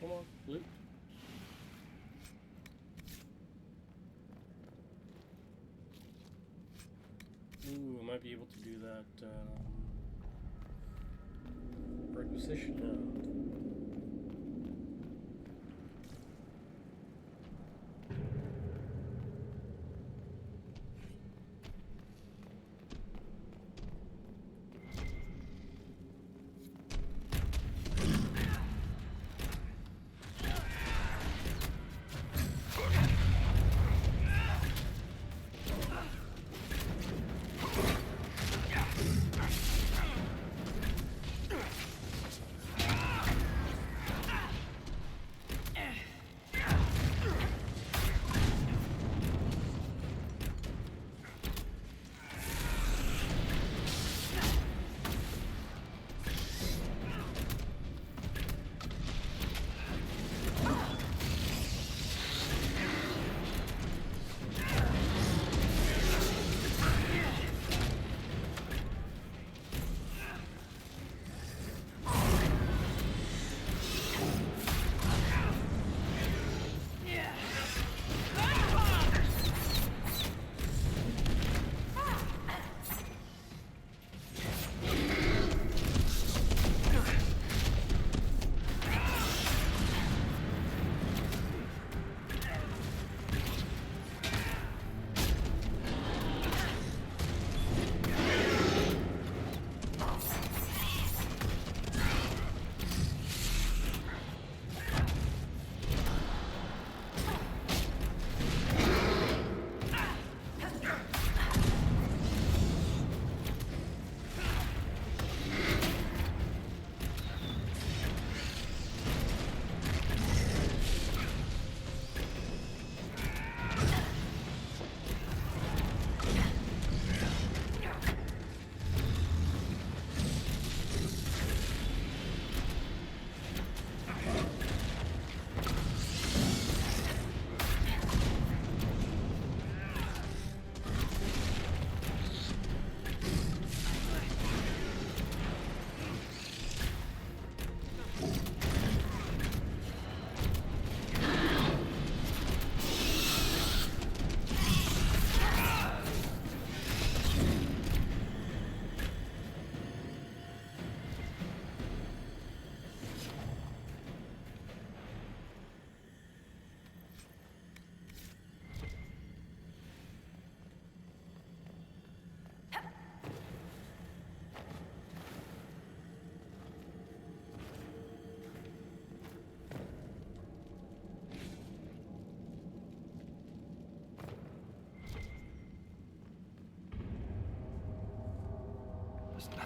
Speaker 1: Come on, loot. Ooh, I might be able to do that Inquisition now.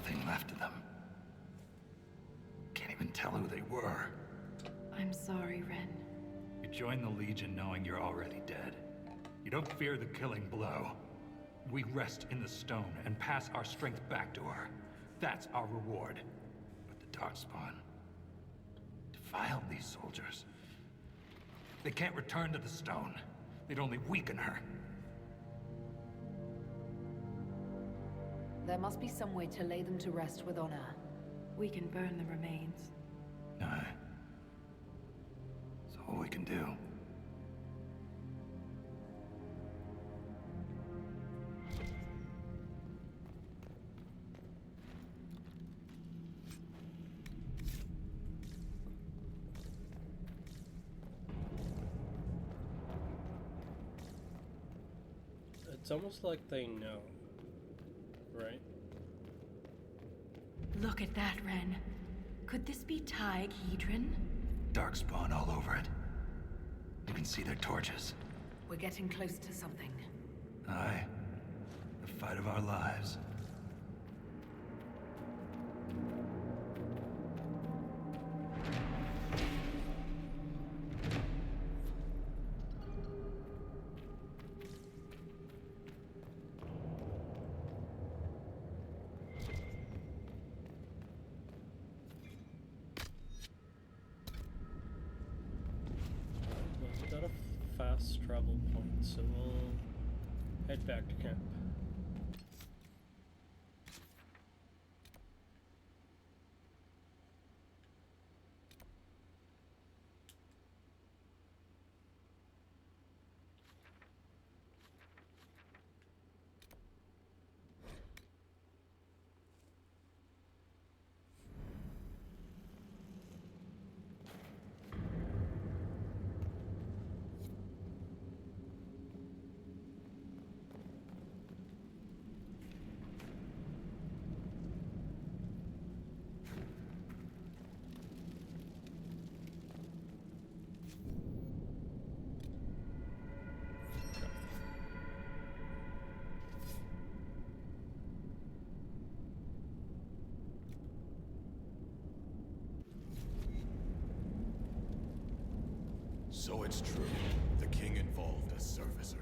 Speaker 15: nothing left of them. Can't even tell who they were.
Speaker 14: I'm sorry, Ren.
Speaker 15: You join the Legion knowing you're already dead. You don't fear the killing blow. We rest in the stone and pass our strength back to her. That's our reward. But the Darkspawn defiled these soldiers. They can't return to the stone. They'd only weaken her.
Speaker 5: There must be some way to lay them to rest with honor.
Speaker 14: We can burn the remains.
Speaker 15: Aye. That's all we can do.
Speaker 1: It's almost like they know, right?
Speaker 14: Look at that, Ren. Could this be Tig Hedron?
Speaker 15: Darkspawn all over it. You can see their torches.
Speaker 5: We're getting close to something.
Speaker 15: Aye. The fight of our lives.
Speaker 1: We got a fast travel point, so we'll head back to camp.
Speaker 11: So it's true. The king involved a servicer.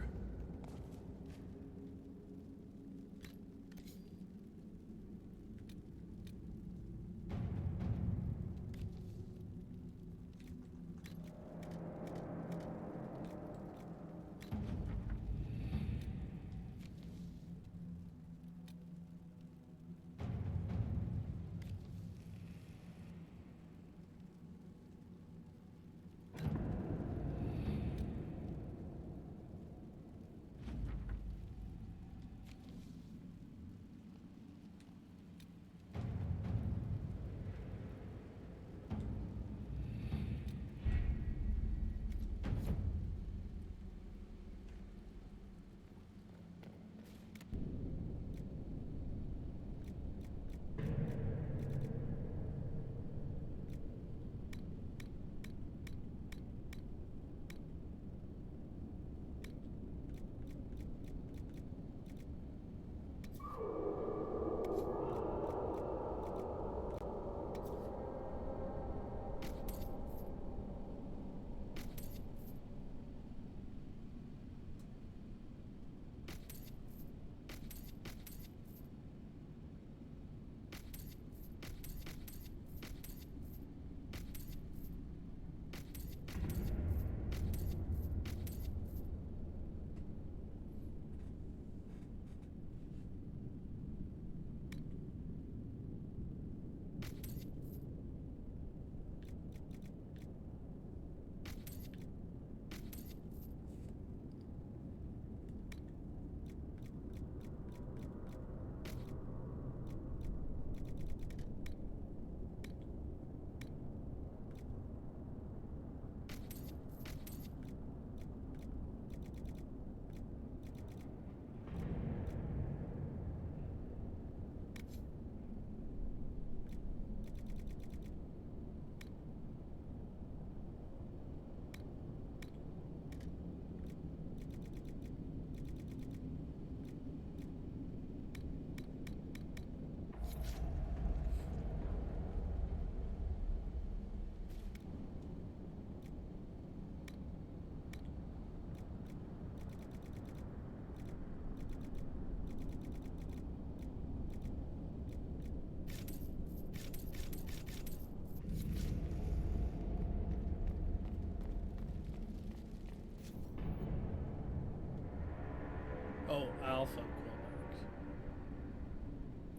Speaker 1: Oh, Alpha Quebec.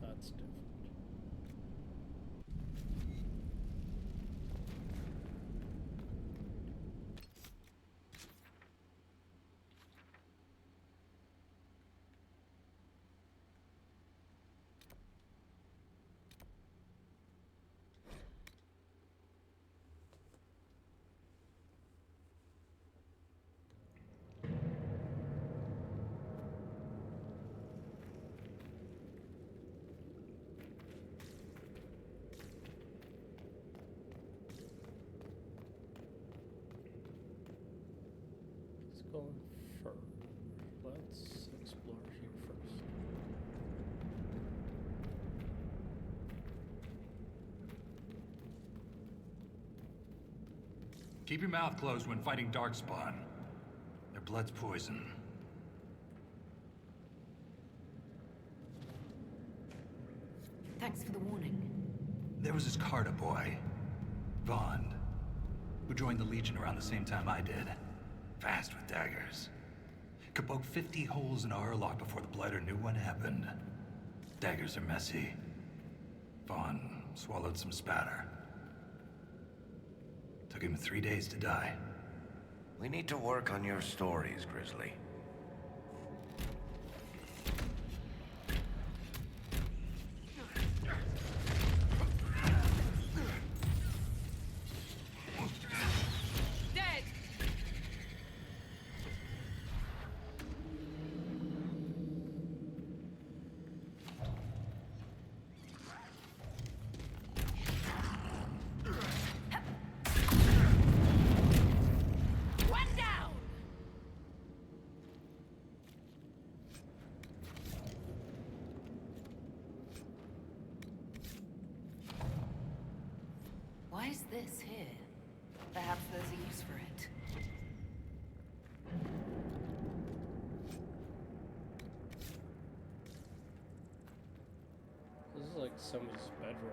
Speaker 1: That's different. Going further. Let's explore here first.
Speaker 15: Keep your mouth closed when fighting Darkspawn. Their blood's poison.
Speaker 5: Thanks for the warning.
Speaker 15: There was this Carter boy, Vaughn, who joined the Legion around the same time I did. Fast with daggers. Could poke 50 holes in a Hurlock before the Blighter knew what happened. Daggers are messy. Vaughn swallowed some spatter. Took him 3 days to die.
Speaker 8: We need to work on your stories, Grizzly.
Speaker 5: Why is this here? Perhaps there's a use for it.
Speaker 1: This is like somebody's bedroom.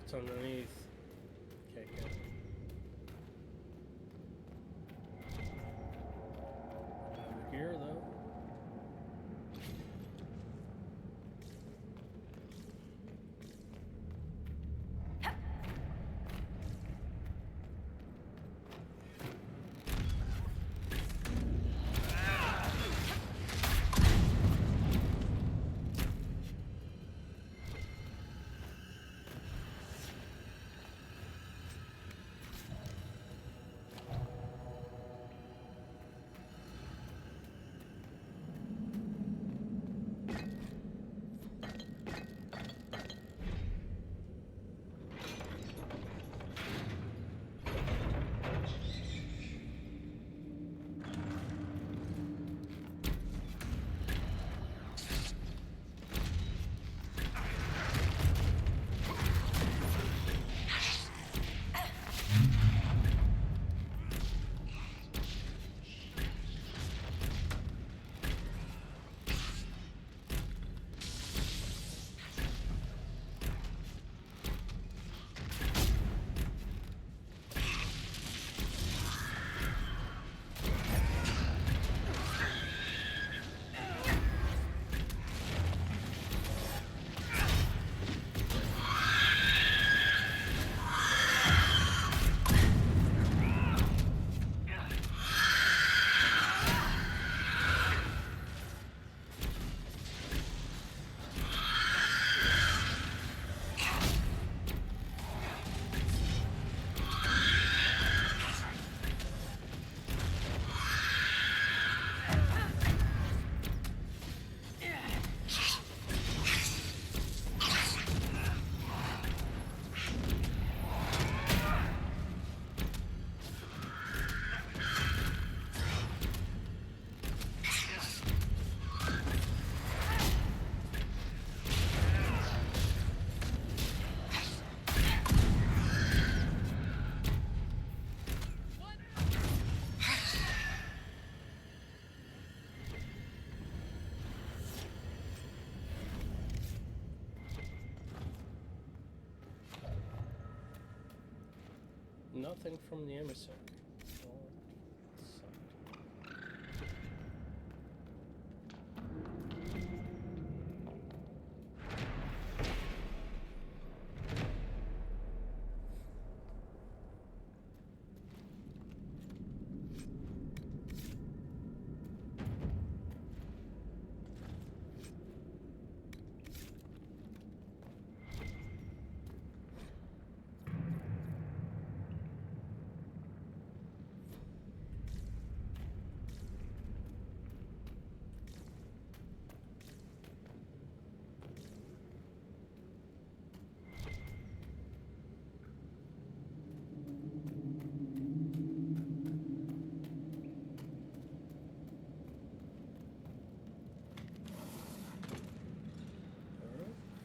Speaker 1: It's underneath. Okay, good. Over here, though. nothing from the emissary.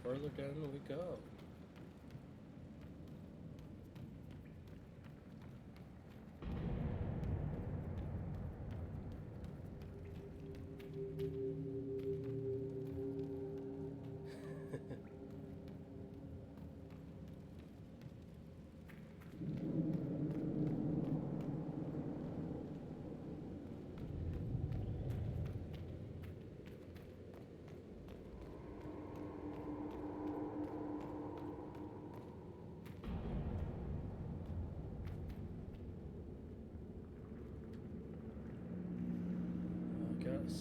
Speaker 1: Further down we go.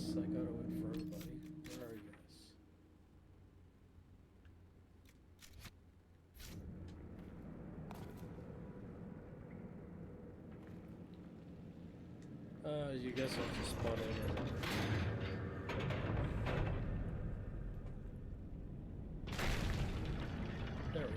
Speaker 1: I gotta wait for everybody. Where are you guys? You guys have to spawn in. There we go.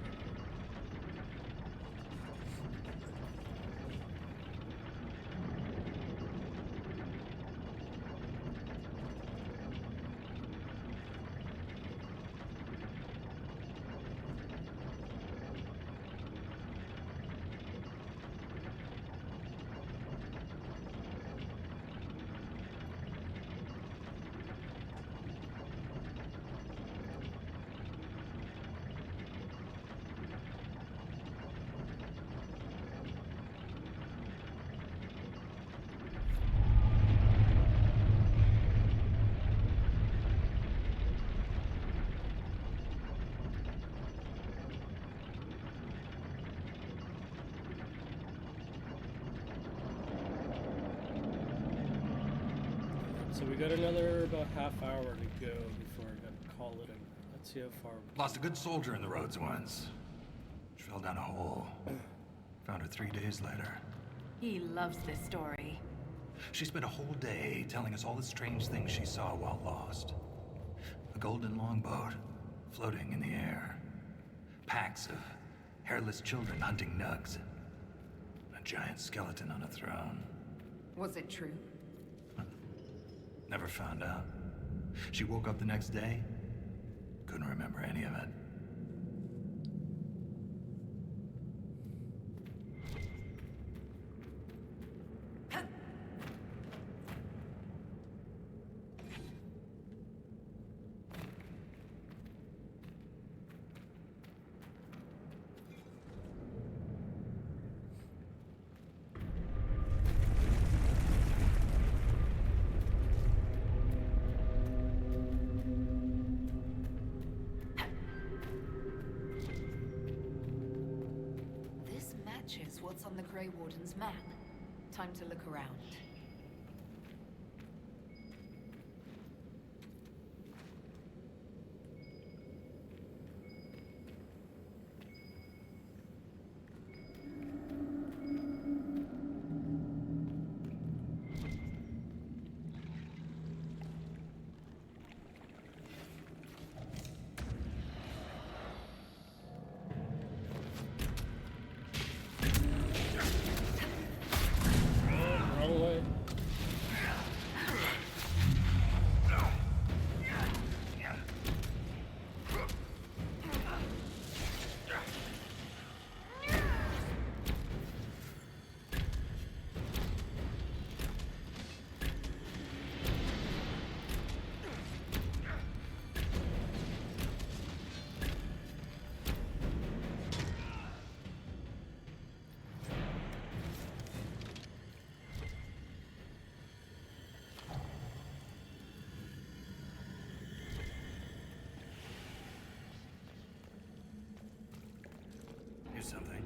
Speaker 1: So we got another about half hour to go before I gotta call it in. Let's see how far.
Speaker 15: Lost a good soldier in the roads once. She fell down a hole. Found her 3 days later.
Speaker 14: He loves this story.
Speaker 15: She spent a whole day telling us all the strange things she saw while lost. A golden longboat floating in the air. Packs of hairless children hunting nugs. A giant skeleton on a throne.
Speaker 5: Was it true?
Speaker 15: Never found out. She woke up the next day, couldn't remember any of it.
Speaker 5: What's on the Grey Warden's map? Time to look around.
Speaker 1: Wrong way.
Speaker 12: something.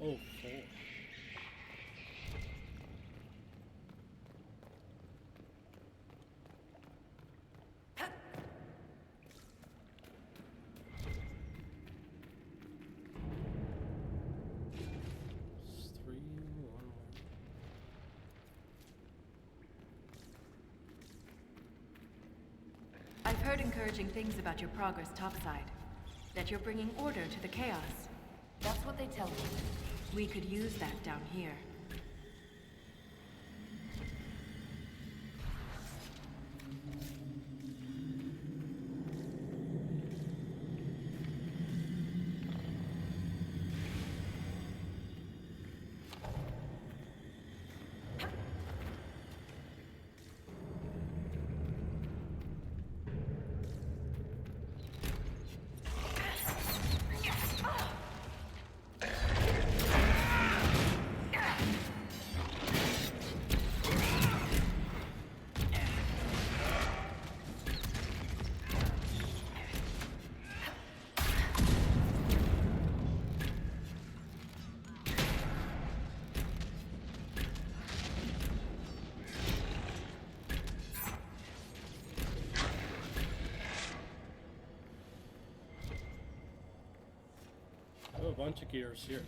Speaker 1: Oh, four. It's 3, 1 more.
Speaker 14: I've heard encouraging things about your progress topside. That you're bringing order to the chaos.
Speaker 5: That's what they tell me.
Speaker 14: We could use that down here.
Speaker 1: Oh, a bunch of gears here.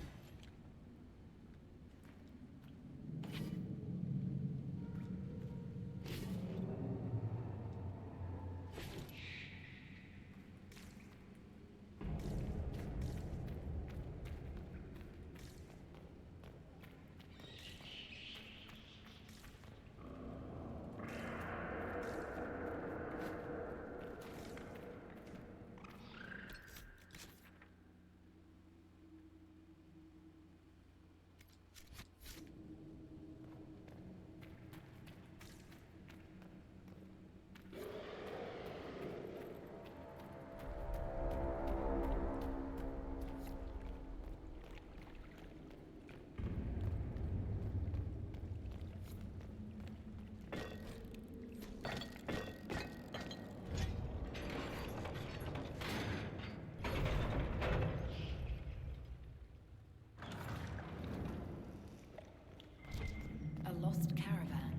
Speaker 5: Lost caravan.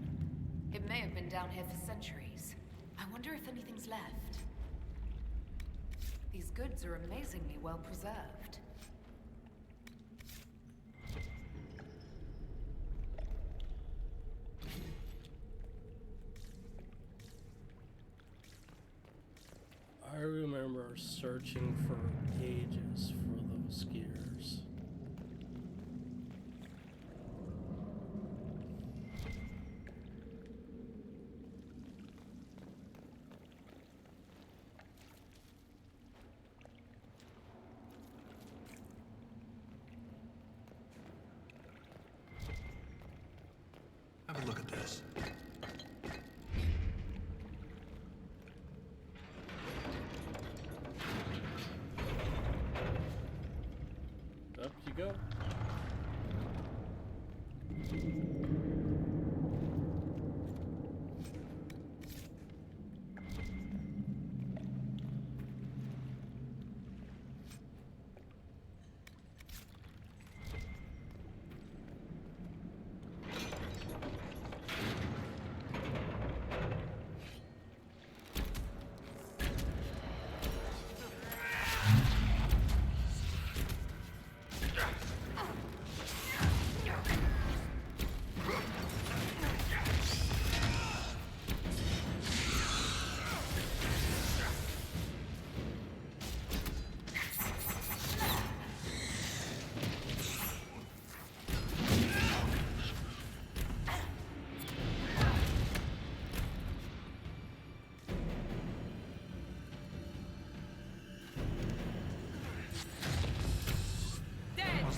Speaker 5: It may have been down here for centuries. I wonder if anything's left. These goods are amazingly well preserved.
Speaker 1: I remember searching for ages for those gears.
Speaker 12: Have a look at this.
Speaker 1: Up you go.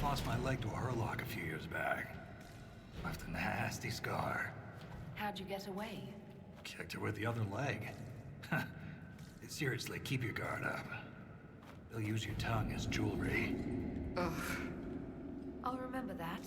Speaker 15: lost my leg to a hurlock a few years back. Left a nasty scar.
Speaker 5: How'd you get away?
Speaker 15: Kicked her with the other leg. Seriously, keep your guard up. They'll use your tongue as jewelry.
Speaker 5: Ugh. I'll remember that.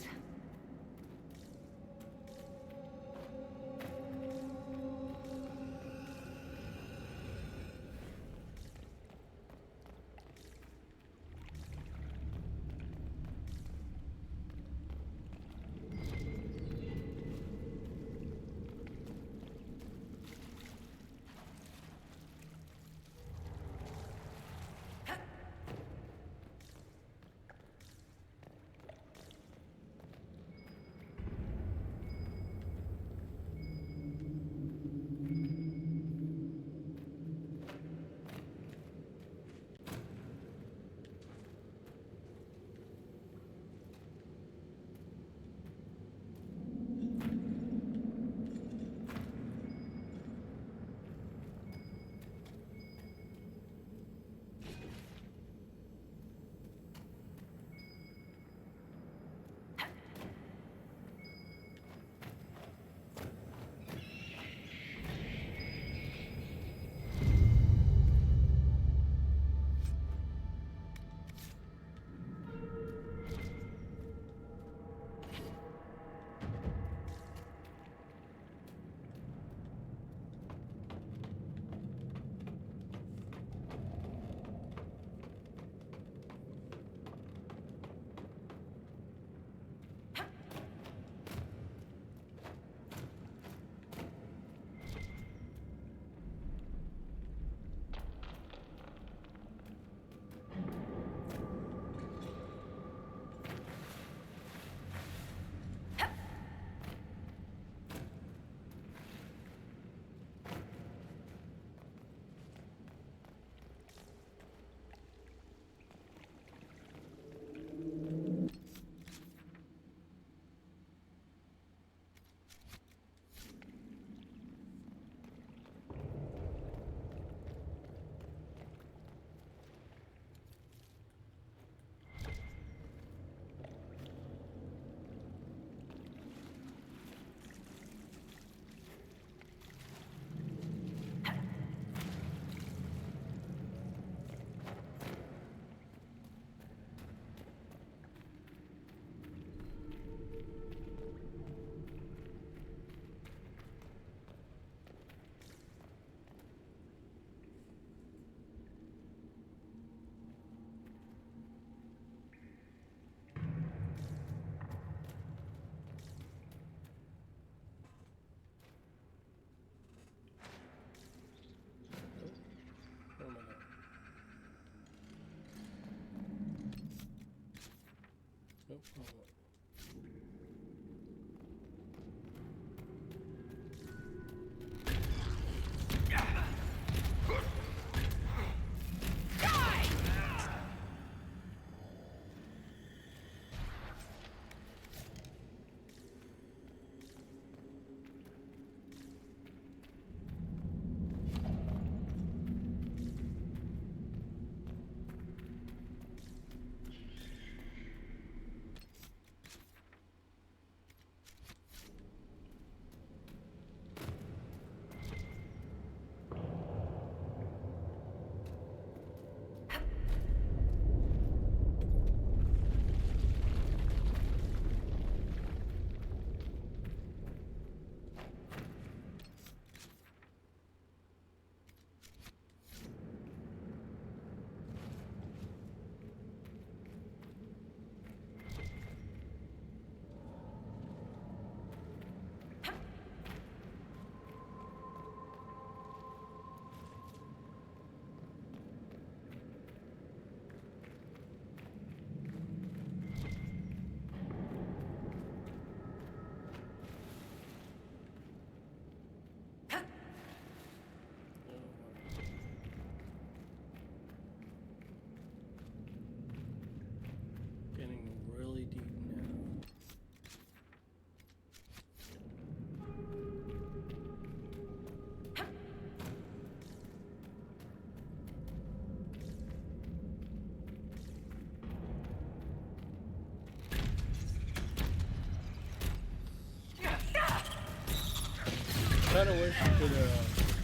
Speaker 1: kind of wish you could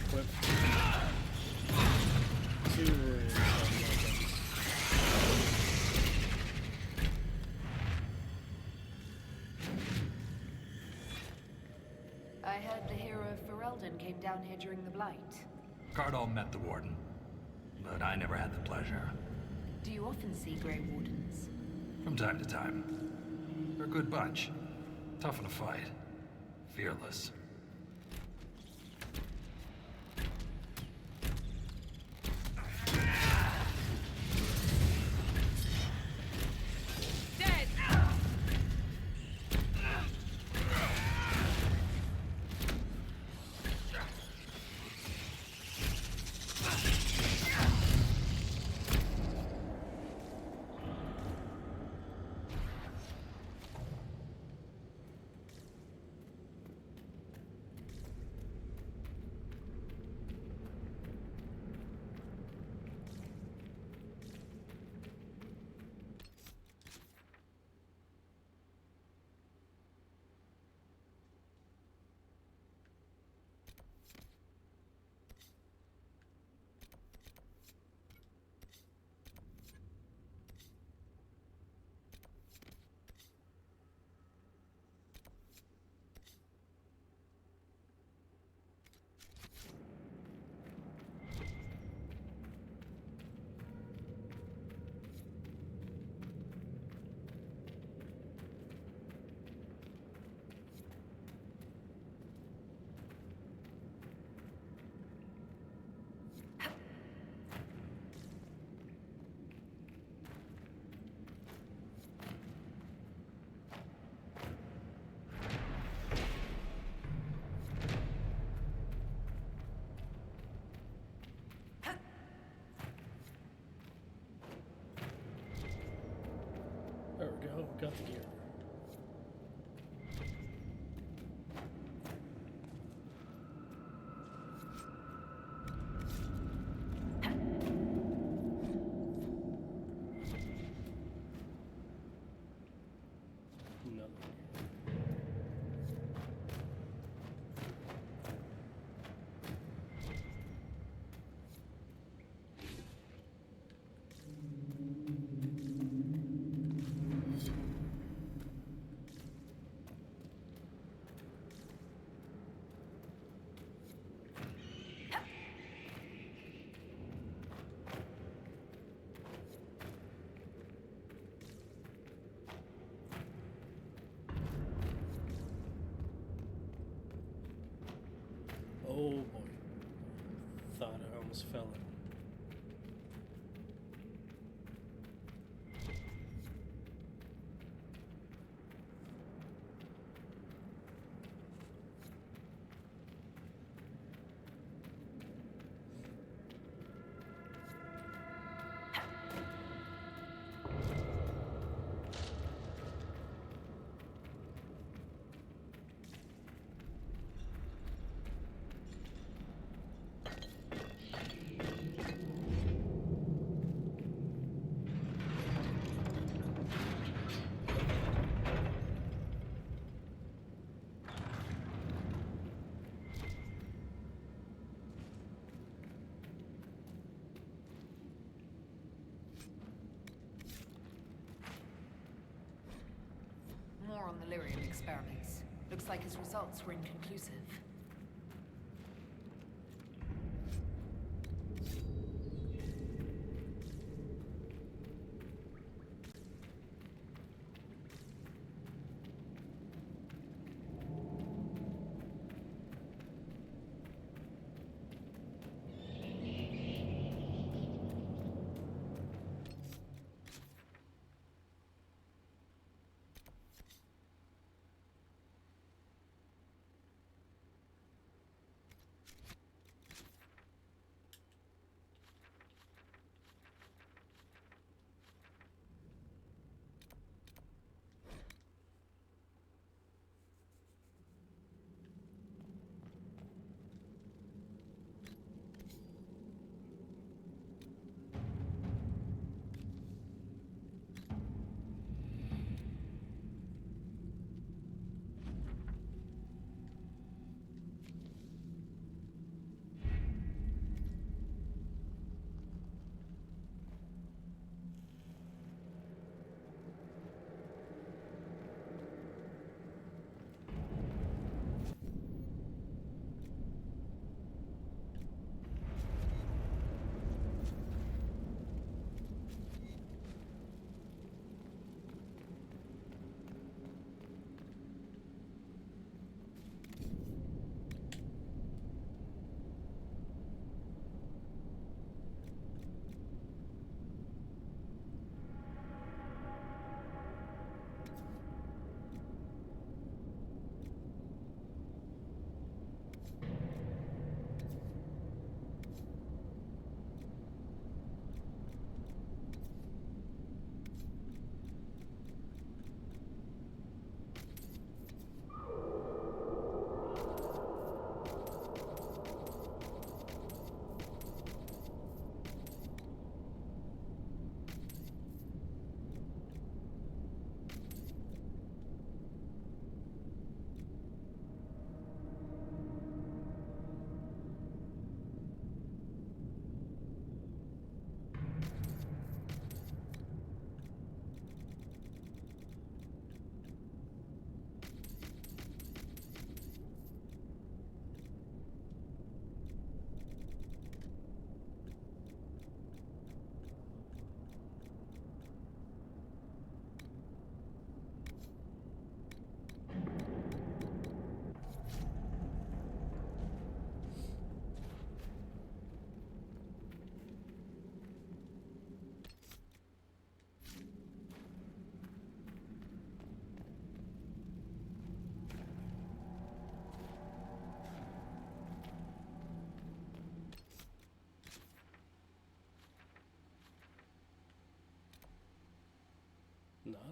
Speaker 1: equip 2 runes on weapons.
Speaker 5: I heard the hero of Ferelden came down here during the Blight.
Speaker 15: Cardall met the Warden, but I never had the pleasure.
Speaker 5: Do you often see Grey Wardens?
Speaker 15: From time to time. They're a good bunch. Tough in a fight. Fearless.
Speaker 2: Dead!
Speaker 1: There we go, got the gear. Oh boy. Thought I almost fell in.
Speaker 5: More on the lyrium experiments. Looks like his results were inconclusive.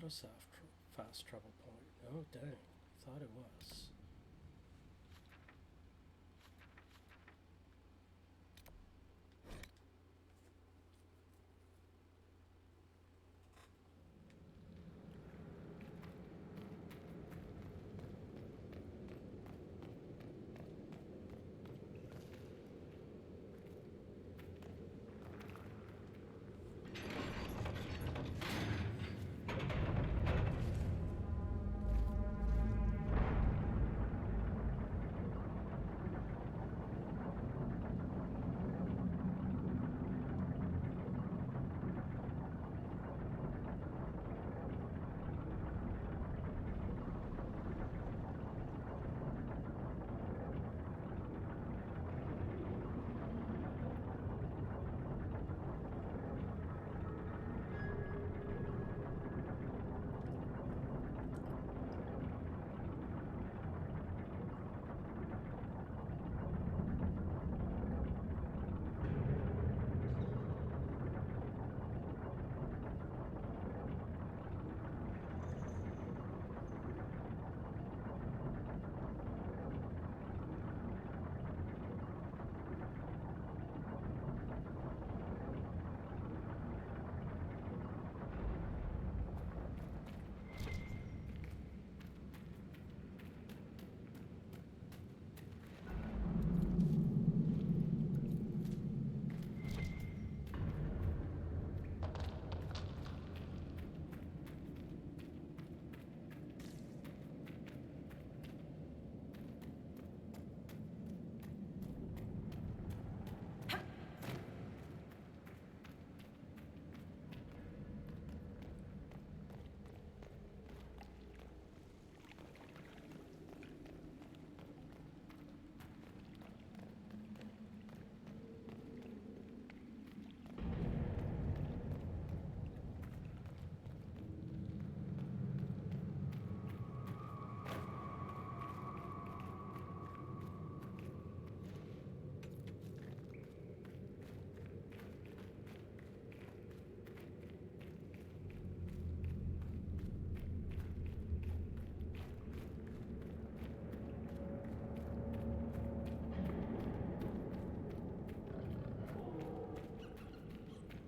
Speaker 1: a fast travel point. Oh, dang. Thought it was.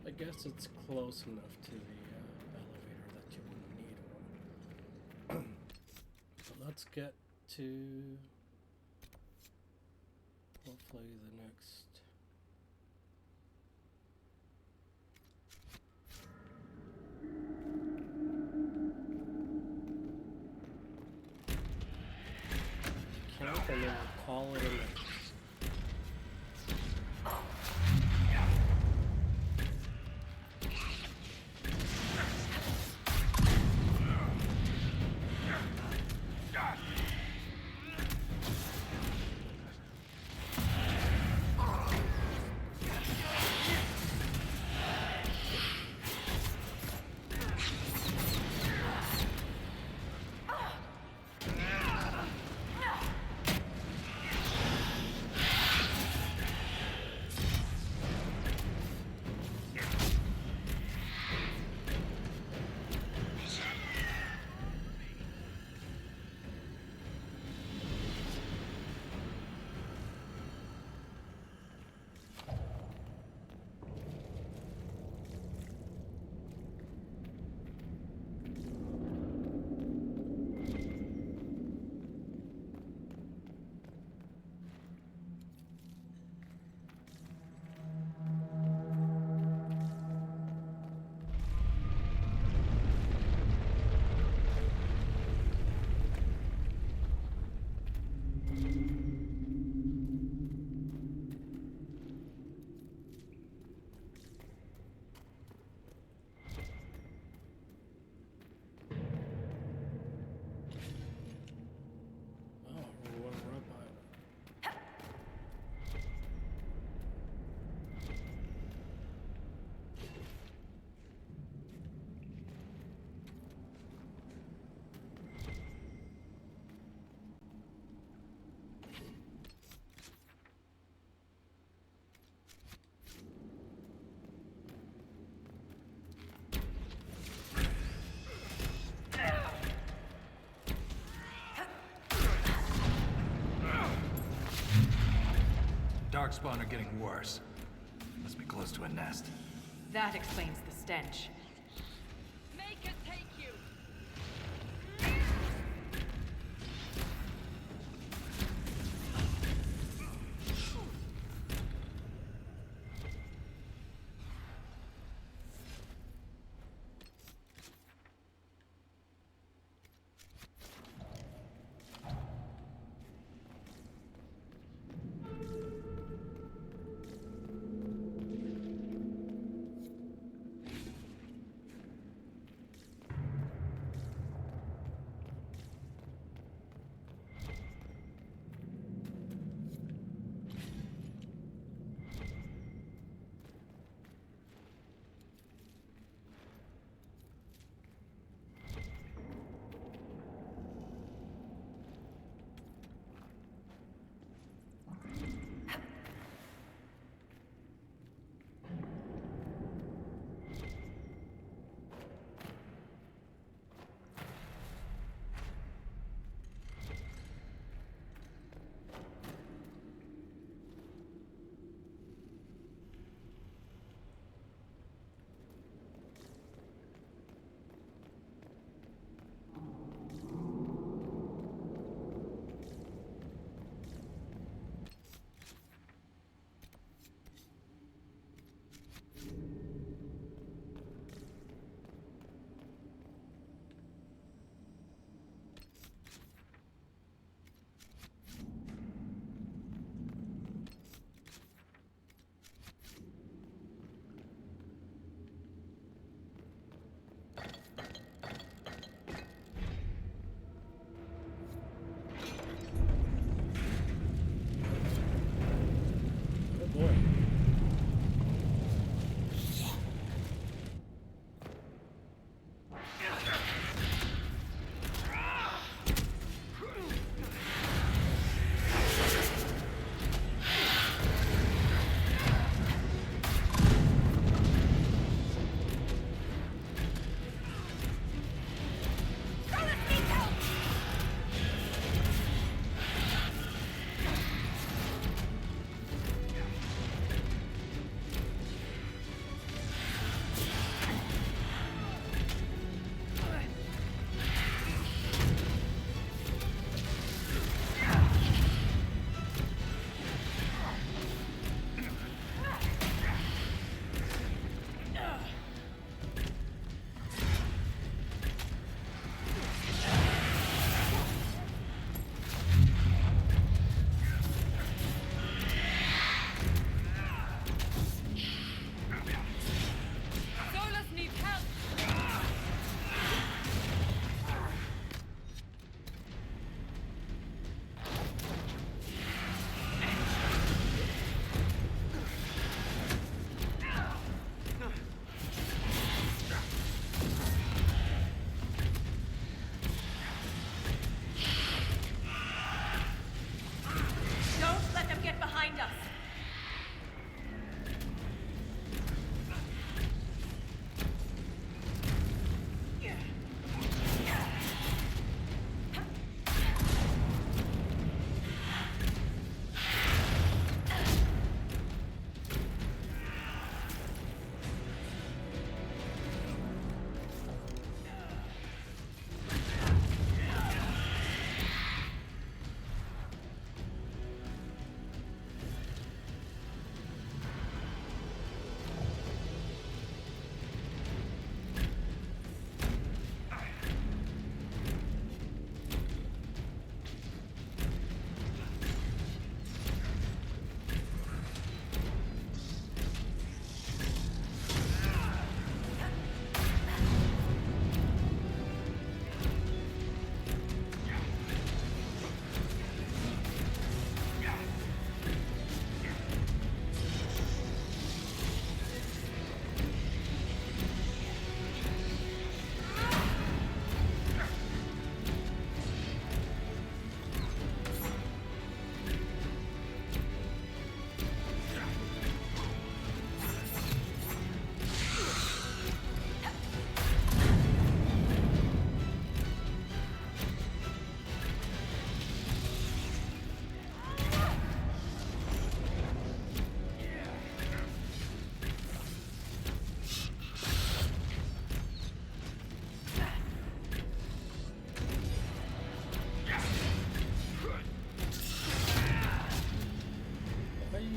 Speaker 1: I guess it's close enough to the elevator that you wouldn't need one. So let's get to hopefully the next. Camp and then we'll call it in the
Speaker 15: Darkspawn are getting worse. Must be close to a nest.
Speaker 14: That explains the stench.
Speaker 9: Make it take you!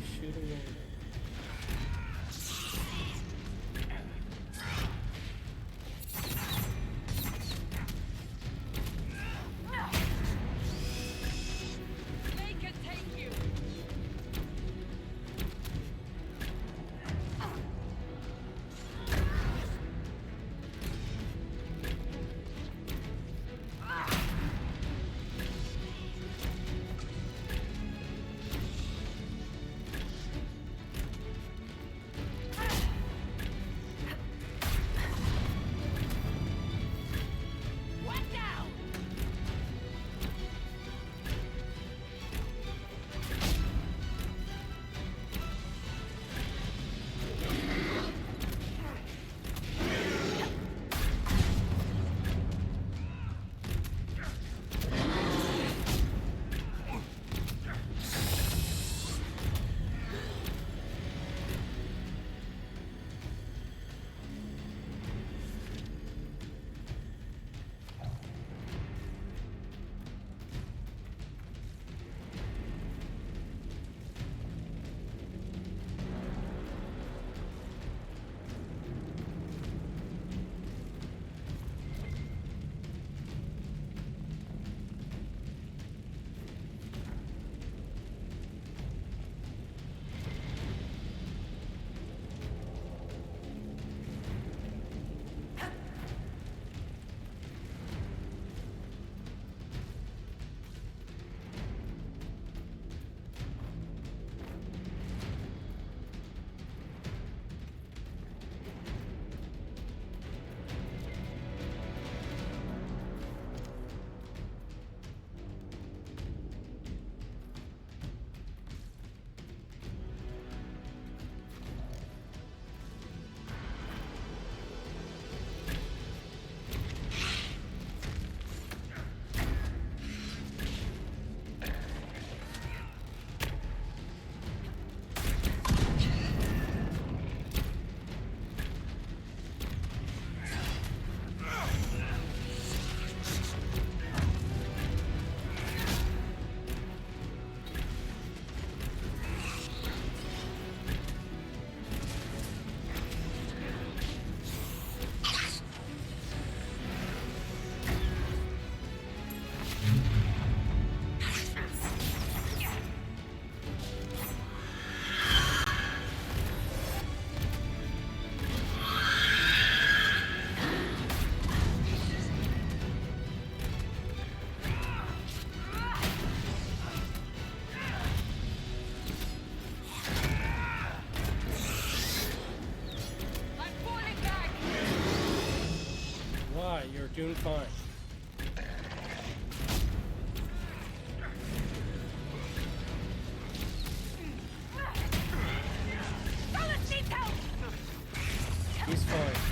Speaker 1: you shooting me?
Speaker 9: Make it take you.
Speaker 1: You're doing fine. He's fine.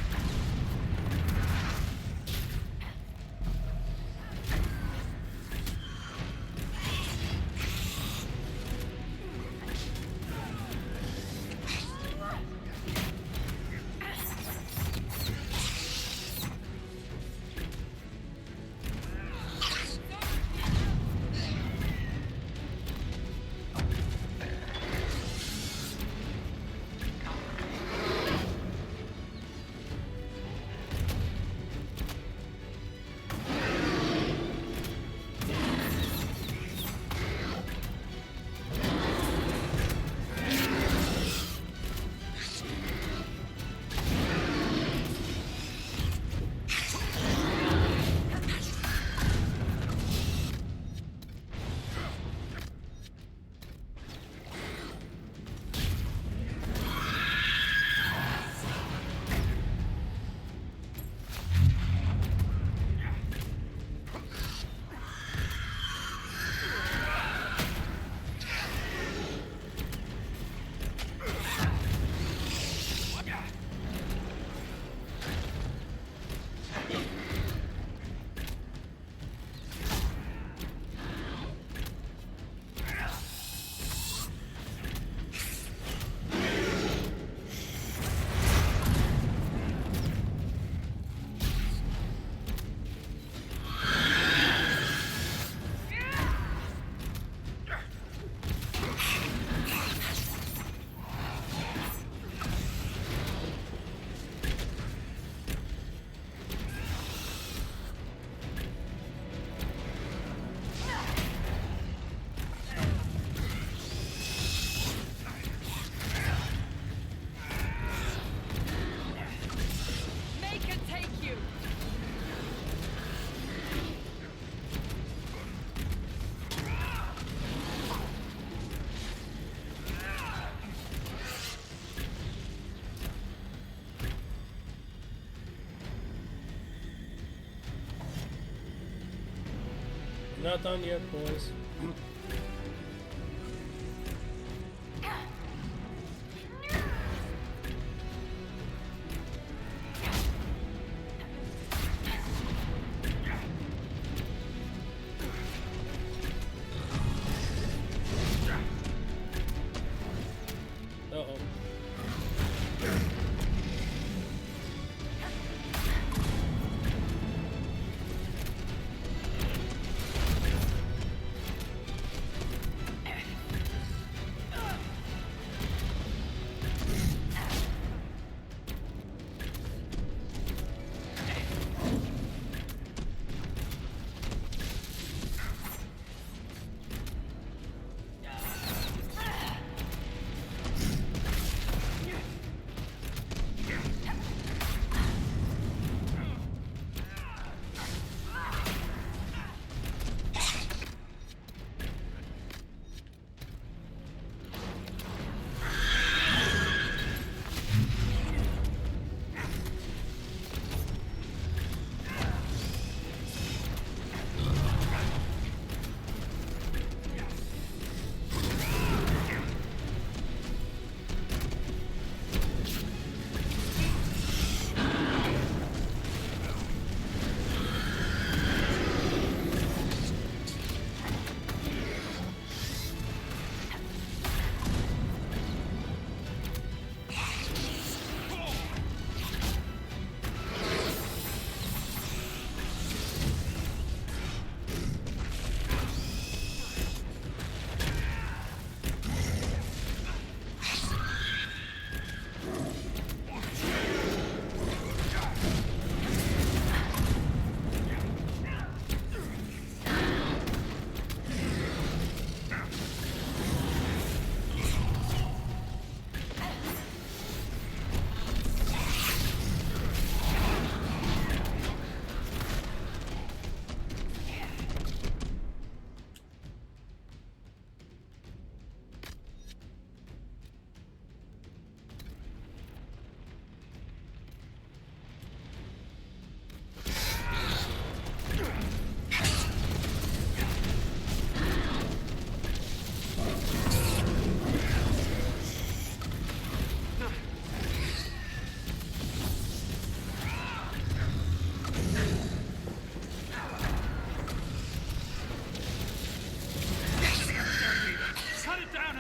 Speaker 1: not done yet, boys. Uh-oh.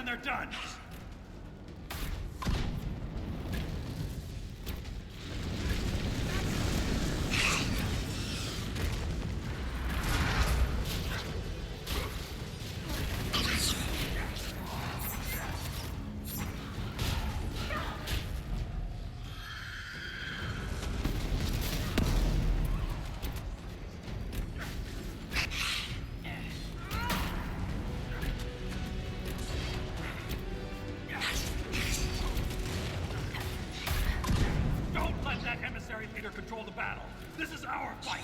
Speaker 12: They're done! Leader control the battle. This is our fight.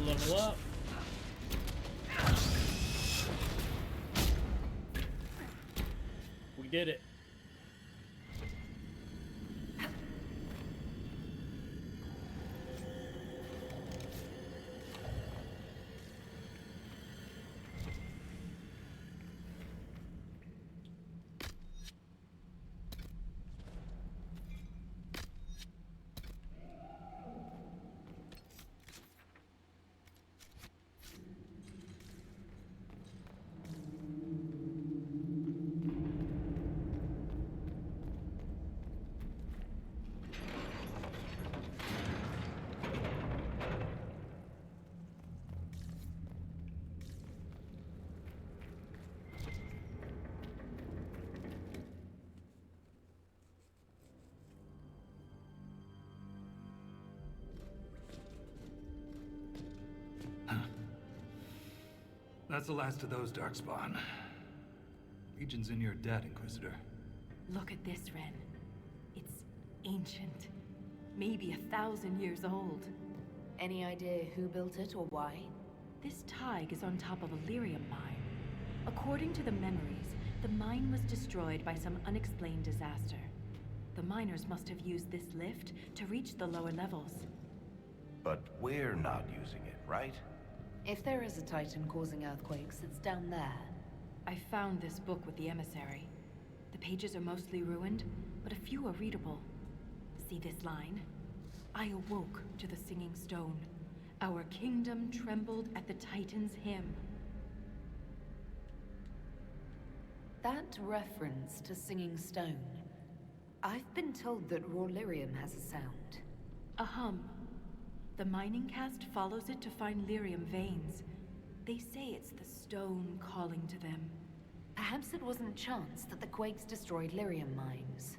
Speaker 1: Level up. We did it.
Speaker 15: That's the last of those, Darkspawn. Legion's in your debt, Inquisitor.
Speaker 14: Look at this, Ren. It's ancient. Maybe 1,000 years old.
Speaker 5: Any idea who built it or why?
Speaker 14: This Tig is on top of a lyrium mine. According to the memories, the mine was destroyed by some unexplained disaster. The miners must have used this lift to reach the lower levels.
Speaker 8: But we're not using it, right?
Speaker 5: If there is a Titan causing earthquakes, it's down there.
Speaker 14: I found this book with the emissary. The pages are mostly ruined, but a few are readable. See this line? I awoke to the singing stone. Our kingdom trembled at the Titan's hymn.
Speaker 5: That reference to singing stone. I've been told that raw lyrium has a sound.
Speaker 14: A hum. The mining cast follows it to find lyrium veins. They say it's the stone calling to them.
Speaker 5: Perhaps it wasn't chance that the quakes destroyed lyrium mines.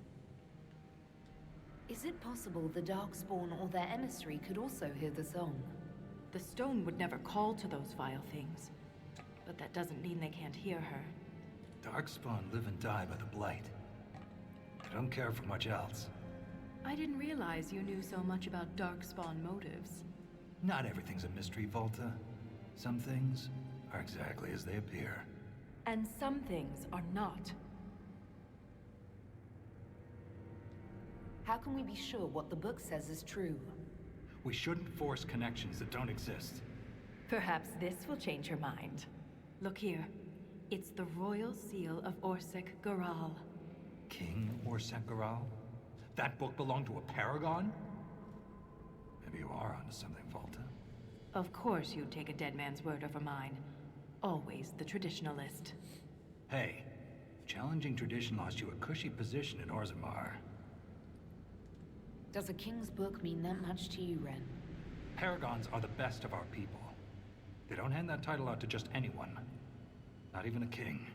Speaker 5: Is it possible the Darkspawn or their emissary could also hear the song?
Speaker 14: The stone would never call to those vile things. But that doesn't mean they can't hear her.
Speaker 15: Darkspawn live and die by the Blight. They don't care for much else.
Speaker 14: I didn't realize you knew so much about Darkspawn motives.
Speaker 15: Not everything's a mystery, Volta. Some things are exactly as they appear.
Speaker 14: And some things are not.
Speaker 5: How can we be sure what the book says is true?
Speaker 15: We shouldn't force connections that don't exist.
Speaker 14: Perhaps this will change your mind. Look here. It's the royal seal of Orsec Garal.
Speaker 15: King Orsec Garal? That book belonged to a paragon? Maybe you are onto something, Volta.
Speaker 14: Of course you'd take a dead man's word over mine. Always the traditionalist.
Speaker 15: Hey, challenging tradition lost you a cushy position in Orzammar.
Speaker 5: Does a king's book mean that much to you, Ren?
Speaker 15: Paragons are the best of our people. They don't hand that title out to just anyone. Not even a king.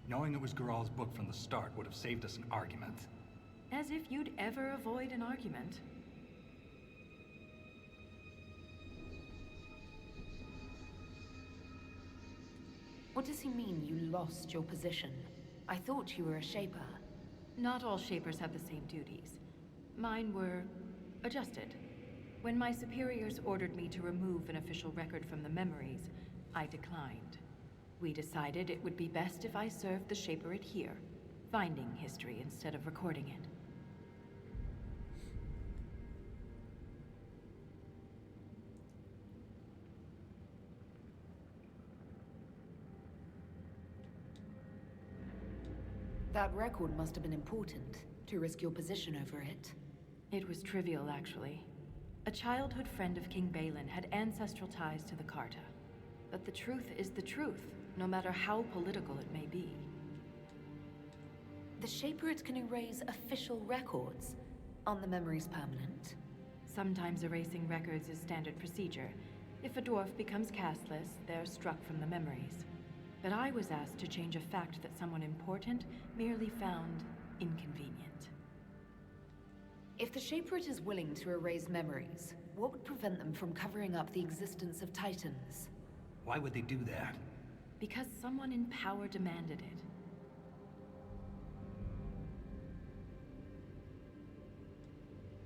Speaker 15: Knowing it was Garal's book from the start would have saved us an argument.
Speaker 14: As if you'd ever avoid an argument.
Speaker 5: What does he mean you lost your position? I thought you were a Shaper.
Speaker 14: Not all Shapers have the same duties. Mine were adjusted. When my superiors ordered me to remove an official record from the memories, I declined. We decided it would be best if I served the Shaperate here, finding history instead of recording it. That record must have been important, to risk your position over it. It was trivial, actually. A childhood friend of King Balin had ancestral ties to the Carta. But the truth is the truth, no matter how political it may be.
Speaker 5: The Shaperate can erase official records. Aren't the memories permanent?
Speaker 14: Sometimes erasing records is standard procedure. If a dwarf becomes castless, they're struck from the memories. But I was asked to change a fact that someone important merely found inconvenient.
Speaker 5: If the Shaperate is willing to erase memories, what would prevent them from covering up the existence of Titans?
Speaker 15: Why would they do that?
Speaker 14: Because someone in power demanded it.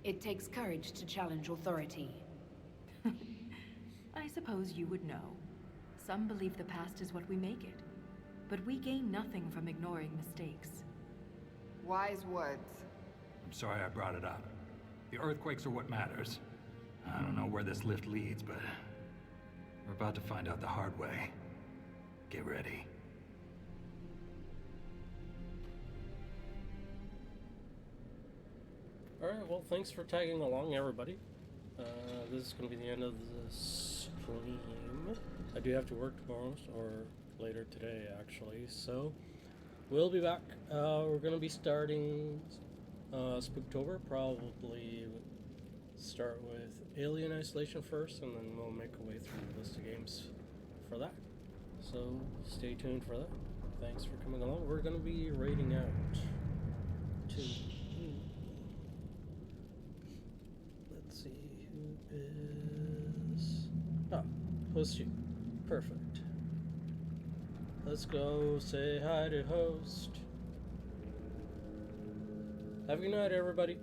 Speaker 5: It takes courage to challenge authority.
Speaker 14: I suppose you would know. Some believe the past is what we make it. But we gain nothing from ignoring mistakes.
Speaker 9: Wise words.
Speaker 15: I'm sorry I brought it up. The earthquakes are what matters. I don't know where this lift leads, but we're about to find out the hard way. Get ready.
Speaker 1: Alright, well, thanks for tagging along, everybody. This is going to be the end of the stream. I do have to work tomorrow, or later today, actually, so we'll be back. We're going to be starting Spooktober, probably start with Alien Isolation first, and then we'll make our way through the list of games for that. So stay tuned for that. Thanks for coming along. We're going to be raiding out to... Let's see, who is... Oh, Host you. Perfect. Let's go say hi to host. Have a good night, everybody.